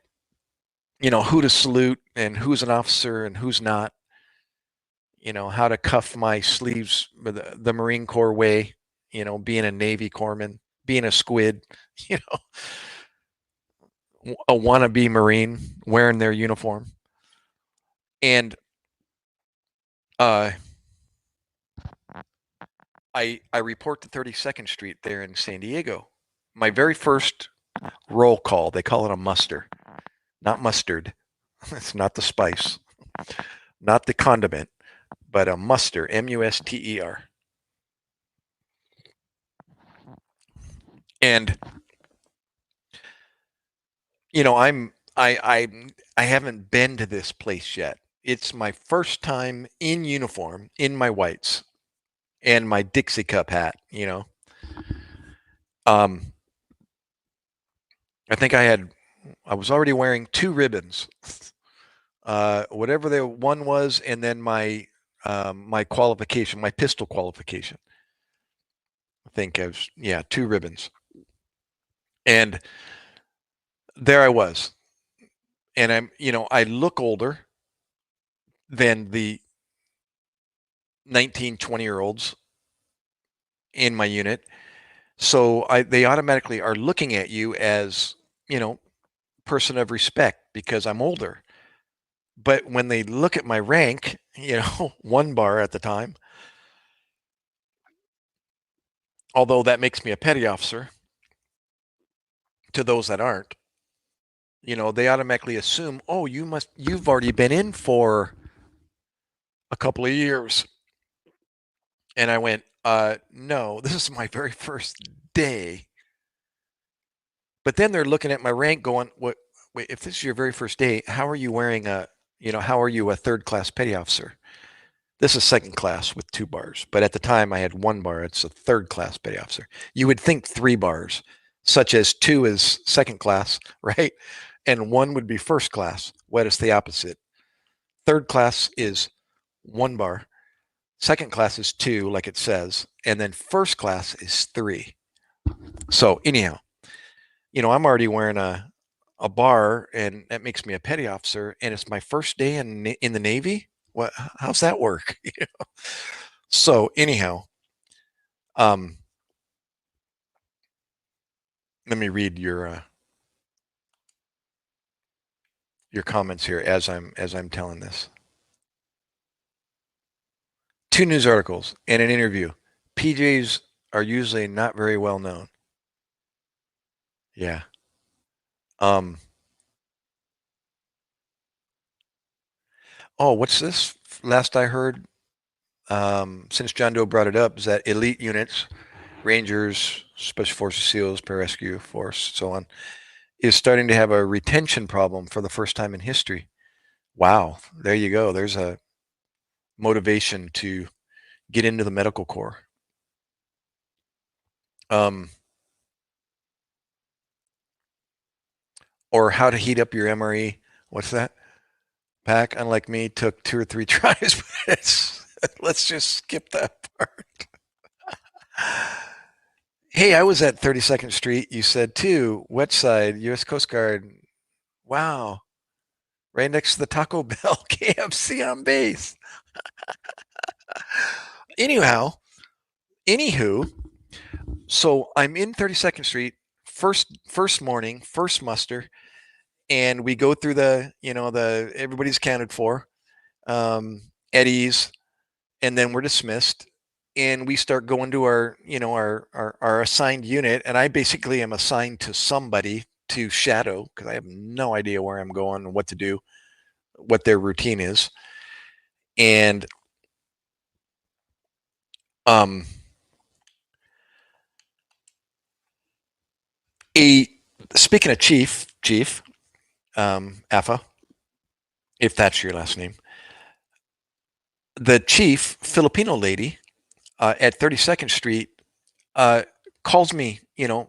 [SPEAKER 1] who to salute and who's an officer and who's not. How to cuff my sleeves the Marine Corps way. Being a Navy corpsman, being a squid. You a wannabe Marine wearing their uniform. And uh, I report to 32nd Street there in San Diego. My very first roll call, they call it a muster, not mustard. It's not the spice, not the condiment, but a muster, muster. And I haven't been to this place yet. It's my first time in uniform, in my whites and my Dixie cup hat. Um, I think I was already wearing two ribbons, whatever the one was, and then my qualification, my pistol qualification. I think I was, yeah, two ribbons. And there I was. And I look older than the 19, 20-year-olds in my unit. So they automatically are looking at you as, person of respect because I'm older. But when they look at my rank, 1 bar at the time, although that makes me a petty officer to those that aren't, they automatically assume, oh, you've already been in for a couple of years. And I went, no, this is my very first day. But then they're looking at my rank going, what, wait, if this is your very first day, how are you wearing how are you a third class petty officer? This is second class with 2 bars. But at the time I had 1 bar. It's a third class petty officer. You would think 3 bars, such as 2 is second class, right? And 1 would be first class. What is the opposite? Third class is 1 bar. Second class is 2, like it says. And then first class is 3. So anyhow, I'm already wearing a bar, and that makes me a petty officer, and it's my first day in the Navy. How's that work? So anyhow, um, let me read your comments here as I'm telling this. 2 news articles and an interview. PJs are usually not very well known. Yeah. Oh, what's this? Last I heard, since John Doe brought it up, is that elite units, Rangers, Special Forces, SEALs, Pararescue Force, so on, is starting to have a retention problem for the first time in history. Wow, there you go. There's a motivation to get into the medical corps. Or how to heat up your MRE. What's that? Pack, unlike me, took 2 or 3 tries, but let's just skip that part. Hey, I was at 32nd Street. You said too. West Side, U.S. Coast Guard. Wow. Right next to the Taco Bell KFC on base. Anyhow, anywho, so I'm in 32nd Street, first morning, first muster, and we go through the everybody's counted for, at ease, and then we're dismissed, and we start going to our assigned unit, and I basically am assigned to somebody to shadow because I have no idea where I'm going and what to do, what their routine is, and um a speaking of chief Afa, if that's your last name, the chief Filipino lady at 32nd Street calls me,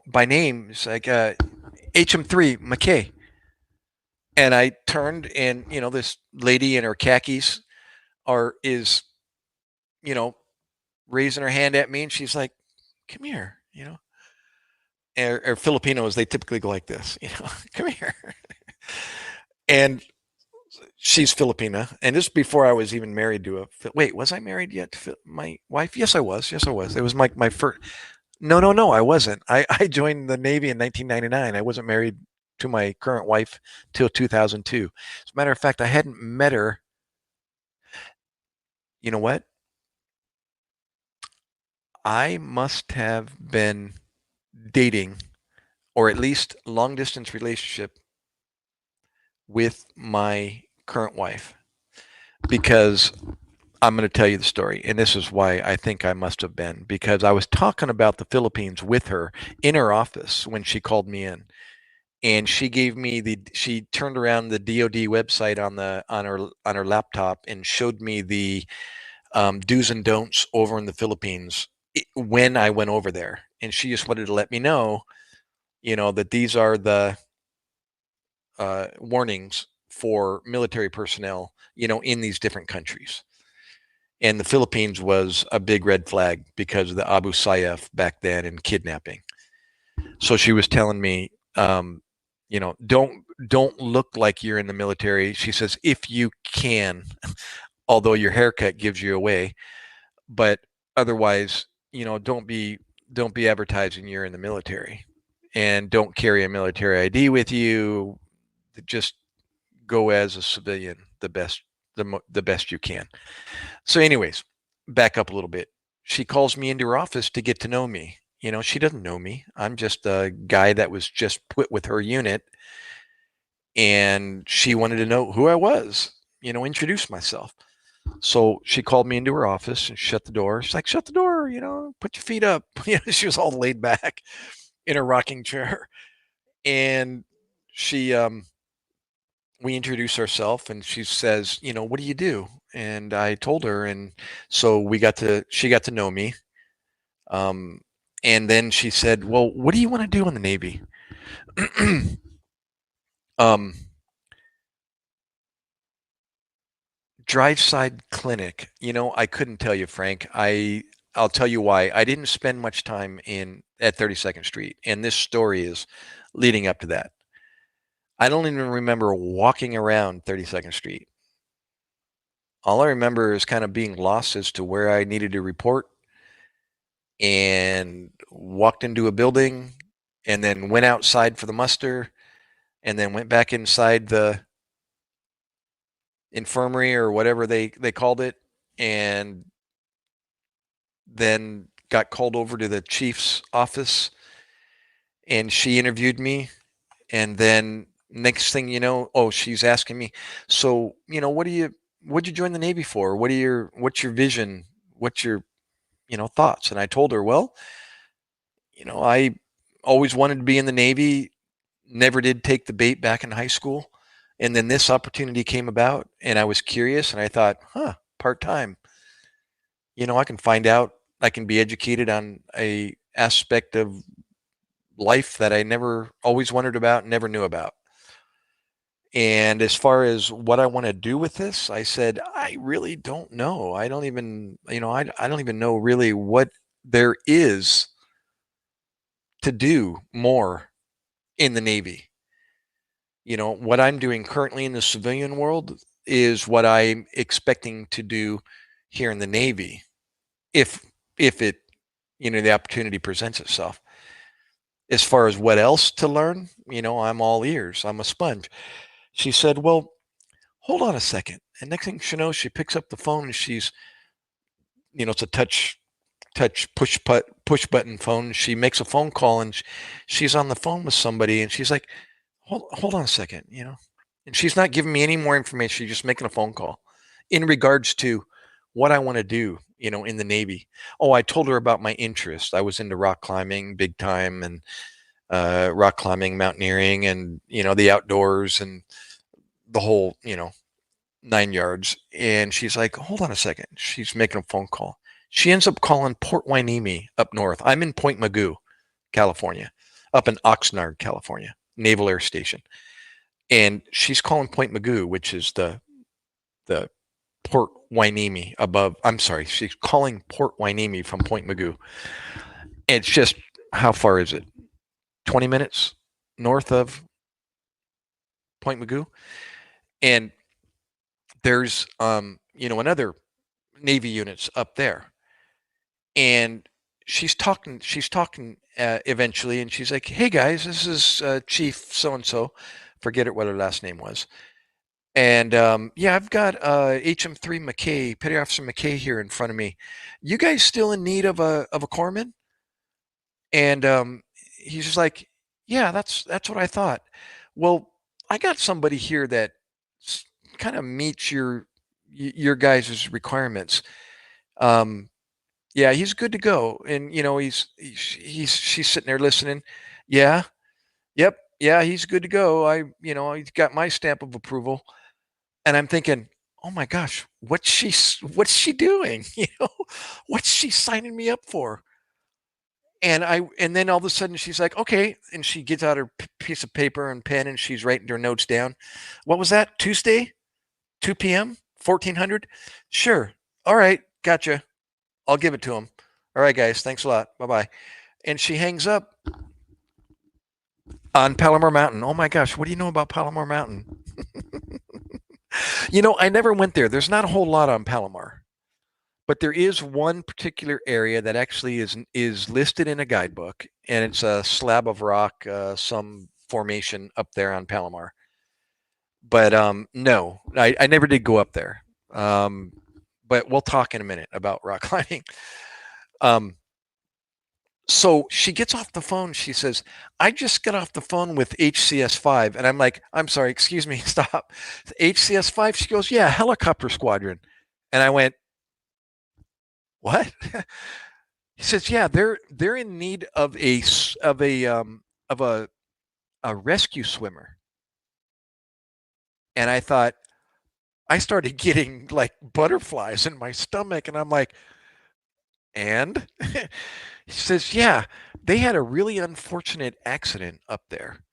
[SPEAKER 1] by name. It's like HM3 Mackay. And I turned, and this lady in her khakis is you know raising her hand at me, and she's like, "Come here," or Filipinos, they typically go like this, "Come here," and she's Filipina, and this is before I was even married to a. Wait, was I married yet to my wife? Yes, I was. Yes, I was. It was my first. No, no, no, I wasn't. I joined the Navy in 1999. I wasn't married to my current wife till 2002. As a matter of fact, I hadn't met her. You know what? I must have been dating, or at least long distance relationship with my current wife, because I'm going to tell you the story. And this is why I think I must have been, because I was talking about the Philippines with her in her office when she called me in. And she turned around the DoD website on her laptop and showed me the do's and don'ts over in the Philippines when I went over there. And she just wanted to let me know, that these are the warnings for military personnel, in these different countries. And the Philippines was a big red flag because of the Abu Sayyaf back then and kidnapping. So she was telling me, don't look like you're in the military. She says, if you can, although your haircut gives you away, but otherwise, don't be advertising you're in the military, and don't carry a military ID with you. Just go as a civilian the best you can. So, anyways, back up a little bit. She calls me into her office to get to know me. She doesn't know me. I'm just a guy that was just put with her unit, and she wanted to know who I was, introduce myself. So she called me into her office and shut the door. She's like, "Shut the door, put your feet up." She was all laid back in her rocking chair. And she we introduced ourselves, and she says, "What do you do?" And I told her, and so she got to know me. Um, and then she said, "Well, what do you want to do in the Navy?" um, Drive side clinic. I couldn't tell you, Frank. I'll tell you why. I didn't spend much time in at 32nd Street, and this story is leading up to that. I don't even remember walking around 32nd Street. All I remember is kind of being lost as to where I needed to report, and walked into a building, and then went outside for the muster, and then went back inside the infirmary or whatever they called it, and then got called over to the chief's office, and she interviewed me. And then next thing you know, oh, she's asking me, so, what'd you join the Navy for? What's your vision? What's your, thoughts? And I told her, well, I always wanted to be in the Navy, never did take the bait back in high school. And then this opportunity came about, and I was curious, and I thought, part-time, I can find out, I can be educated on a aspect of life that I never always wondered about, never knew about. And as far as what I want to do with this, I said, I really don't know. I don't even, I don't even know really what there is to do more in the Navy. What I'm doing currently in the civilian world is what I'm expecting to do here in the Navy, if it, the opportunity presents itself. As far as what else to learn, I'm all ears. I'm a sponge. She said, well, hold on a second. And next thing she knows, she picks up the phone, and she's, it's a touch push button phone. She makes a phone call, and she's on the phone with somebody, and she's like, hold on a second, and she's not giving me any more information. She's just making a phone call in regards to what I want to do, in the Navy. Oh, I told her about my interest. I was into rock climbing big time, and rock climbing, mountaineering, and, the outdoors, and the whole, 9 yards. And she's like, hold on a second. She's making a phone call. She ends up calling Port Hueneme up north. I'm in Point Magoo. California, up in Oxnard, California, Naval Air Station. And she's calling Point Magoo, which is the Port Hueneme above. I'm sorry, she's calling Port Hueneme from Point Magoo. And it's just, how far is it? 20 minutes north of Point Magoo. And there's another Navy units up there. And she's talking eventually, and she's like, "Hey guys, this is Chief so and so, forget it what her last name was, and yeah, I've got HM3 Mackay, Petty Officer Mackay here in front of me. You guys still in need of a corpsman?" And he's just like, "Yeah, that's what I thought. Well, I got somebody here that kind of meets your guys' requirements. Um, Yeah, he's good to go, and, she's sitting there listening. "Yeah, yep, yeah, he's good to go. He's got my stamp of approval." And I'm thinking, "Oh my gosh, what's she doing?" "What's she signing me up for?" And then all of a sudden she's like, "Okay," and she gets out her piece of paper and pen, and she's writing her notes down. "What was that? Tuesday, 2 p.m., 1400? Sure. All right, gotcha. I'll give it to him. All right, guys, thanks a lot. Bye-bye." And she hangs up on Palomar Mountain. Oh my gosh, what do you know about Palomar Mountain? I never went there. There's not a whole lot on Palomar, but there is one particular area that actually is listed in a guidebook, and it's a slab of rock, some formation up there on Palomar. But no, I never did go up there. Um, but we'll talk in a minute about rock climbing. Um, So she gets off the phone. She says, "I just got off the phone with HCS 5." And I'm like, "I'm sorry, excuse me, stop. HCS 5?" She goes, "Yeah, helicopter squadron." And I went, "What?" He says, "Yeah, they're in need of a rescue swimmer." And I thought, I started getting like butterflies in my stomach, and I'm like, "And?" He says, "Yeah, they had a really unfortunate accident up there.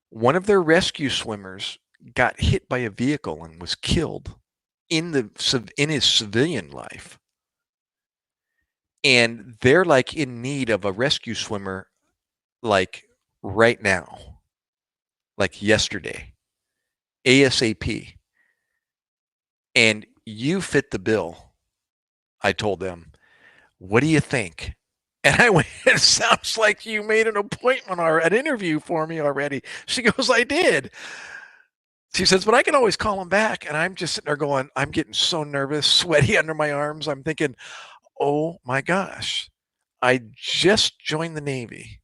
[SPEAKER 1] One of their rescue swimmers got hit by a vehicle and was killed in his civilian life, and they're like in need of a rescue swimmer, like right now, like yesterday, ASAP. And you fit the bill." I told them, "What do you think?" And I went, "It sounds like you made an appointment or an interview for me already." She goes, "I did." She says, "But I can always call him back." And I'm just sitting there going, I'm getting so nervous, sweaty under my arms. I'm thinking, "Oh my gosh, I just joined the Navy."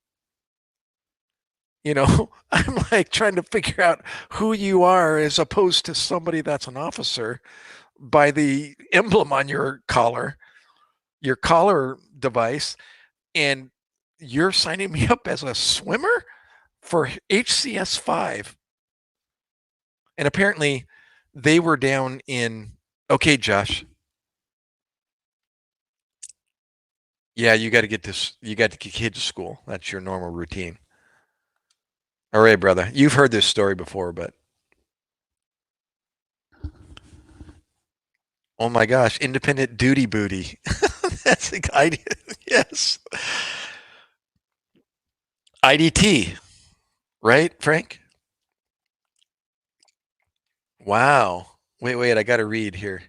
[SPEAKER 1] I'm like trying to figure out who you are as opposed to somebody that's an officer by the emblem on your collar device. And you're signing me up as a swimmer for HCS 5. And apparently they were down in, okay, Josh, yeah, you got to get kids to school. That's your normal routine. All right, brother. You've heard this story before, but oh my gosh, independent duty booty. That's the idea. Yes. IDT, right, Frank? Wow. Wait, I got to read here.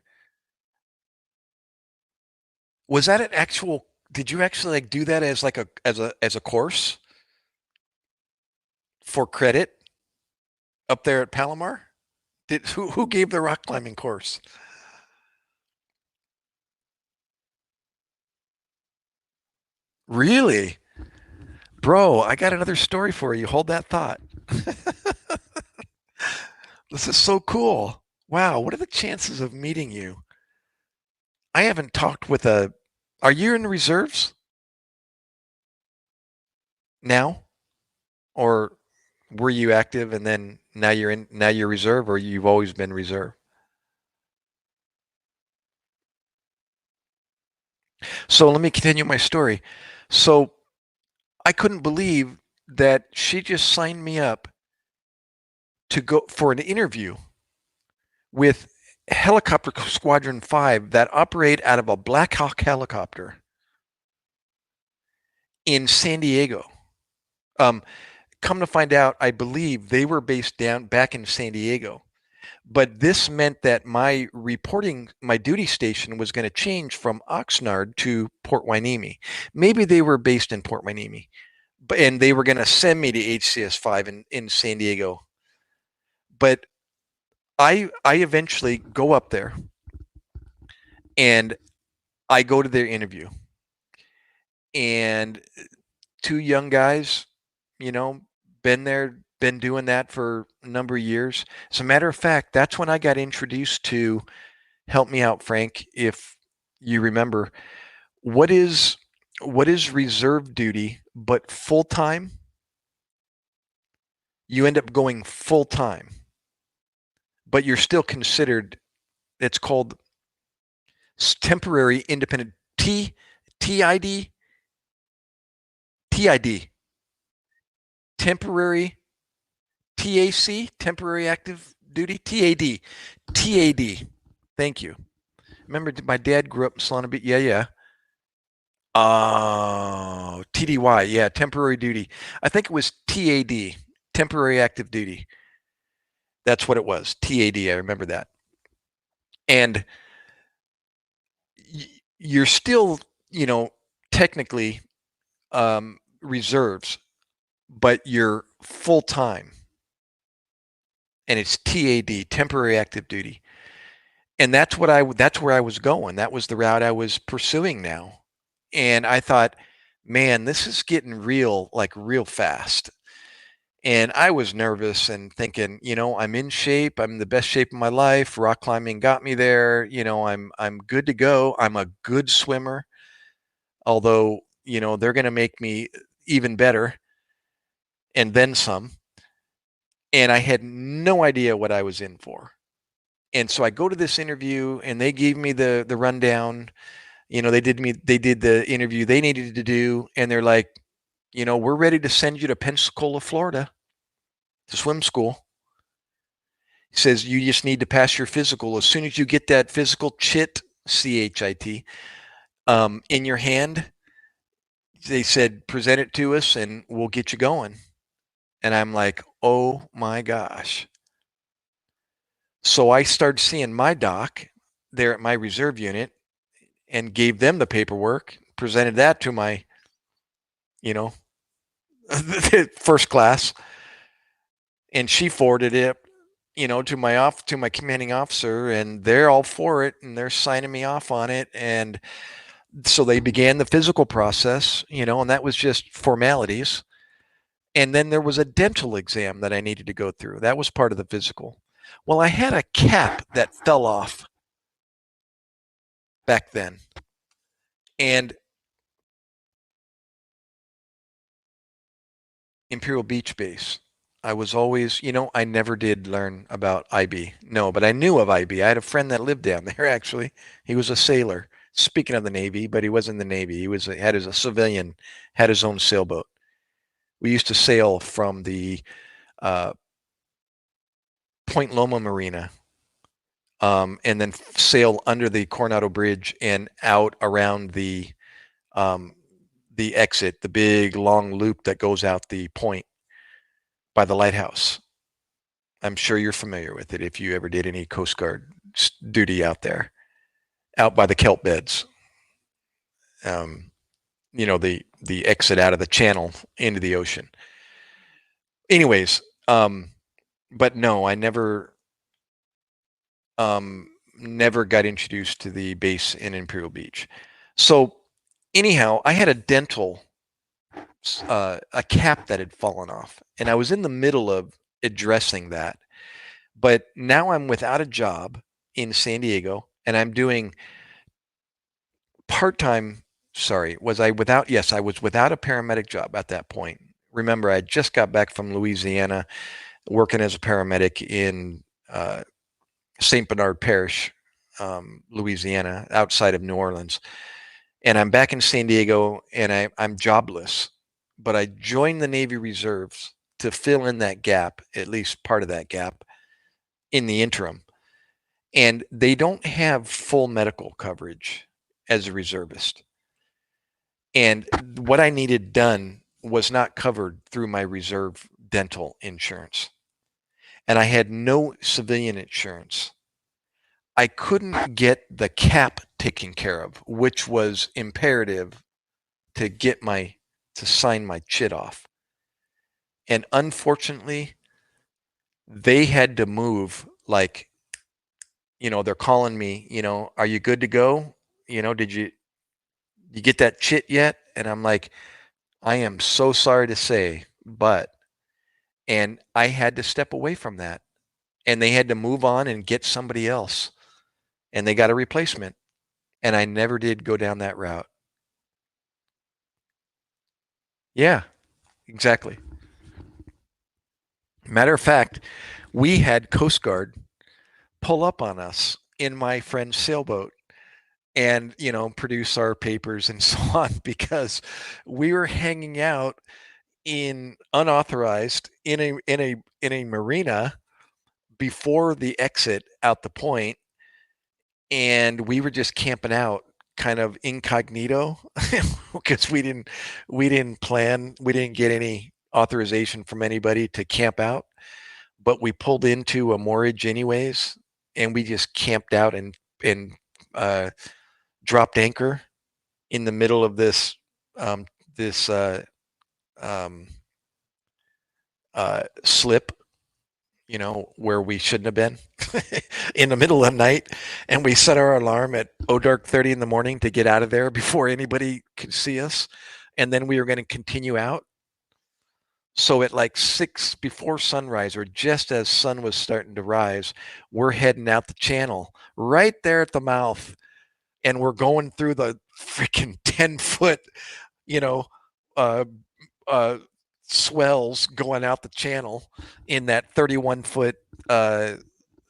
[SPEAKER 1] Was that an actual, did you actually like do that as like a course for credit up there at Palomar? Who gave the rock climbing course? Really? Bro, I got another story for you. Hold that thought. This is so cool. Wow, what are the chances of meeting you? I haven't talked with a. Are you in the reserves now, or were you active and then now you're reserve, or you've always been reserve? So let me continue my story. So I couldn't believe that she just signed me up to go for an interview with Helicopter Squadron 5 that operate out of a Black Hawk helicopter in San Diego. Um, Come to find out, I believe they were based down back in San Diego. But this meant that my duty station was going to change from Oxnard to Port Hueneme. Maybe they were based in Port Hueneme, and they were going to send me to HCS 5 in San Diego. But I eventually go up there and I go to their interview, and two young guys, you know, been doing that for a number of years. As a matter of fact, that's when I got introduced to, help me out, Frank, if you remember, what is reserve duty but full time? You end up going full time, but you're still considered, it's called temporary independent TID TID temporary TAC temporary active duty TAD. Thank you. Remember, my dad grew up in Solana Beach. Yeah, yeah. Oh, TDY. Yeah, temporary duty. I think it was TAD, temporary active duty. That's what it was. TAD. I remember that. And you're still, technically reserves, but you're full time, and it's TAD, temporary active duty. And that's where I was going. That was the route I was pursuing now. And I thought, man, this is getting real, like real fast. And I was nervous and thinking, I'm in shape. I'm in the best shape of my life. Rock climbing got me there. I'm good to go. I'm a good swimmer. Although, they're going to make me even better and then some. And I had no idea what I was in for. And so I go to this interview and they gave me the rundown. They did the interview they needed to do, and they're like, we're ready to send you to Pensacola, Florida to swim school. He says you just need to pass your physical. As soon as you get that physical CHIT, in your hand, they said, present it to us and we'll get you going. And I'm like, oh my gosh. So I started seeing my doc there at my reserve unit and gave them the paperwork, presented that to my, first class, and she forwarded it, to my commanding officer, and they're all for it and they're signing me off on it. And so they began the physical process, and that was just formalities. And then there was a dental exam that I needed to go through. That was part of the physical. Well, I had a cap that fell off back then. And Imperial Beach Base, I was always, I never did learn about IB. No, but I knew of IB. I had a friend that lived down there, actually. He was a sailor. Speaking of the Navy, but he wasn't in the Navy. Had a civilian, had his own sailboat. We used to sail from the uh, Point Loma Marina, and then sail under the Coronado Bridge and out around the exit, the big long loop that goes out the point by the lighthouse. I'm sure you're familiar with it if you ever did any Coast Guard duty out there, out by the kelp beds. The exit out of the channel into the ocean. Anyways, but no, I never got introduced to the base in Imperial Beach. So anyhow, I had a dental, a cap that had fallen off, and I was in the middle of addressing that. But now I'm without a job in San Diego, and I'm doing part-time. Sorry, was I without? Yes, I was without a paramedic job at that point. Remember, I just got back from Louisiana, working as a paramedic in St. Bernard Parish, Louisiana, outside of New Orleans. And I'm back in San Diego, and I'm jobless. but I joined the Navy Reserves to fill in that gap, at least part of that gap in the interim. And they don't have full medical coverage as a reservist. And what I needed done was not covered through my reserve dental insurance. And I had no civilian insurance. I couldn't get the cap taken care of, which was imperative to get to sign my chit off. And unfortunately, they had to move like, they're calling me, are you good to go? Did you get that chit yet? And I'm like, I am so sorry to say, but, and I had to step away from that, and they had to move on and get somebody else, and they got a replacement. And I never did go down that route. Yeah, exactly. Matter of fact, we had Coast Guard pull up on us in my friend's sailboat and, produce our papers and so on, because we were hanging out in unauthorized in a marina before the exit out the point, and we were just camping out kind of incognito because we didn't get any authorization from anybody to camp out, but we pulled into a moorage anyways, and we just camped out and uh, dropped anchor in the middle of um, this um, slip, where we shouldn't have been in the middle of the night. And we set our alarm at dark 30 in the morning to get out of there before anybody could see us. And then we were going to continue out. So at like 6 before sunrise, or just as sun was starting to rise, we're heading out the channel right there at the mouth. And we're going through the freaking 10-foot, you know, uh, uh, swells going out the channel in that 31-foot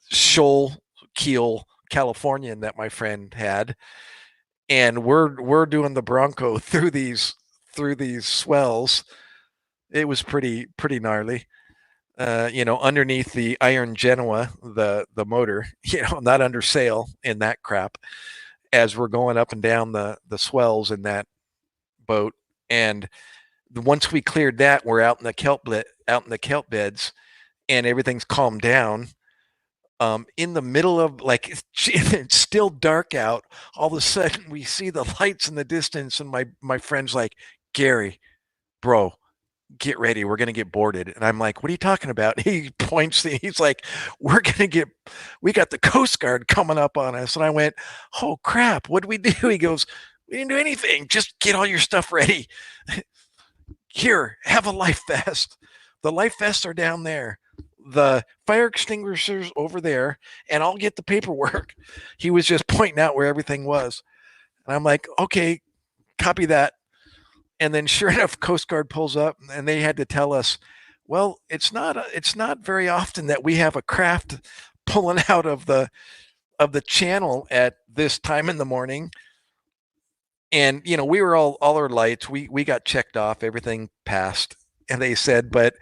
[SPEAKER 1] shoal keel Californian that my friend had, and we're doing the Bronco through these swells. It was pretty gnarly. Underneath the Iron Genoa, the motor, not under sail in that crap, as we're going up and down the swells in that boat. And once we cleared that, we're out in the kelp beds, and everything's calmed down. In the middle of, like, it's still dark out. All of a sudden, we see the lights in the distance, and my friend's like, "Gary, bro, get ready. We're gonna get boarded." And I'm like, "What are you talking about?" He points. He's like, We got the Coast Guard coming up on us." And I went, "Oh crap! What did we do?" He goes, "We didn't do anything. Just get all your stuff ready. Here, have a life vest. The life vests are down there. The fire extinguishers over there, and I'll get the paperwork." He was just pointing out where everything was. And I'm like, "Okay, copy that." And then sure enough, Coast Guard pulls up, and they had to tell us, "Well, it's not very often that we have a craft pulling out of the channel at this time in the morning." And we were all our lights, we got checked off, everything passed. And they said, "But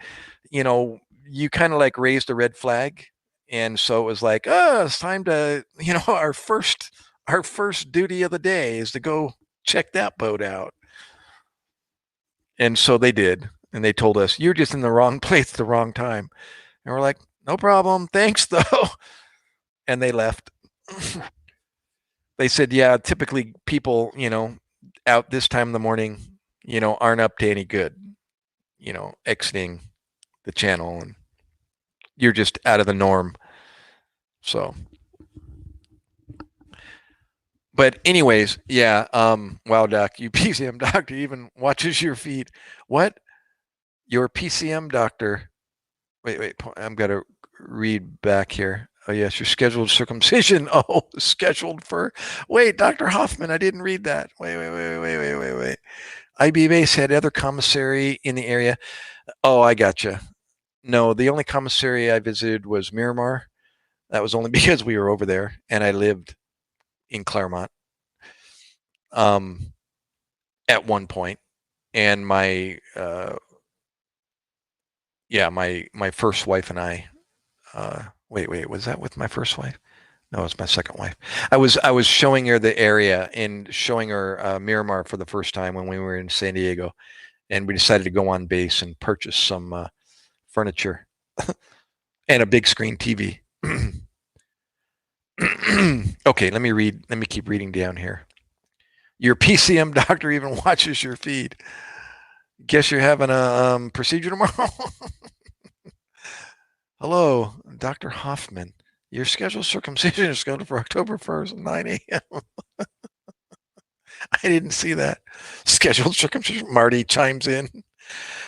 [SPEAKER 1] you know you kind of like raised a red flag." And so it was like, "Oh, it's time to, our first duty of the day is to go check that boat out." And so they did, and they told us, "You're just in the wrong place at the wrong time." And we're like, "No problem, thanks though." And they left. They said, "Yeah, typically people, out this time in the morning, aren't up to any good, exiting the channel, and you're just out of the norm." So, but anyways, yeah. Wow, doc, you PCM doctor even watches your feet. What? Your PCM doctor? Wait. I'm gonna read back here. Oh yes, your scheduled circumcision. Oh, scheduled for. Wait, Dr. Hoffman, I didn't read that. Wait. IB base had other commissary in the area. Oh, I gotcha. No, the only commissary I visited was Miramar. That was only because we were over there, and I lived in Claremont at one point. and my yeah, my first wife and I. Wait, was that with my first wife? No, it was my second wife. I was showing her the area and showing her Miramar for the first time when we were in San Diego, and we decided to go on base and purchase some furniture and a big screen TV. Okay, let me read. Let me keep reading down here. Your PCM doctor even watches your feed. Guess you're having a procedure tomorrow. Hello, Dr. Hoffman. Your scheduled circumcision is scheduled for October 1st, 9 a.m. I didn't see that. Scheduled circumcision. Marty chimes in.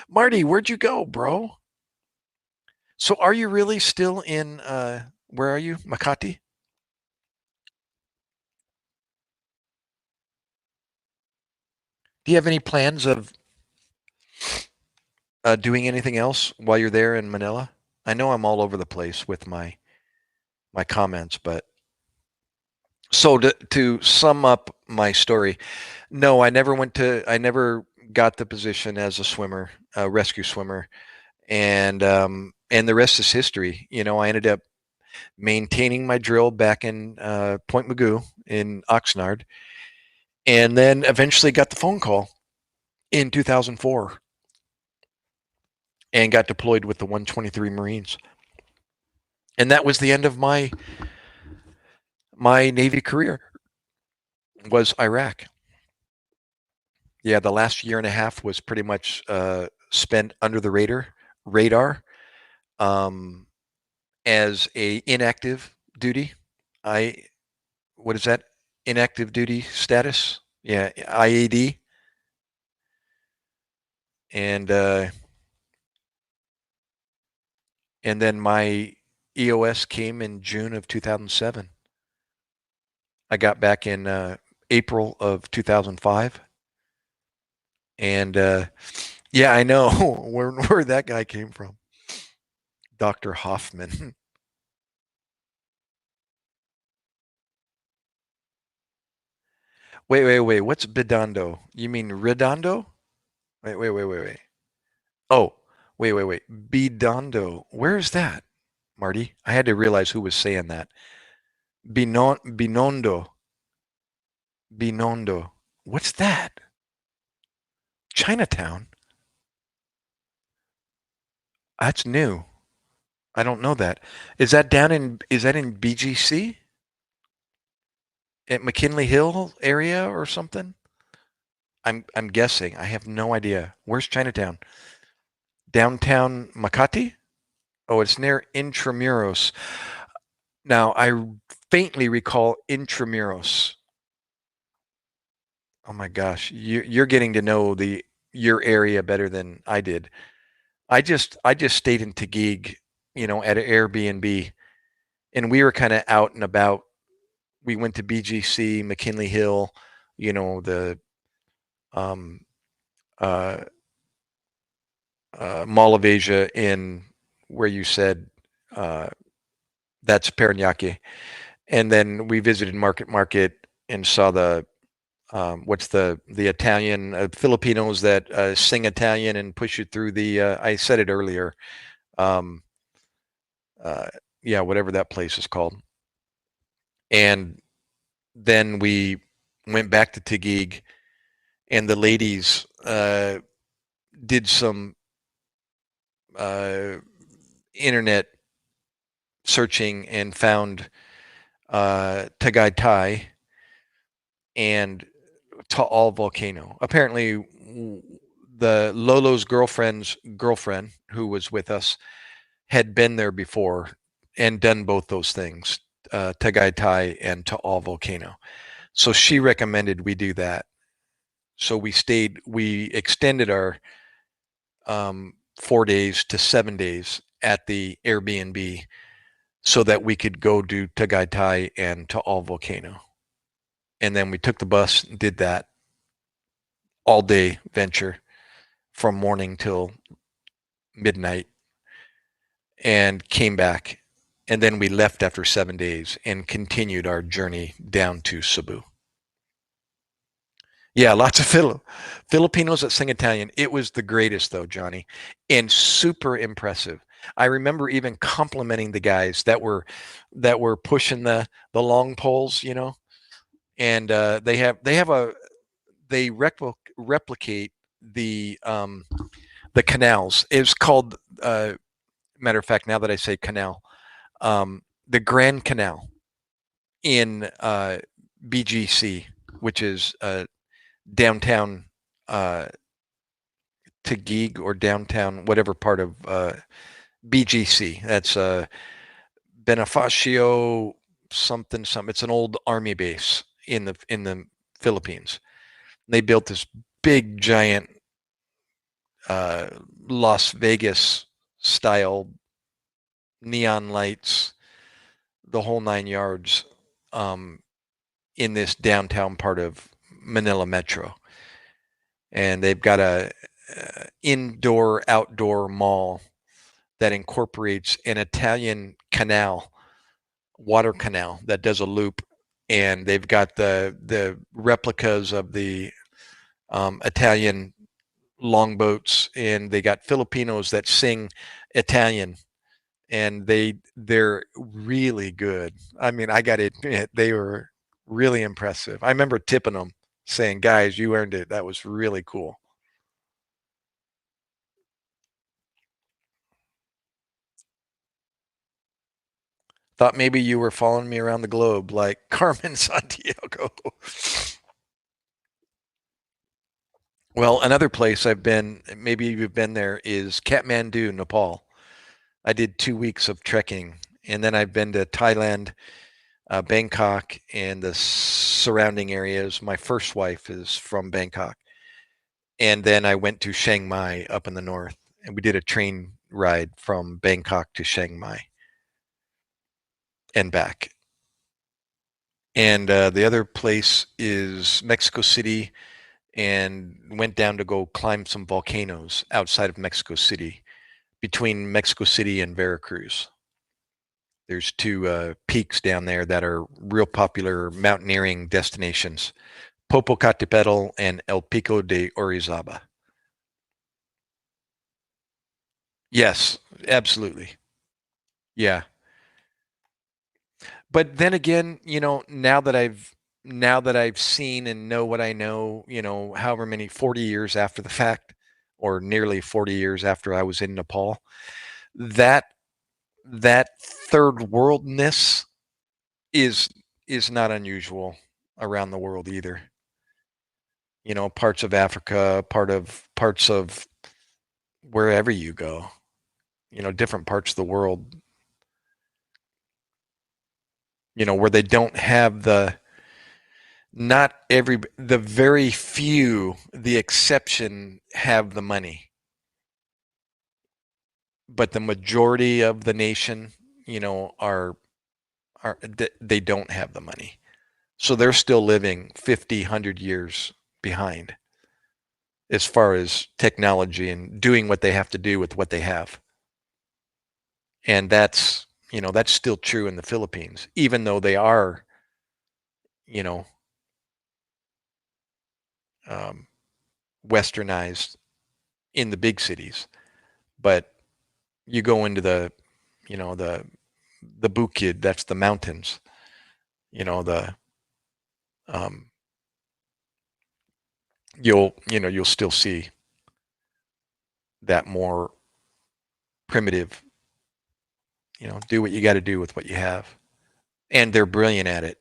[SPEAKER 1] Marty, where'd you go, bro? So are you really still in, where are you? Makati? Do you have any plans of doing anything else while you're there in Manila? I know I'm all over the place with my comments, but so to sum up my story, no, I never got the position as a swimmer, a rescue swimmer, and the rest is history. You know, I ended up maintaining my drill back in Point Magoo in Oxnard, and then eventually got the phone call in 2004 and got deployed with the 123 Marines. And that was the end of my Navy career. Was Iraq. Yeah, the last year and a half was pretty much spent under the radar um, as a inactive duty. I what is that? Inactive duty status? Yeah, IAD. And and then my EOS came in June of 2007. I got back in April of 2005, and yeah, I know where that guy came from, Dr. Hoffman. Wait. What's bidondo? You mean redondo? Wait. Oh, wait. Bidondo. Where's that, Marty? I had to realize who was saying that. Binondo. Binondo. What's that? Chinatown? That's new. I don't know that. Is that in BGC? At McKinley Hill area or something? I'm guessing. I have no idea. Where's Chinatown? Downtown Makati? Oh, it's near Intramuros. Now, I faintly recall Intramuros. Oh my gosh, you're getting to know the your area better than I did. I just stayed in Taguig, at an Airbnb, and we were kind of out and about. We went to BGC, McKinley Hill, the um, uh, Mall of Asia in where you said uh, that's Parañaque, and then we visited Market and saw the what's the Italian Filipinos that sing Italian and push you through the. I said it earlier. Um, uh, yeah, whatever that place is called. And then we went back to Taguig, and the ladies did some uh, internet searching and found Tagaytay and Taal volcano. Apparently, the Lolo's girlfriend's girlfriend, who was with us, had been there before and done both those things, Tagaytay and Taal volcano. So she recommended we do that. So we extended our 4 days to 7 days at the Airbnb so that we could go do Tagaytay and Taal volcano. And then we took the bus and did that all day venture from morning till midnight and came back. And then we left after 7 days and continued our journey down to Cebu. Yeah, lots of Filipinos that sing Italian. It was the greatest though, Johnny, and super impressive. I remember even complimenting the guys that were pushing the long poles, you know, and they have a replicate the canals. It's called matter of fact. Now that I say canal, the Grand Canal in BGC, which is downtown uh, Taguig or downtown, whatever part of BGC. That's Bonifacio something something. It's an old army base in the Philippines. They built this big giant uh, Las Vegas style neon lights, the whole 9 yards, um, in this downtown part of Manila Metro, and they've got a indoor outdoor mall that incorporates an Italian canal, water canal that does a loop, and they've got the replicas of the Italian longboats, and they got Filipinos that sing Italian, and they're really good. I mean, I got to admit, they were really impressive. I remember tipping them, saying, "Guys, you earned it. That was really cool." Thought maybe you were following me around the globe like Carmen Sandiego. Well, another place I've been, maybe you've been there, is Kathmandu, Nepal. I did 2 weeks of trekking, and then I've been to Thailand, Bangkok, and the surrounding areas. My first wife is from Bangkok, and then I went to Chiang Mai up in the north, and we did a train ride from Bangkok to Chiang Mai and back. And the other place is Mexico City, and went down to go climb some volcanoes outside of Mexico City, between Mexico City and Veracruz. There's two peaks down there that are real popular mountaineering destinations: Popocatépetl and El Pico de Orizaba. Yes, absolutely. Yeah. But then again, you know, now that I've seen and know what I know, you know, however many 40 years after the fact, or nearly 40 years after I was in Nepal, that that third worldness is is not unusual around the world either. You know, parts of Africa, parts of wherever you go, you know, different parts of the world, you know, where they don't have not every the very few, the exception, have the money, but the majority of the nation, you know, are they don't have the money. So they're still living 50, 100 years behind as far as technology and doing what they have to do with what they have. And that's, you know, that's still true in the Philippines, even though they are, you know, um, westernized in the big cities. But you go into you know, the Bukid, that's the mountains, you know, um, you know, you'll still see that more primitive, you know, do what you got to do with what you have. And they're brilliant at it.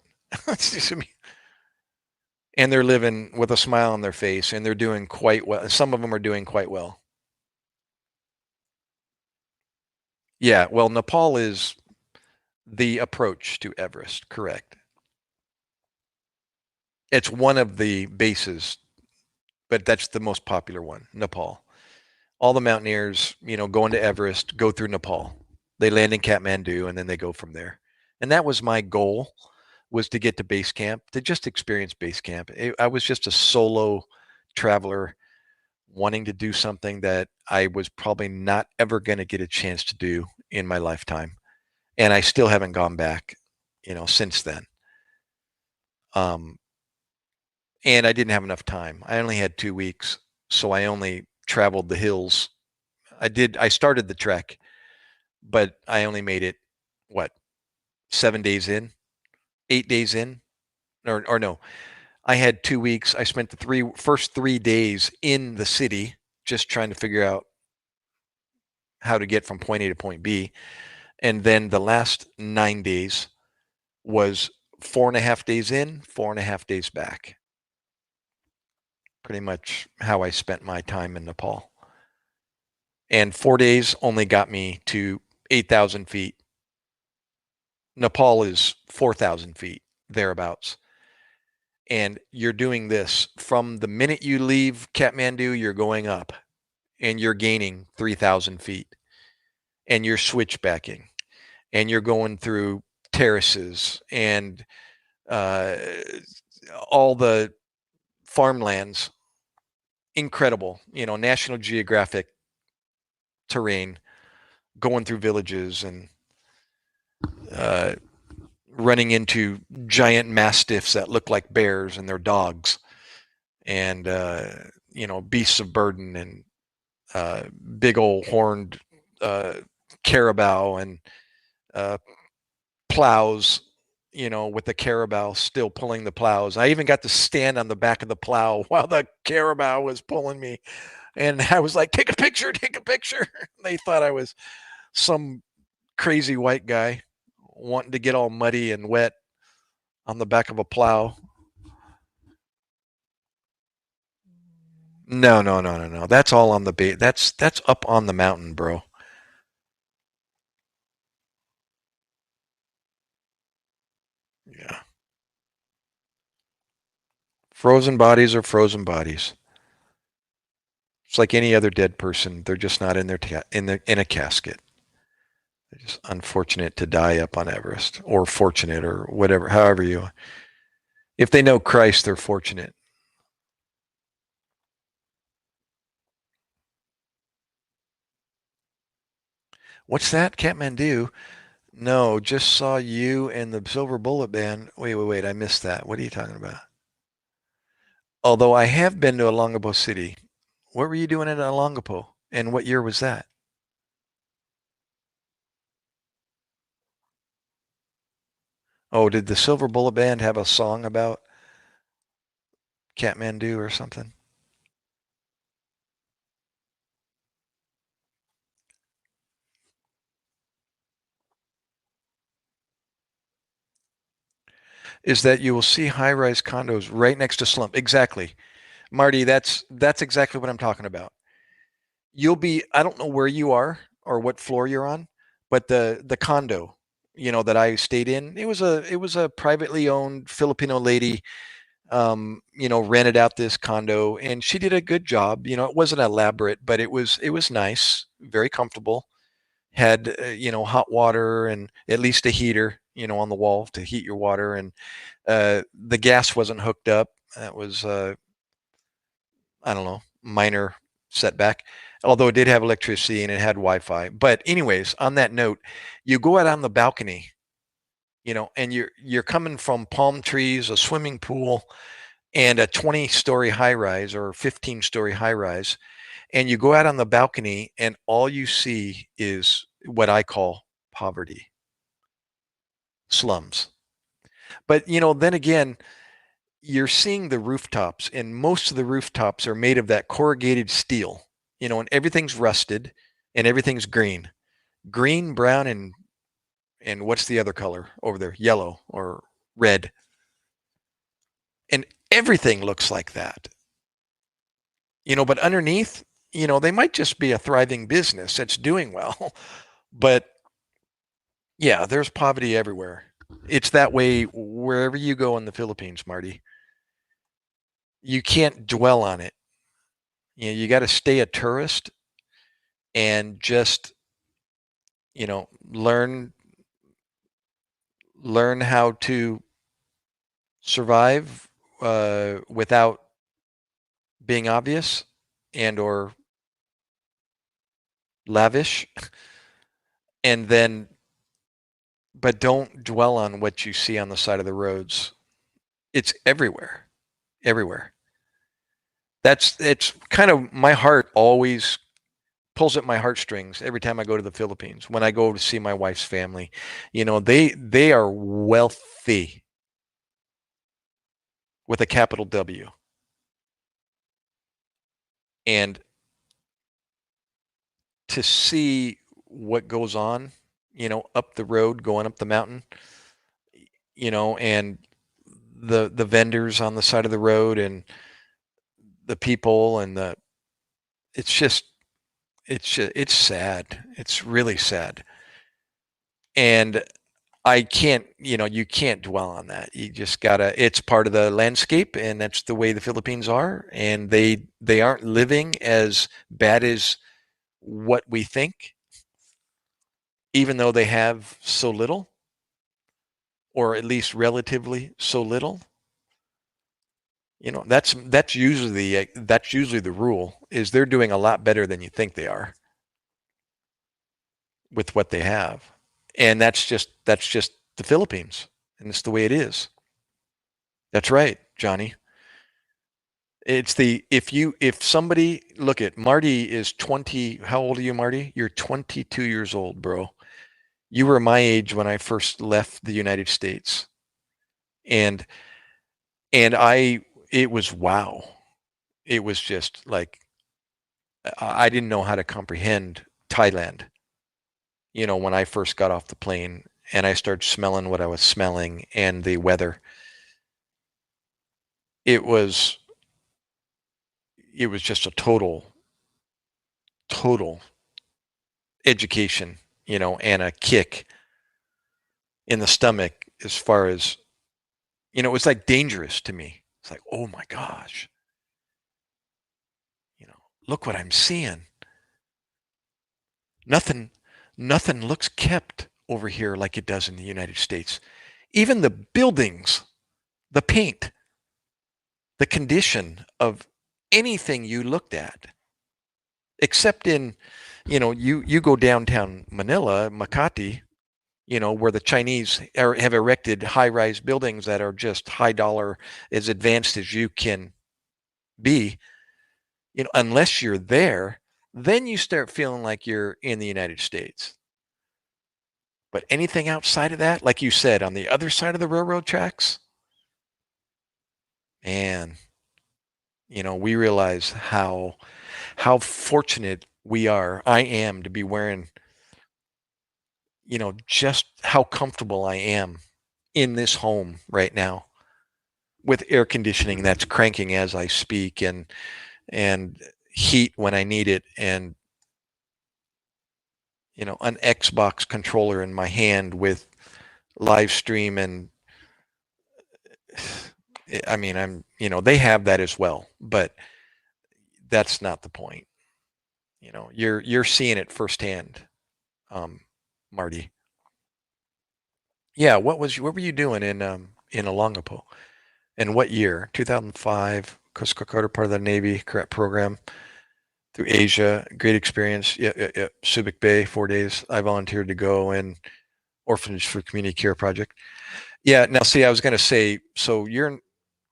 [SPEAKER 1] And they're living with a smile on their face, and they're doing quite well. Some of them are doing quite well. Yeah, well, Nepal is the approach to Everest, correct? It's one of the bases, but that's the most popular one, Nepal. All the mountaineers, you know, going to Everest, go through Nepal. They land in Kathmandu, and then they go from there. And that was my goal, was to get to base camp, to just experience base camp. I was just a solo traveler wanting to do something that I was probably not ever going to get a chance to do in my lifetime. And I still haven't gone back, you know, since then. Um, and I didn't have enough time. I only had 2 weeks, so I only traveled the hills. I started the trek, but I only made it, what, 7 days in, 8 days in, or no. I had 2 weeks. I spent the first 3 days in the city just trying to figure out how to get from point A to point B, and then the last 9 days was 4.5 days in, 4.5 days back. Pretty much how I spent my time in Nepal. And 4 days only got me to 8,000 feet. Nepal is 4,000 feet, thereabouts. And you're doing this from the minute you leave Kathmandu, you're going up and you're gaining 3,000 feet and you're switchbacking and you're going through terraces and uh, all the farmlands. Incredible, National Geographic terrain, going through villages and uh, running into giant mastiffs that look like bears and they're dogs, and beasts of burden, and big old horned uh, carabao, and uh, plows, with the carabao still pulling the plows. I even got to stand on the back of the plow while the carabao was pulling me. And I was like, take a picture, take a picture. They thought I was some crazy white guy wanting to get all muddy and wet on the back of a plow. No, no, no, no, no. That's all on the base. That's up on the mountain, bro. Yeah. Frozen bodies are frozen bodies. It's like any other dead person. They're just not in in a casket. They're just unfortunate to die up on Everest, or fortunate, or whatever, however you. If they know Christ, they're fortunate. What's that? Kathmandu? No, just saw you and the Silver Bullet Band. Wait, wait, wait. I missed that. What are you talking about? Although I have been to Olongapo City. What were you doing in Olongapo? And what year was that? Oh, did the Silver Bullet Band have a song about Kathmandu or something? Is that you will see high-rise condos right next to slum. Exactly. Marty, that's exactly what I'm talking about. I don't know where you are or what floor you're on, but the condo, that I stayed in, it was a privately owned Filipino lady, rented out this condo, and she did a good job. It wasn't elaborate, but it was nice, very comfortable. Had hot water and at least a heater, on the wall to heat your water, and the gas wasn't hooked up. That was I don't know, minor setback. Although it did have electricity and it had Wi-Fi. But anyways, on that note, you go out on the balcony, and you're coming from palm trees, a swimming pool, and a 20-story high rise or 15-story high rise, and you go out on the balcony and all you see is what I call poverty, slums. But then again, you're seeing the rooftops, and most of the rooftops are made of that corrugated steel, and everything's rusted and everything's green, brown, and what's the other color over there? Yellow or red. And everything looks like that. But underneath, they might just be a thriving business that's doing well. But yeah, there's poverty everywhere. It's that way wherever you go in the Philippines, Marty. You can't dwell on it. You got to stay a tourist and just, learn how to survive without being obvious and or lavish, and then but don't dwell on what you see on the side of the roads. It's everywhere. everywhere. It's kind of my heart always pulls at my heartstrings every time I go to the Philippines. When I go to see my wife's family, they are wealthy with a capital W. And to see what goes on, up the road, going up the mountain, and the vendors on the side of the road and the people and it's just it's sad. It's really sad. And I can't, you can't dwell on that. You just gotta. It's part of the landscape, and that's the way the Philippines are. And they aren't living as bad as what we think, even though they have so little, or at least relatively so little. That's usually the rule is they're doing a lot better than you think they are with what they have, and that's just the Philippines, and it's the way it is. That's right, Johnny. It's the if somebody look at Marty is 20. How old are you, Marty? You're 22 years old, bro. You were my age when I first left the United States, and I it was wow. It was just like I didn't know how to comprehend Thailand. When I first got off the plane and I started smelling what I was smelling and the weather, it was it was just a total education, and a kick in the stomach as far as, it was like dangerous to me. It's like, oh my gosh, you know, look what I'm seeing. Nothing, nothing looks kept over here like it does in the United States. Even the buildings, the paint, the condition of anything you looked at, except in, you go downtown Manila, Makati, where the Chinese have erected high-rise buildings that are just high dollar, as advanced as you can be. Unless you're there, then you start feeling like you're in the United States. But anything outside of that, like you said, on the other side of the railroad tracks, man, we realize how fortunate I am to be wearing, just how comfortable I am in this home right now with air conditioning that's cranking as I speak, and heat when I need it, and an Xbox controller in my hand with live stream. And I mean, they have that as well, but that's not the point. You're seeing it firsthand, um, Marty. Yeah, what were you doing in Olongapo? In what year? 2005. Coast Guard, part of the Navy cadet program through Asia. Great experience. Yeah, yeah, yeah. Subic Bay, 4 days. I volunteered to go, and Orphanage for Community Care Project. Yeah. Now, see, I was going to say, so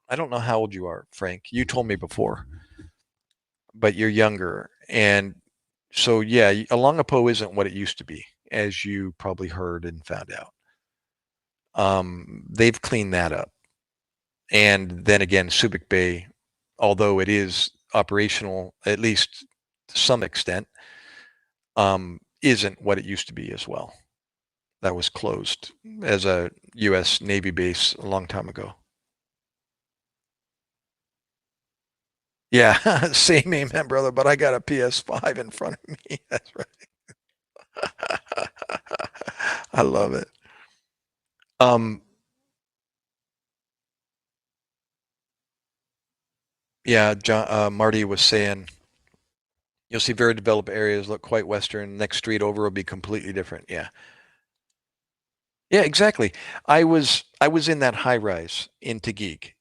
[SPEAKER 1] I don't know how old you are, Frank. You told me before, but you're younger. And so, yeah, Olongapo isn't what it used to be, as you probably heard and found out. They've cleaned that up. And then again, Subic Bay, although it is operational, at least to some extent, isn't what it used to be as well. That was closed as a U.S. Navy base a long time ago. Yeah, same amen, brother. But I got a PS5 in front of me. That's right. I love it. Um, yeah, John, Marty was saying you'll see very developed areas look quite Western. Next street over will be completely different. Yeah, yeah, exactly. I was in that high rise in Taguig.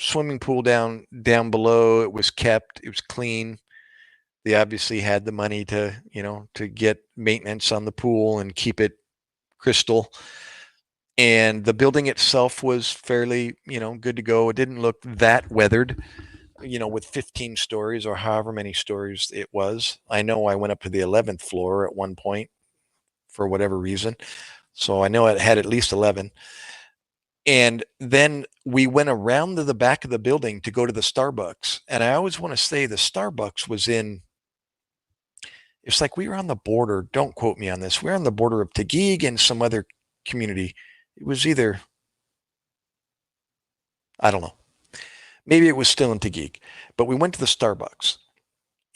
[SPEAKER 1] Swimming pool down below. It was kept. It was clean. They obviously had the money to get maintenance on the pool and keep it crystal. And the building itself was fairly, good to go. It didn't look that weathered, with 15 stories or however many stories it was. I know I went up to the 11th floor at one point for whatever reason. So I know it had at least 11. And then we went around to the back of the building to go to the Starbucks. And I always want to say the Starbucks was it's like we were on the border. Don't quote me on this. We were on the border of Taguig and some other community. It was either, I don't know, maybe it was still in Taguig, but we went to the Starbucks.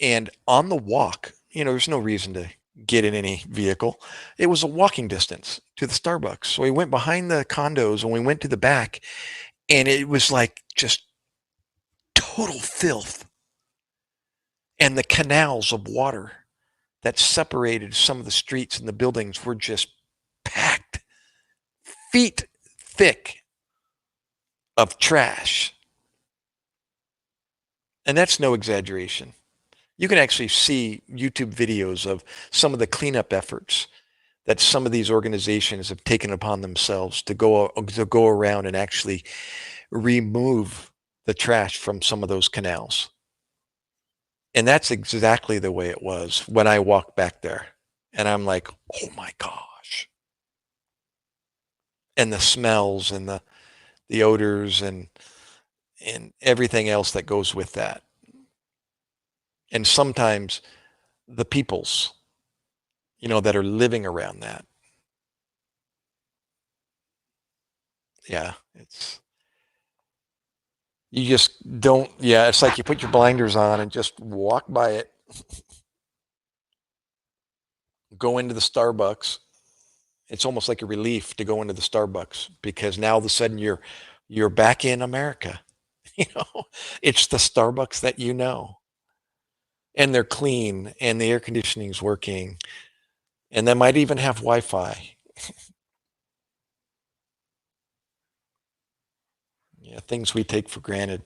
[SPEAKER 1] And on the walk, there's no reason to get in any vehicle. It was a walking distance to the Starbucks. So we went behind the condos and we went to the back, and it was like just total filth. And the canals of water that separated some of the streets and the buildings were just packed, feet thick of trash. And that's no exaggeration. You can actually see YouTube videos of some of the cleanup efforts that some of these organizations have taken upon themselves to go around and actually remove the trash from some of those canals. And that's exactly the way it was when I walked back there. And I'm like, oh my gosh. And the smells and the odors and everything else that goes with that. And sometimes the peoples, that are living around that. Yeah, you just don't, yeah, it's like you put your blinders on and just walk by it, go into the Starbucks. It's almost like a relief to go into the Starbucks because now all of a sudden you're back in America. You know, it's the Starbucks that and they're clean and the air conditioning's working and they might even have Wi-Fi. Yeah, things we take for granted.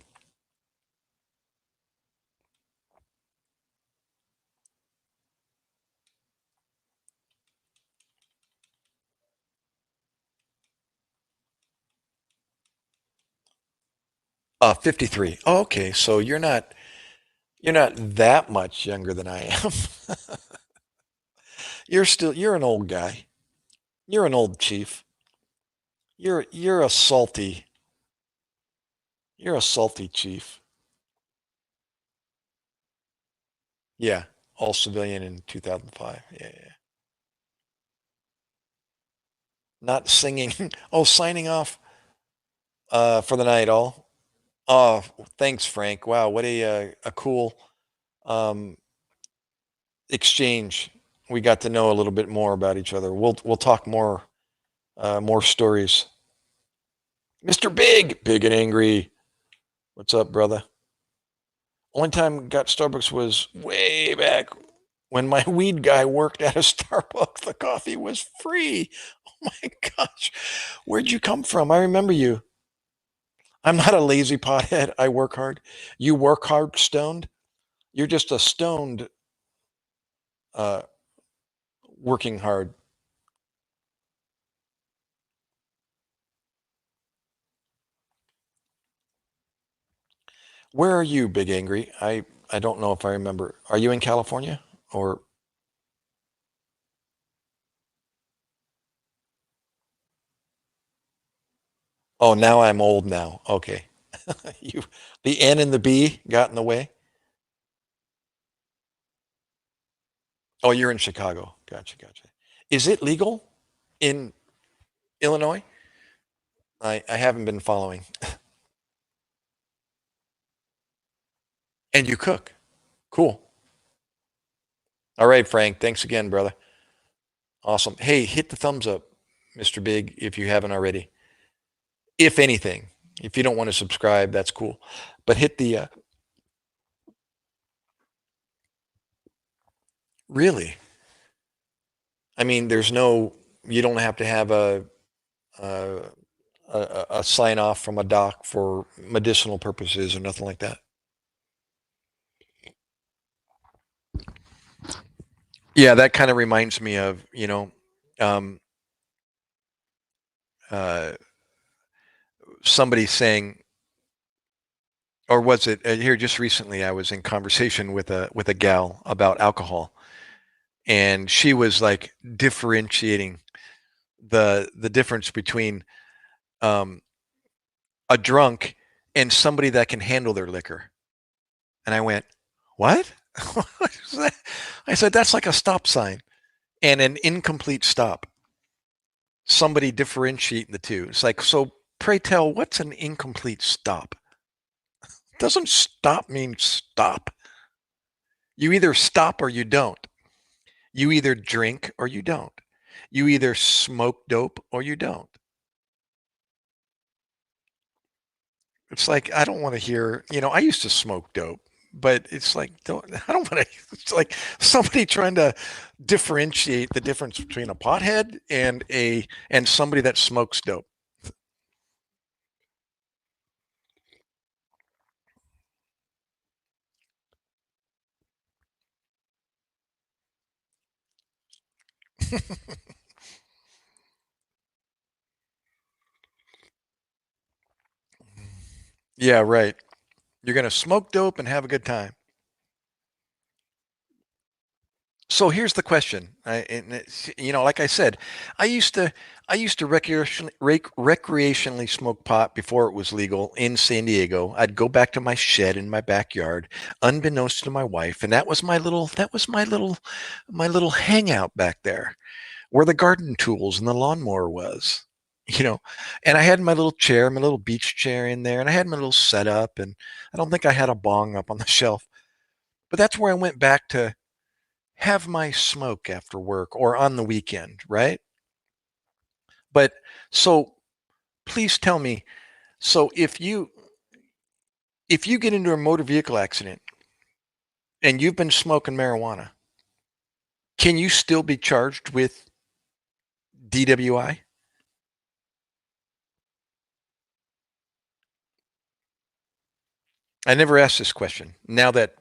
[SPEAKER 1] 53. Oh, okay, so you're not that much younger than I am. You're an old guy. You're an old chief. You're a salty chief. Yeah, all civilian in 2005. Yeah, yeah. Not singing. Oh, signing off for the night all. Oh, thanks, Frank. Wow, what a cool um, exchange. We got to know a little bit more about each other. We'll talk more stories. Mr. Big and angry. What's up, brother? Only time I got Starbucks was way back when my weed guy worked at a Starbucks. The coffee was free. Oh my gosh. Where'd you come from? I remember you. I'm not a lazy pothead. I work hard. You work hard stoned? You're just a stoned uh, working hard. Where are you, Big Angry? I don't know if I remember. Are you in California or oh, now I'm old now. Okay. You the N and the B got in the way. Oh, you're in Chicago. Gotcha, gotcha. Is it legal in Illinois? I haven't been following. And you cook. Cool. All right, Frank. Thanks again, brother. Awesome. Hey, hit the thumbs up, Mr. Big, if you haven't already. If anything, if you don't want to subscribe, that's cool. But hit the really. I mean, you don't have to have a, a sign off from a doc for medicinal purposes or nothing like that. Yeah, that kind of reminds me of, um, uh, somebody saying, or was it here just recently? I was in conversation with a gal about alcohol, and she was like differentiating the difference between um, a drunk and somebody that can handle their liquor. And I went, what? I said, that's like a stop sign and an incomplete stop. Somebody differentiating the two. It's like, so pray tell, what's an incomplete stop? Doesn't stop mean stop. You either stop or you don't. You either drink or you don't. You either smoke dope or you don't. It's like I don't want to hear, I used to smoke dope, but it's like I don't want to it's like somebody trying to differentiate the difference between a pothead and somebody that smokes dope. Yeah, right. You're going to smoke dope and have a good time. So here's the question. Like I said, I used to I used to recreationally smoke pot before it was legal in San Diego. I'd go back to my shed in my backyard, unbeknownst to my wife, and that was my little hangout back there, where the garden tools and the lawnmower was. You know, and I had my little chair, my little beach chair in there, and I had my little setup, and I don't think I had a bong up on the shelf, but that's where I went back to have my smoke after work or on the weekend, right? But so please tell me, so if you get into a motor vehicle accident and you've been smoking marijuana, can you still be charged with DWI? I never asked this question. Now that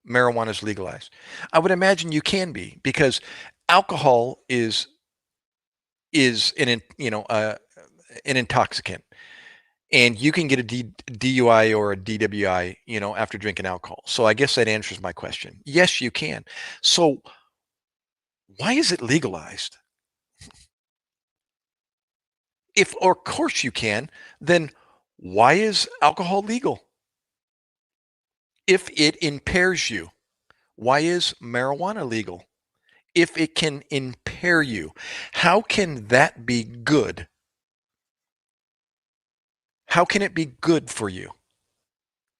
[SPEAKER 1] marijuana is legalized, I would imagine you can be because alcohol is an intoxicant, and you can get a DUI or a DWI, after drinking alcohol. So I guess that answers my question. Yes, you can. So why is it legalized? If, of course, you can, then why is alcohol legal? If it impairs you, why is marijuana legal? If it can impair you, how can that be good? How can it be good for you?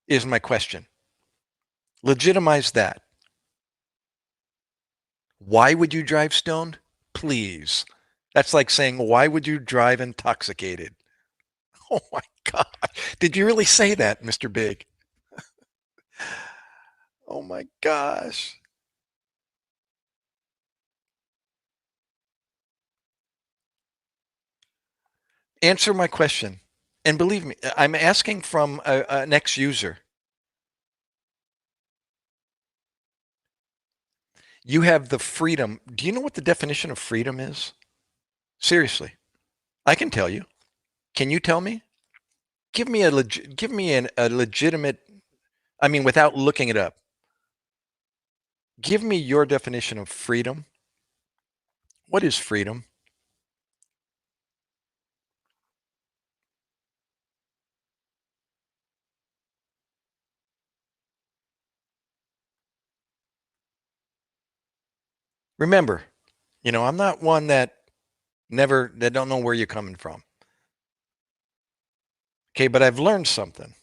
[SPEAKER 1] Is my question. Legitimize that. Why would you drive stoned? Please. That's like saying, why would you drive intoxicated? Oh my God. Did you really say that, Mr. Big? Oh my gosh. Answer my question. And believe me, I'm asking from an ex user. You have the freedom. Do you know what the definition of freedom is? Seriously. I can tell you. Can you tell me? Give me a legitimate, I mean, without looking it up. Give me your definition of freedom. What is freedom? Remember, I'm not one that don't know where you're coming from. Okay, but I've learned something.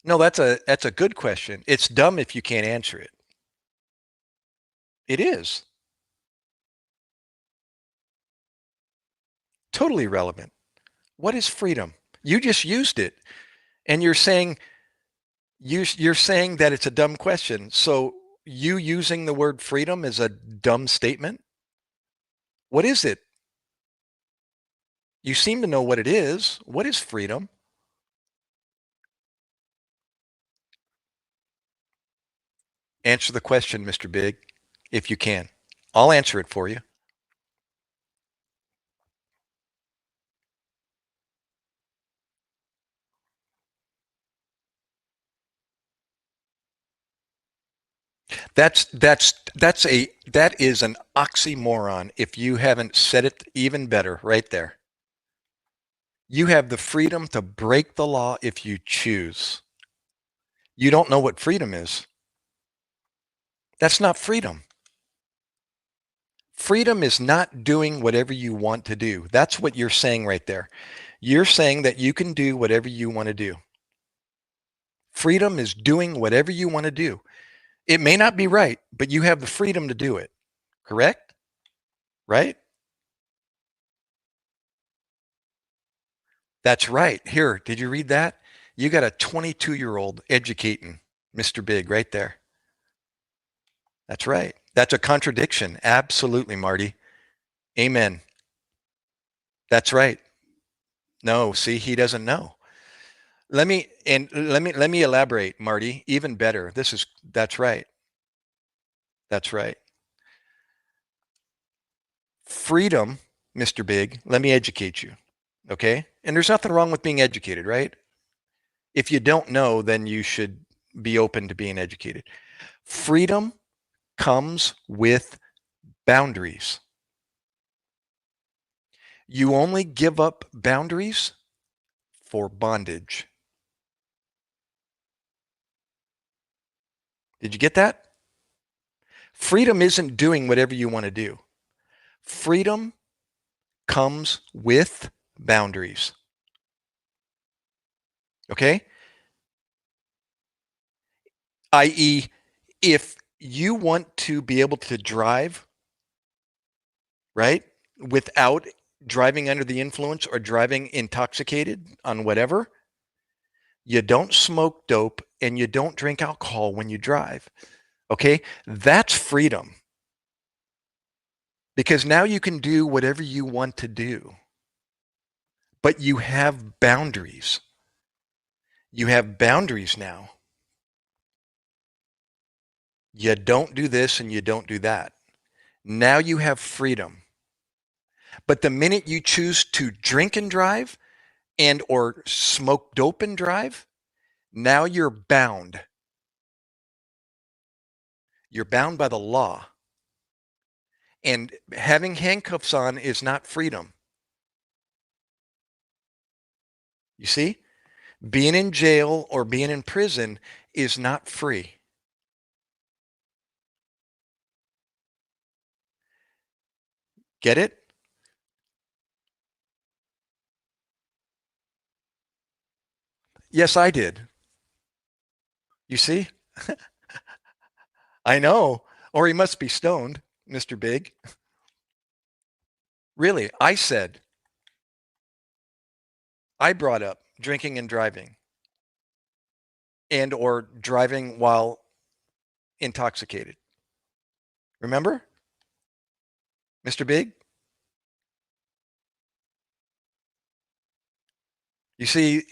[SPEAKER 1] No, that's a good question. It's dumb if you can't answer it. It is totally relevant. What is freedom? You just used it, and you're saying that it's a dumb question. So you using the word freedom is a dumb statement. What is it? You seem to know what it is. What is freedom? Answer the question, Mr. Big, if you can. I'll answer it for you. That is an oxymoron if you haven't said it even better right there. You have the freedom to break the law if you choose. You don't know what freedom is. That's not freedom. Freedom is not doing whatever you want to do. That's what you're saying right there. You're saying that you can do whatever you want to do. Freedom is doing whatever you want to do. It may not be right, but you have the freedom to do it. Correct? Right? That's right. Here, did you read that? You got a 22-year-old educating Mr. Big right there. That's right. That's a contradiction. Absolutely, Marty. Amen. That's right. No, see, he doesn't know. Let me elaborate, Marty, even better. That's right. That's right. Freedom, Mr. Big, let me educate you. Okay? And there's nothing wrong with being educated, right? If you don't know, then you should be open to being educated. Freedom comes with boundaries. You only give up boundaries for bondage. Did you get that? Freedom isn't doing whatever you want to do. Freedom comes with boundaries. Okay? I.e., if you want to be able to drive, right, without driving under the influence or driving intoxicated on whatever, you don't smoke dope and you don't drink alcohol when you drive. Okay? That's freedom. Because now you can do whatever you want to do, but you have boundaries. You have boundaries now. You don't do this and you don't do that. Now you have freedom. But the minute you choose to drink and drive and or smoke dope and drive, now you're bound. You're bound by the law. And having handcuffs on is not freedom. You see? Being in jail or being in prison is not free. Get it? Yes, I did. You see? I know. Or he must be stoned, Mr. Big. Really, I brought up drinking and driving and or driving while intoxicated. Remember, Mr. Big? You see,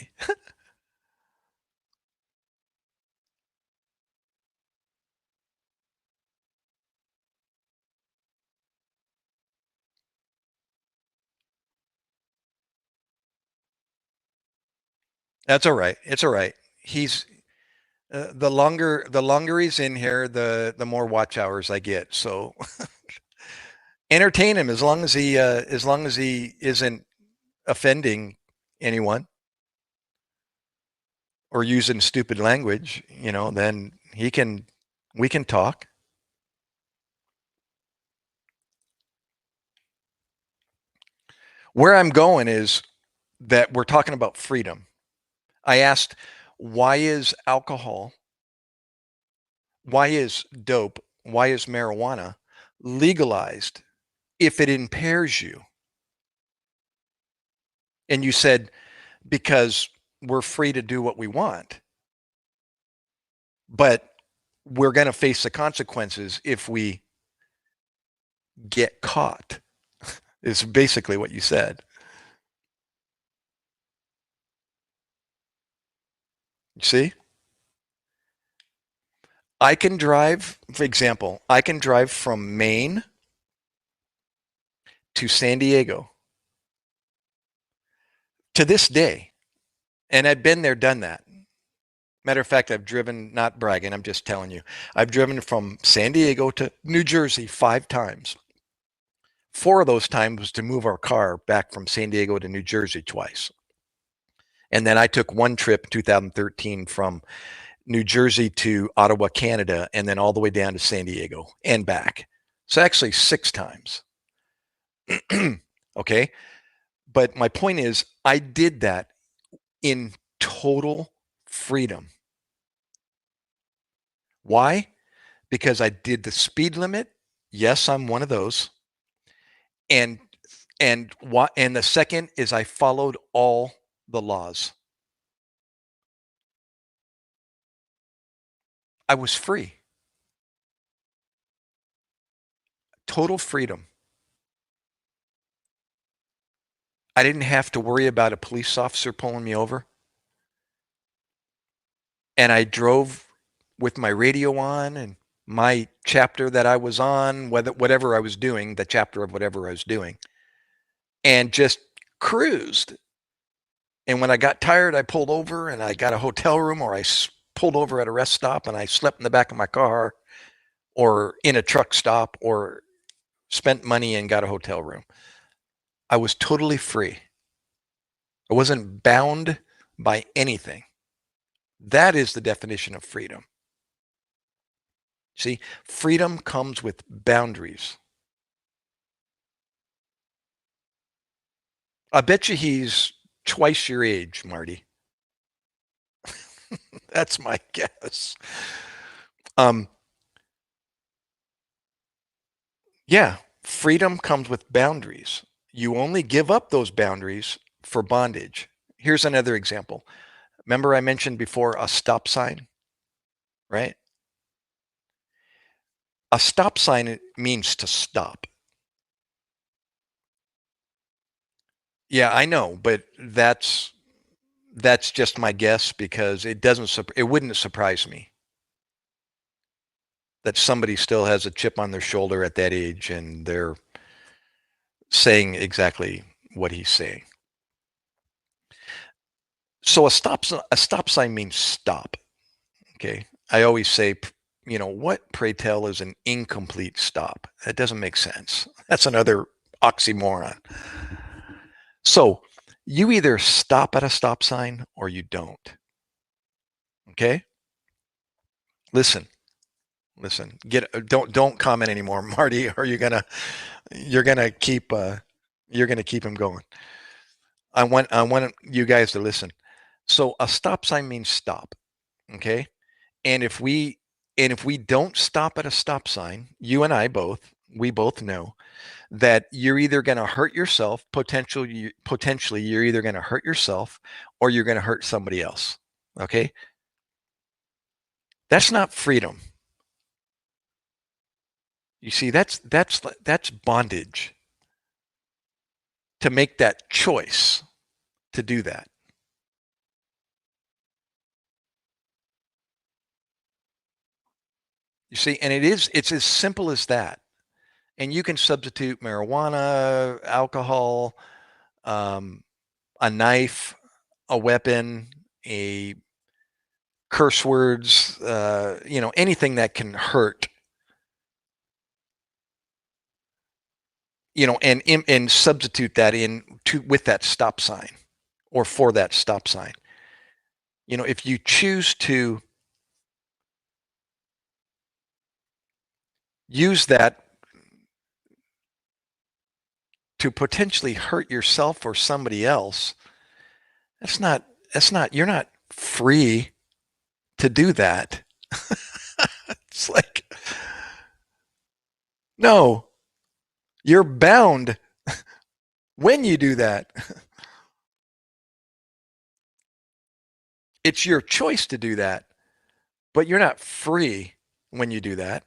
[SPEAKER 1] that's all right. It's all right. He's the longer he's in here, the more watch hours I get. So entertain him as long as he isn't offending anyone or using stupid language, then we can talk. Where I'm going is that we're talking about freedom. I asked, why is alcohol, why is dope, why is marijuana legalized if it impairs you? And you said, because we're free to do what we want, but we're going to face the consequences if we get caught, is basically what you said. You see? I can drive, for example, I can drive from Maine to San Diego to this day. And I've been there, done that. Matter of fact, I've driven, not bragging, I'm just telling you, I've driven from San Diego to New Jersey 5 times. 4 of those times was to move our car back from San Diego to New Jersey twice. And then I took one trip in 2013 from New Jersey to Ottawa, Canada, and then all the way down to San Diego and back. So actually 6 times. Okay. But my point is, I did that in total freedom. Why? Because I did the speed limit. Yes, I'm one of those. And and the second is I followed all the laws. I was free. Total freedom. I didn't have to worry about a police officer pulling me over. And I drove with my radio on and my chapter that I was on, whatever I was doing, the chapter of whatever I was doing, and just cruised. And when I got tired, I pulled over and I got a hotel room, or I pulled over at a rest stop and I slept in the back of my car or in a truck stop or spent money and got a hotel room. I was totally free. I wasn't bound by anything. That is the definition of freedom. See, freedom comes with boundaries. I bet you he's twice your age, Marty. That's my guess. Um, yeah, freedom comes with boundaries. You only give up those boundaries for bondage. Here's another example. Remember I mentioned before a stop sign, right? A stop sign means to stop. Yeah, I know, but that's just my guess because it wouldn't surprise me that somebody still has a chip on their shoulder at that age and they're saying exactly what he's saying. So a stop sign means stop. Okay. I always say, what, pray tell, is an incomplete stop? That doesn't make sense. That's another oxymoron. So you either stop at a stop sign or you don't. Okay. Listen, listen. Don't comment anymore, Marty. Or you're gonna keep him going. I want you guys to listen. So a stop sign means stop. Okay. And if we don't stop at a stop sign, you and I both, we both know that you're either going to hurt yourself, potentially you're either going to hurt yourself or you're going to hurt somebody else. Okay? That's not freedom. You see, that's bondage to make that choice to do that. You see, and it's as simple as that. And you can substitute marijuana, alcohol, um, a knife, a weapon, a curse words, anything that can hurt, and substitute that in to with that stop sign or for that stop sign. If you choose to use that to potentially hurt yourself or somebody else, you're not free to do that. It's like, no, you're bound when you do that. It's your choice to do that, but you're not free when you do that.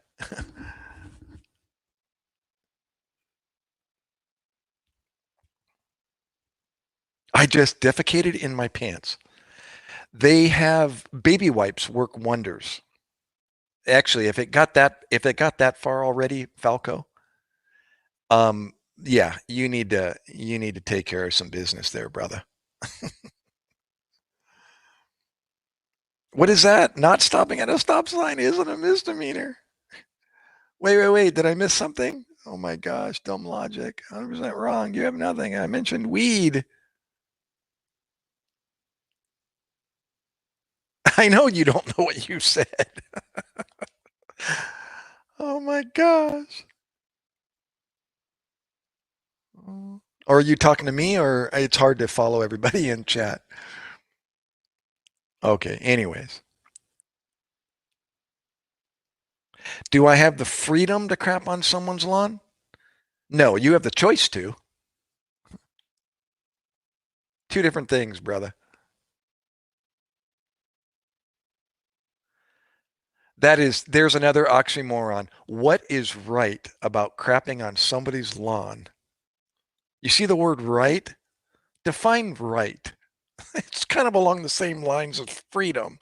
[SPEAKER 1] I just defecated in my pants. They have baby wipes work wonders. Actually, if it got that far already, Falco, um, yeah, you need to take care of some business there, brother. What is that? Not stopping at a stop sign isn't a misdemeanor. Wait. Did I miss something? Oh my gosh, dumb logic. 100% wrong. You have nothing. I mentioned weed. I know you don't know what you said. Oh my gosh. Or are you talking to me, or it's hard to follow everybody in chat? Okay, anyways. Do I have the freedom to crap on someone's lawn? No, you have the choice to. Two different things, brother. There's another oxymoron. What is right about crapping on somebody's lawn? You see the word right? Define right. It's kind of along the same lines as freedom.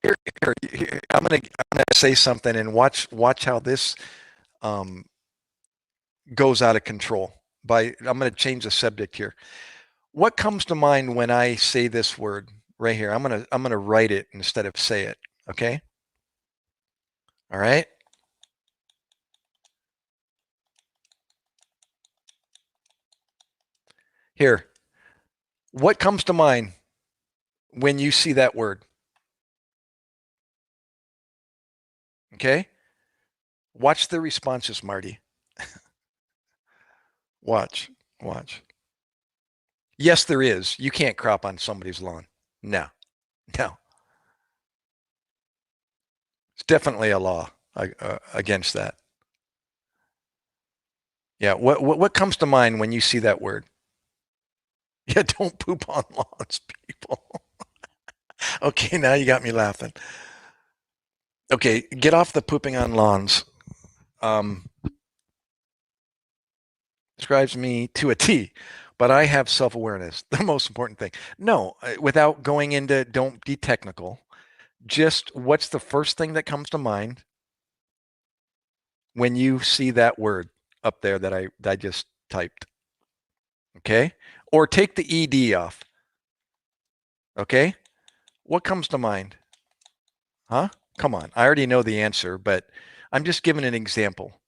[SPEAKER 1] Here, I'm gonna say something and watch how this um, goes out of control. I'm gonna change the subject here. What comes to mind when I say this word right here? I'm gonna write it instead of say it. Okay. All right. Here. What comes to mind when you see that word? Okay. Watch the responses, Marty. Watch. Watch. Yes, there is. You can't crop on somebody's lawn. No. No. It's definitely a law against that. Yeah. What comes to mind when you see that word? Yeah. Don't poop on lawns, people. Okay. Now you got me laughing. Okay. Get off the pooping on lawns. Um, Describes me to a T, but I have self awareness, the most important thing. No, without going into, don't be technical. Just what's the first thing that comes to mind when you see that word up there that I just typed? Okay. Or take the ED off. Okay. What comes to mind? Huh? Come on. I already know the answer, but I'm just giving an example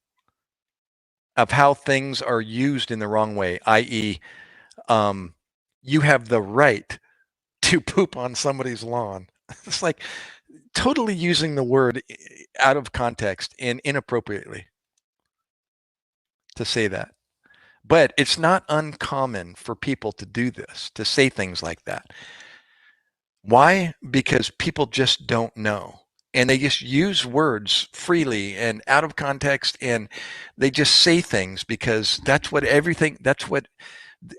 [SPEAKER 1] of how things are used in the wrong way, i.e., um, you have the right to poop on somebody's lawn. It's like totally using the word out of context and inappropriately to say that. But it's not uncommon for people to do this, to say things like that. Why? Because people just don't know. And they just use words freely and out of context, and they just say things because that's what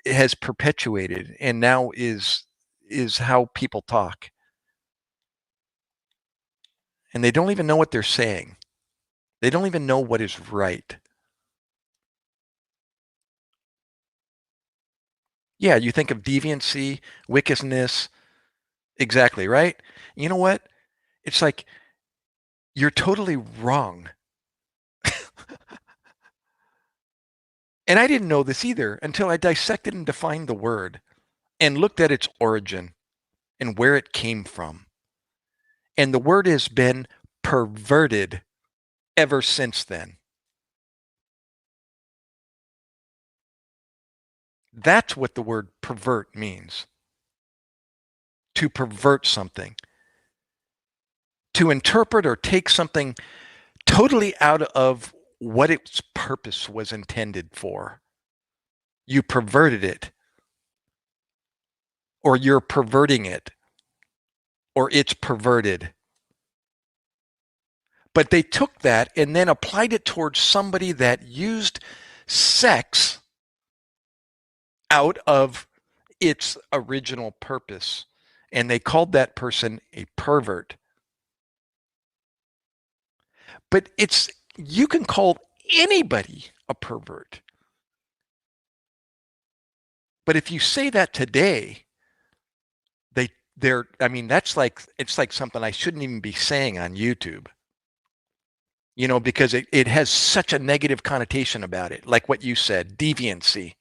[SPEAKER 1] has perpetuated and now is how people talk. And they don't even know what they're saying. They don't even know what is right. Yeah, you think of deviancy, wickedness, exactly, right? You know what? It's like you're totally wrong. And I didn't know this either until I dissected and defined the word and looked at its origin and where it came from. And the word has been perverted ever since then. That's what the word pervert means. To pervert something, to interpret or take something totally out of what its purpose was intended for. You perverted it, or you're perverting it, or it's perverted. But they took that and then applied it towards somebody that used sex out of its original purpose. And they called that person a pervert. But you can call anybody a pervert. But if you say that today, I mean, it's like something I shouldn't even be saying on YouTube. Because it has such a negative connotation about it, like what you said, deviancy.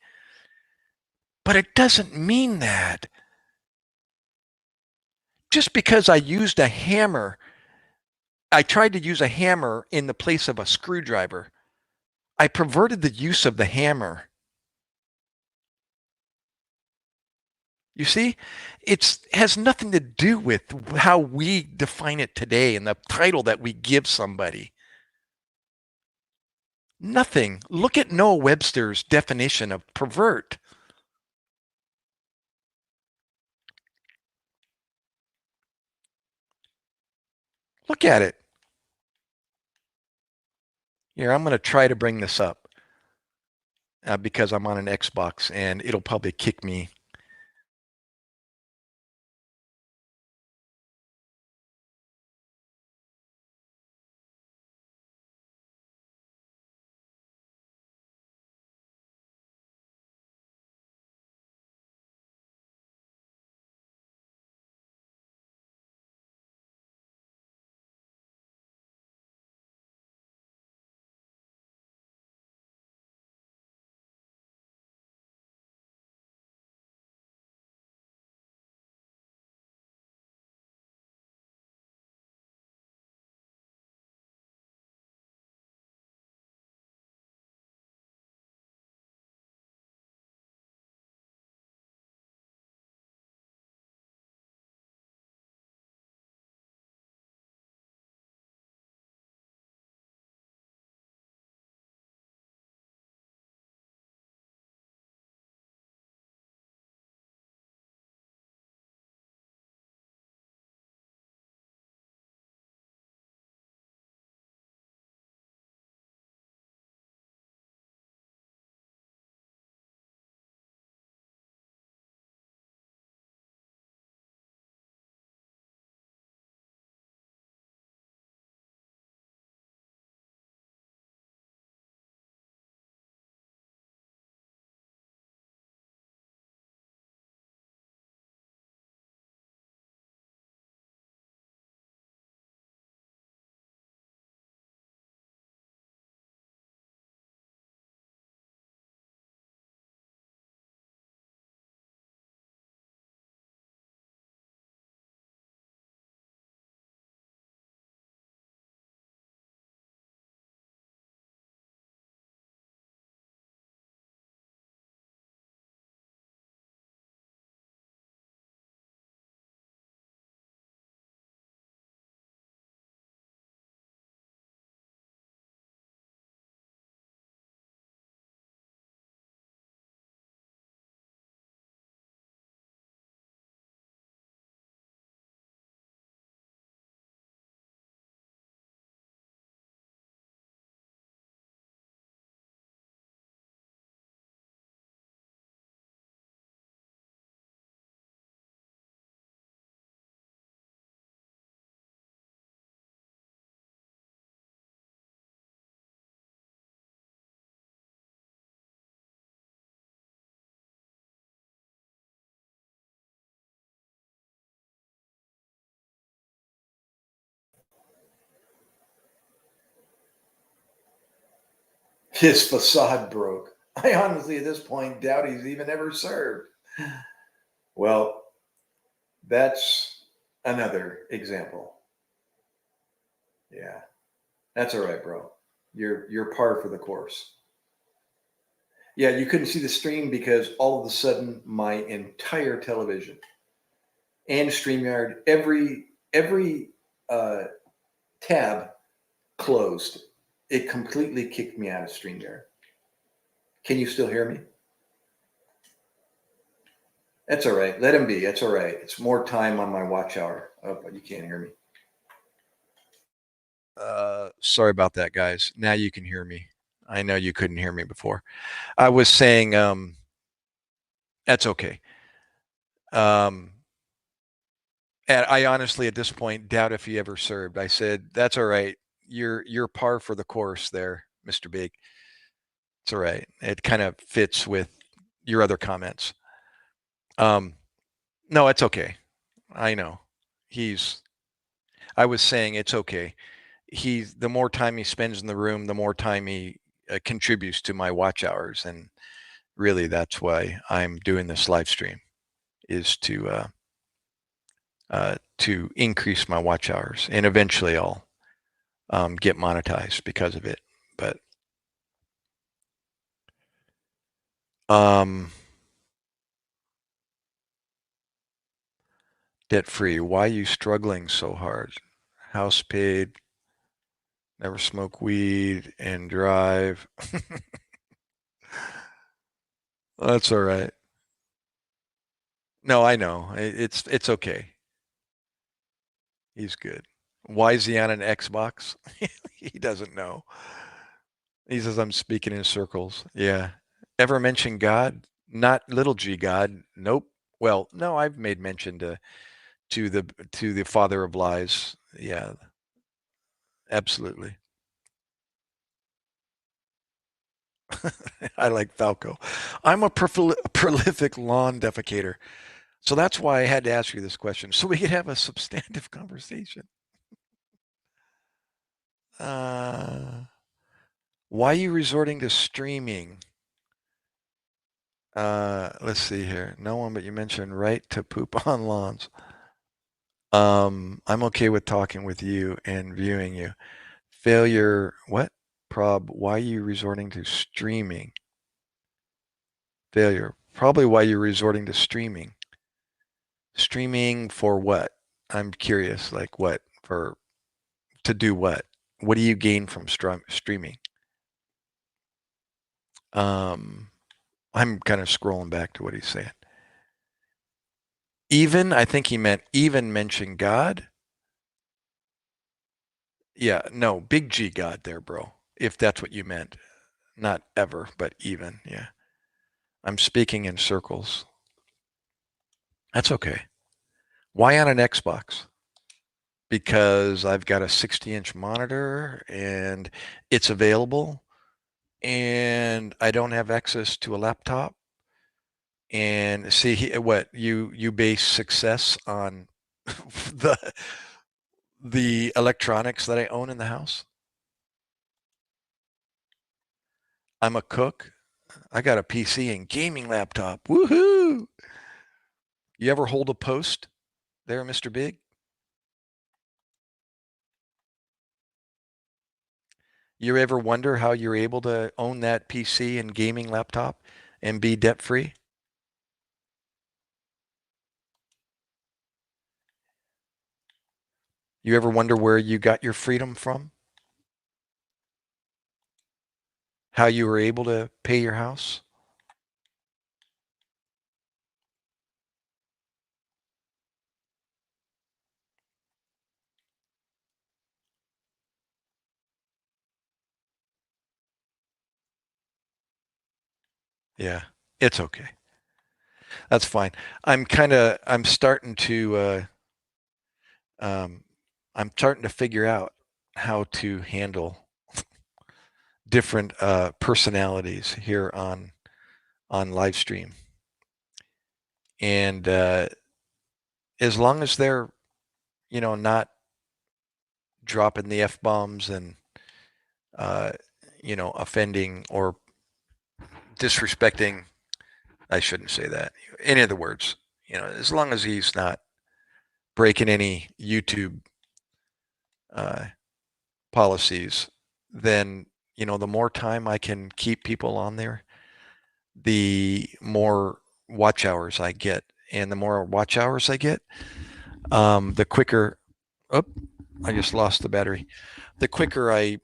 [SPEAKER 1] But it doesn't mean that. Just because I used a hammer, I tried to use a hammer in the place of a screwdriver. I perverted the use of the hammer. You see, it has nothing to do with how we define it today and the title that we give somebody. Nothing. Look at Noah Webster's definition of pervert. Look at it. Here, I'm going to try to bring this up because I'm on an Xbox and it'll probably kick me. His facade broke. I honestly, at this point, doubt he's even ever served. Well, that's another example. Yeah, that's all right, bro. You're par for the course. Yeah, you couldn't see the stream because all of a sudden my entire television and StreamYard, every uh, tab closed. It completely kicked me out of StreamYard. Can you still hear me? That's all right. Let him be. That's all right. It's more time on my watch hour. Oh, but you can't hear me. Sorry about that, guys. Now you can hear me. I know you couldn't hear me before. I was saying, that's okay. Um, and I honestly, at this point, doubt if he ever served. I said, that's all right. You're par for the course there, Mr. Big. It's all right. It kind of fits with your other comments. Um, no, it's okay. I know. He's. I was saying it's okay. The more time he spends in the room, the more time he contributes to my watch hours, and really that's why I'm doing this live stream is to increase my watch hours, and eventually I'll get monetized because of it. But um, debt free. Why are you struggling so hard? House paid, never smoke weed, and drive. That's all right. No, I know. It's okay. He's good. Why is he on an Xbox? He doesn't know. He says I'm speaking in circles. Yeah. Ever mention God? Not little G God. Nope. Well, no, I've made mention to the father of lies. Yeah, absolutely. I like Falco. I'm a prolific lawn defecator. So that's why I had to ask you this question so we could have a substantive conversation. Uh, why are you resorting to streaming? Let's see here. No one but you mentioned right to poop on lawns. I'm okay with talking with you and viewing you. Failure, what? Prob, why are you resorting to streaming? Failure, probably why you're resorting to streaming. Streaming for what? I'm curious, like what? For, to do what? What do you gain from streaming? Um, I'm kind of scrolling back to what he's saying. Even, I think he meant even mention God. Yeah, no, big G God there, bro. If that's what you meant. Not ever, but even. Yeah. I'm speaking in circles. That's okay. Why on an Xbox? Because I've got a 60-inch monitor and it's available and I don't have access to a laptop. And see what you base success on the the electronics that I own in the house. I'm a cook. I got a PC and gaming laptop. Woohoo! You ever hold a post there, Mr. Big? You ever wonder how you're able to own that PC and gaming laptop and be debt free? You ever wonder where you got your freedom from? How you were able to pay your house? Yeah, it's okay. That's fine. I'm starting to, um, I'm starting to figure out how to handle different personalities here on live stream. And as long as they're, not dropping the F bombs and, uh, offending or disrespecting, I shouldn't say that, any of the words, as long as he's not breaking any YouTube uh, policies, then, the more time I can keep people on there, the more watch hours I get. And the more watch hours I get, the quicker, oh, I just lost the battery. The quicker I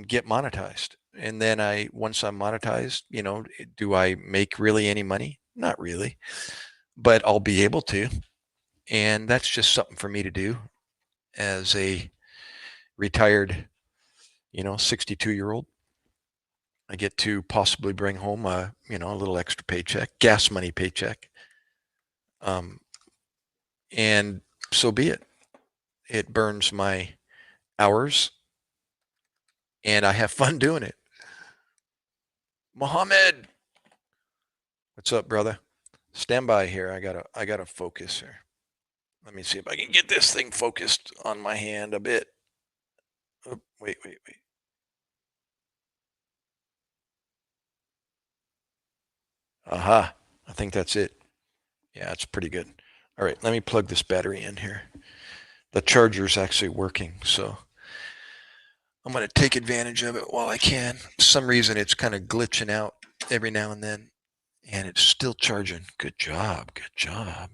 [SPEAKER 1] get monetized. And then once I'm monetized, do I make really any money? Not really, but I'll be able to. And that's just something for me to do as a retired, 62-year-old. I get to possibly bring home a little extra paycheck, gas money paycheck. Um, and so be it. It burns my hours and I have fun doing it. Mohammed, what's up, brother? Stand by here. I gotta focus here. Let me see if I can get this thing focused on my hand a bit. Oh, wait. Aha. I think that's it. Yeah, it's pretty good. All right, let me plug this battery in here. The charger's actually working, so I'm going to take advantage of it while I can. For some reason, it's kind of glitching out every now and then, and it's still charging. Good job. Good job.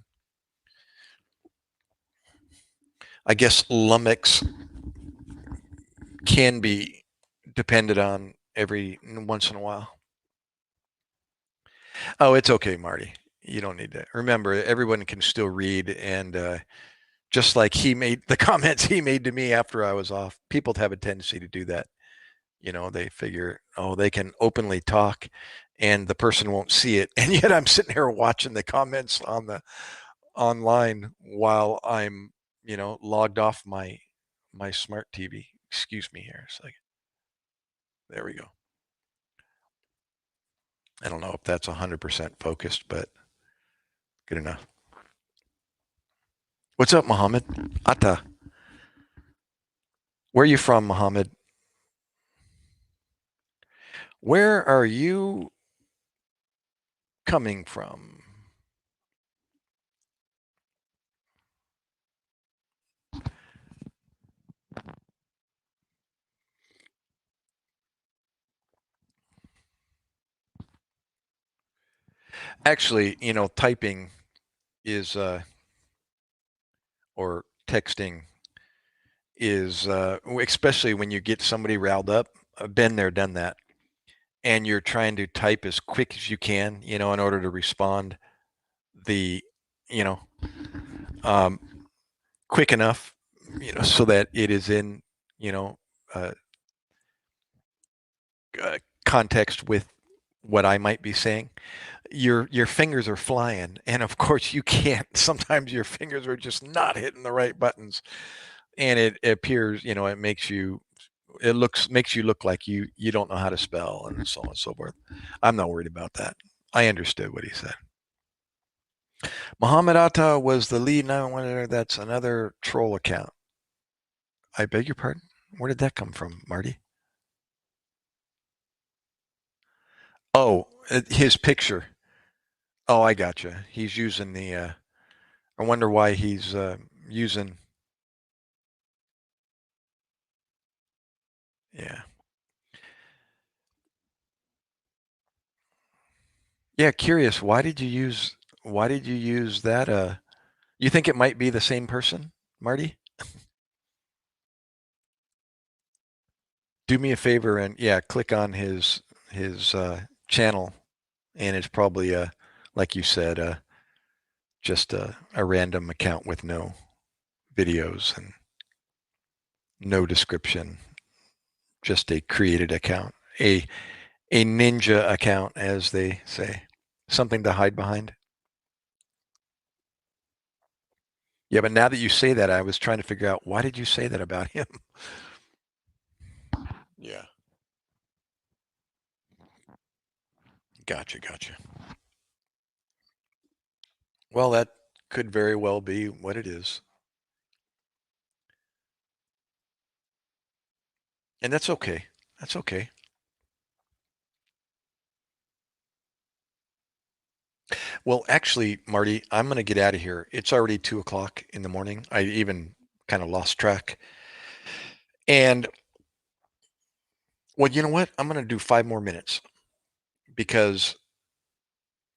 [SPEAKER 1] I guess Lumix can be depended on every once in a while. Oh, it's okay, Marty. You don't need to. Remember, everyone can still read, and just like he made the comments he made to me after I was off, people have a tendency to do that. They figure, oh, they can openly talk and the person won't see it. And yet I'm sitting here watching the comments on the online while I'm, logged off my smart TV. Excuse me here a second. There we go. I don't know if that's 100% focused, but good enough. What's up, Mohammed? Atta. Where are you from, Mohammed? Where are you coming from? Actually, typing is, or texting is, especially when you get somebody riled up. I've been there, done that. And you're trying to type as quick as you can, in order to respond the, you know, um, quick enough, so that it is in, you know, uh, context with what I might be saying. Your fingers are flying, and of course you can't. Sometimes your fingers are just not hitting the right buttons, and it appears, it makes you look like you don't know how to spell, and so on and so forth. I'm not worried about that. I understood what he said. Muhammad Atta was the lead 911. That's another troll account. I beg your pardon. Where did that come from, Marty? Oh, his picture. Oh, I gotcha. He's using the. I wonder why he's using. Yeah. Yeah. Curious. Why did you use that? You think it might be the same person, Marty? Do me a favor and yeah, click on his channel, and it's probably like you said, just a random account with no videos and no description, just a created account, a ninja account, as they say, something to hide behind. Yeah, but now that you say that, I was trying to figure out why did you say that about him? Yeah, gotcha, gotcha. Well, that could very well be what it is, and that's okay. That's okay. Well, actually, Marty, I'm going to get out of here. It's already 2 o'clock in the morning. I even kind of lost track. And well, you know what? I'm going to do 5 more minutes because,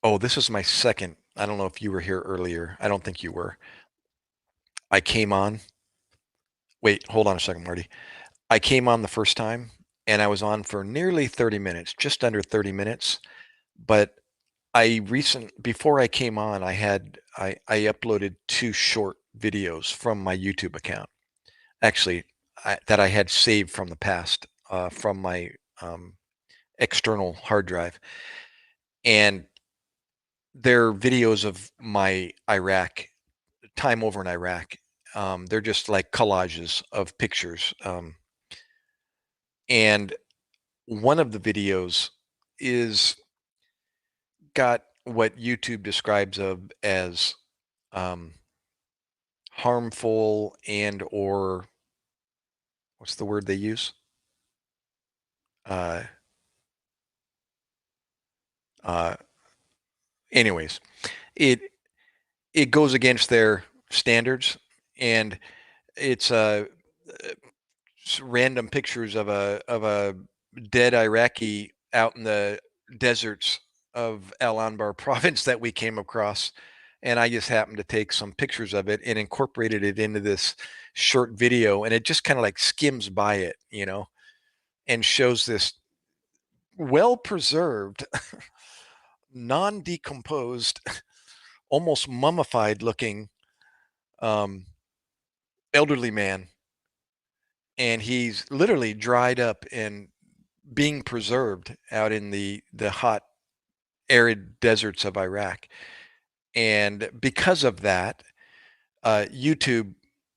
[SPEAKER 1] oh, this is my second. I don't know if you were here earlier. I don't think you were. I came on. Wait, hold on a second, Marty. I came on the first time and I was on for nearly 30 minutes, just under 30 minutes. But before I came on, I uploaded two short videos from my YouTube account. Actually, that I had saved from the past, from my um, external hard drive, and they're videos of my Iraq time over in Iraq. They're just like collages of pictures, and one of the videos is got what YouTube describes of as um, harmful and or what's the word they use? Uh, uh, Anyways, it it goes against their standards, and it's random pictures of a dead Iraqi out in the deserts of Al Anbar province that we came across. And I just happened to take some pictures of it and incorporated it into this short video. And it just kind of like skims by it, and shows this well preserved, non decomposed, almost mummified looking um, elderly man. And he's literally dried up and being preserved out in the hot, arid deserts of Iraq. And because of that, YouTube,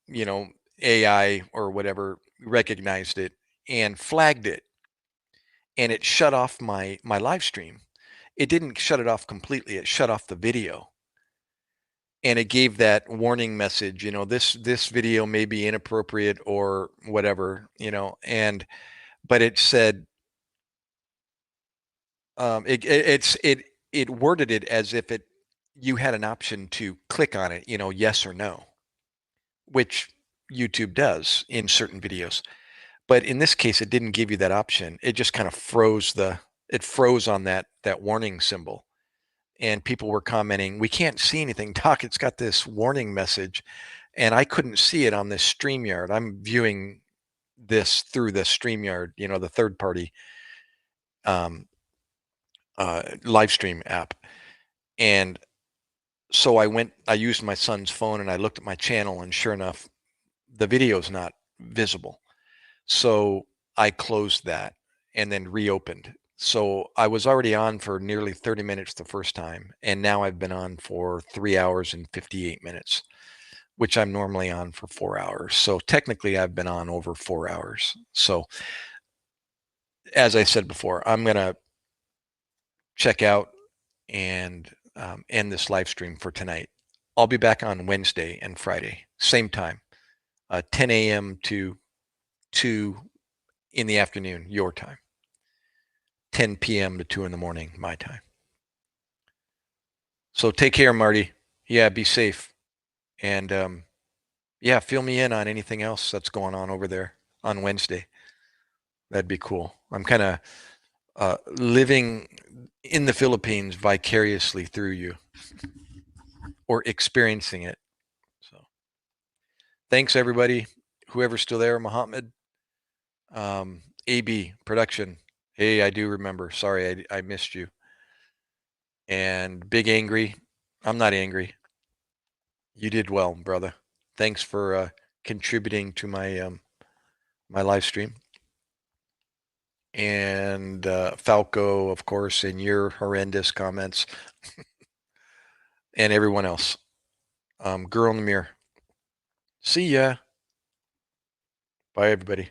[SPEAKER 1] you know, AI or whatever recognized it and flagged it, and it shut off my live stream. It didn't shut it off completely. It shut off the video, and it gave that warning message. This video may be inappropriate or whatever. And but it said it worded it as if you had an option to click on it, yes or no, which YouTube does in certain videos. But in this case, it didn't give you that option. It just kind of it froze on that warning symbol. And people were commenting, "We can't see anything, Doc. It's got this warning message." And I couldn't see it on this StreamYard. I'm viewing this through the StreamYard, the third party um, live stream app. And so I used my son's phone and I looked at my channel, and sure enough, the video is not visible. So I closed that and then reopened. So I was already on for nearly 30 minutes the first time, and now I've been on for 3 hours and 58 minutes, which I'm normally on for 4 hours. So technically I've been on over 4 hours. So as I said before, I'm going to check out and end this live stream for tonight. I'll be back on Wednesday and Friday, same time, 10 a.m. to 2 in the afternoon, your time, 10 p.m. to 2 in the morning, my time. So take care, Marty. Yeah, be safe. And yeah, fill me in on anything else that's going on over there on Wednesday. That'd be cool. I'm kind of living in the Philippines vicariously through you, or experiencing it. So thanks, everybody. Whoever's still there, Mohammed, AB production. Hey, I do remember. Sorry, I missed you. And Big Angry. I'm not angry. You did well, brother. Thanks for contributing to my live stream. And Falco, of course, and your horrendous comments, and everyone else. Girl in the mirror. See ya. Bye, everybody.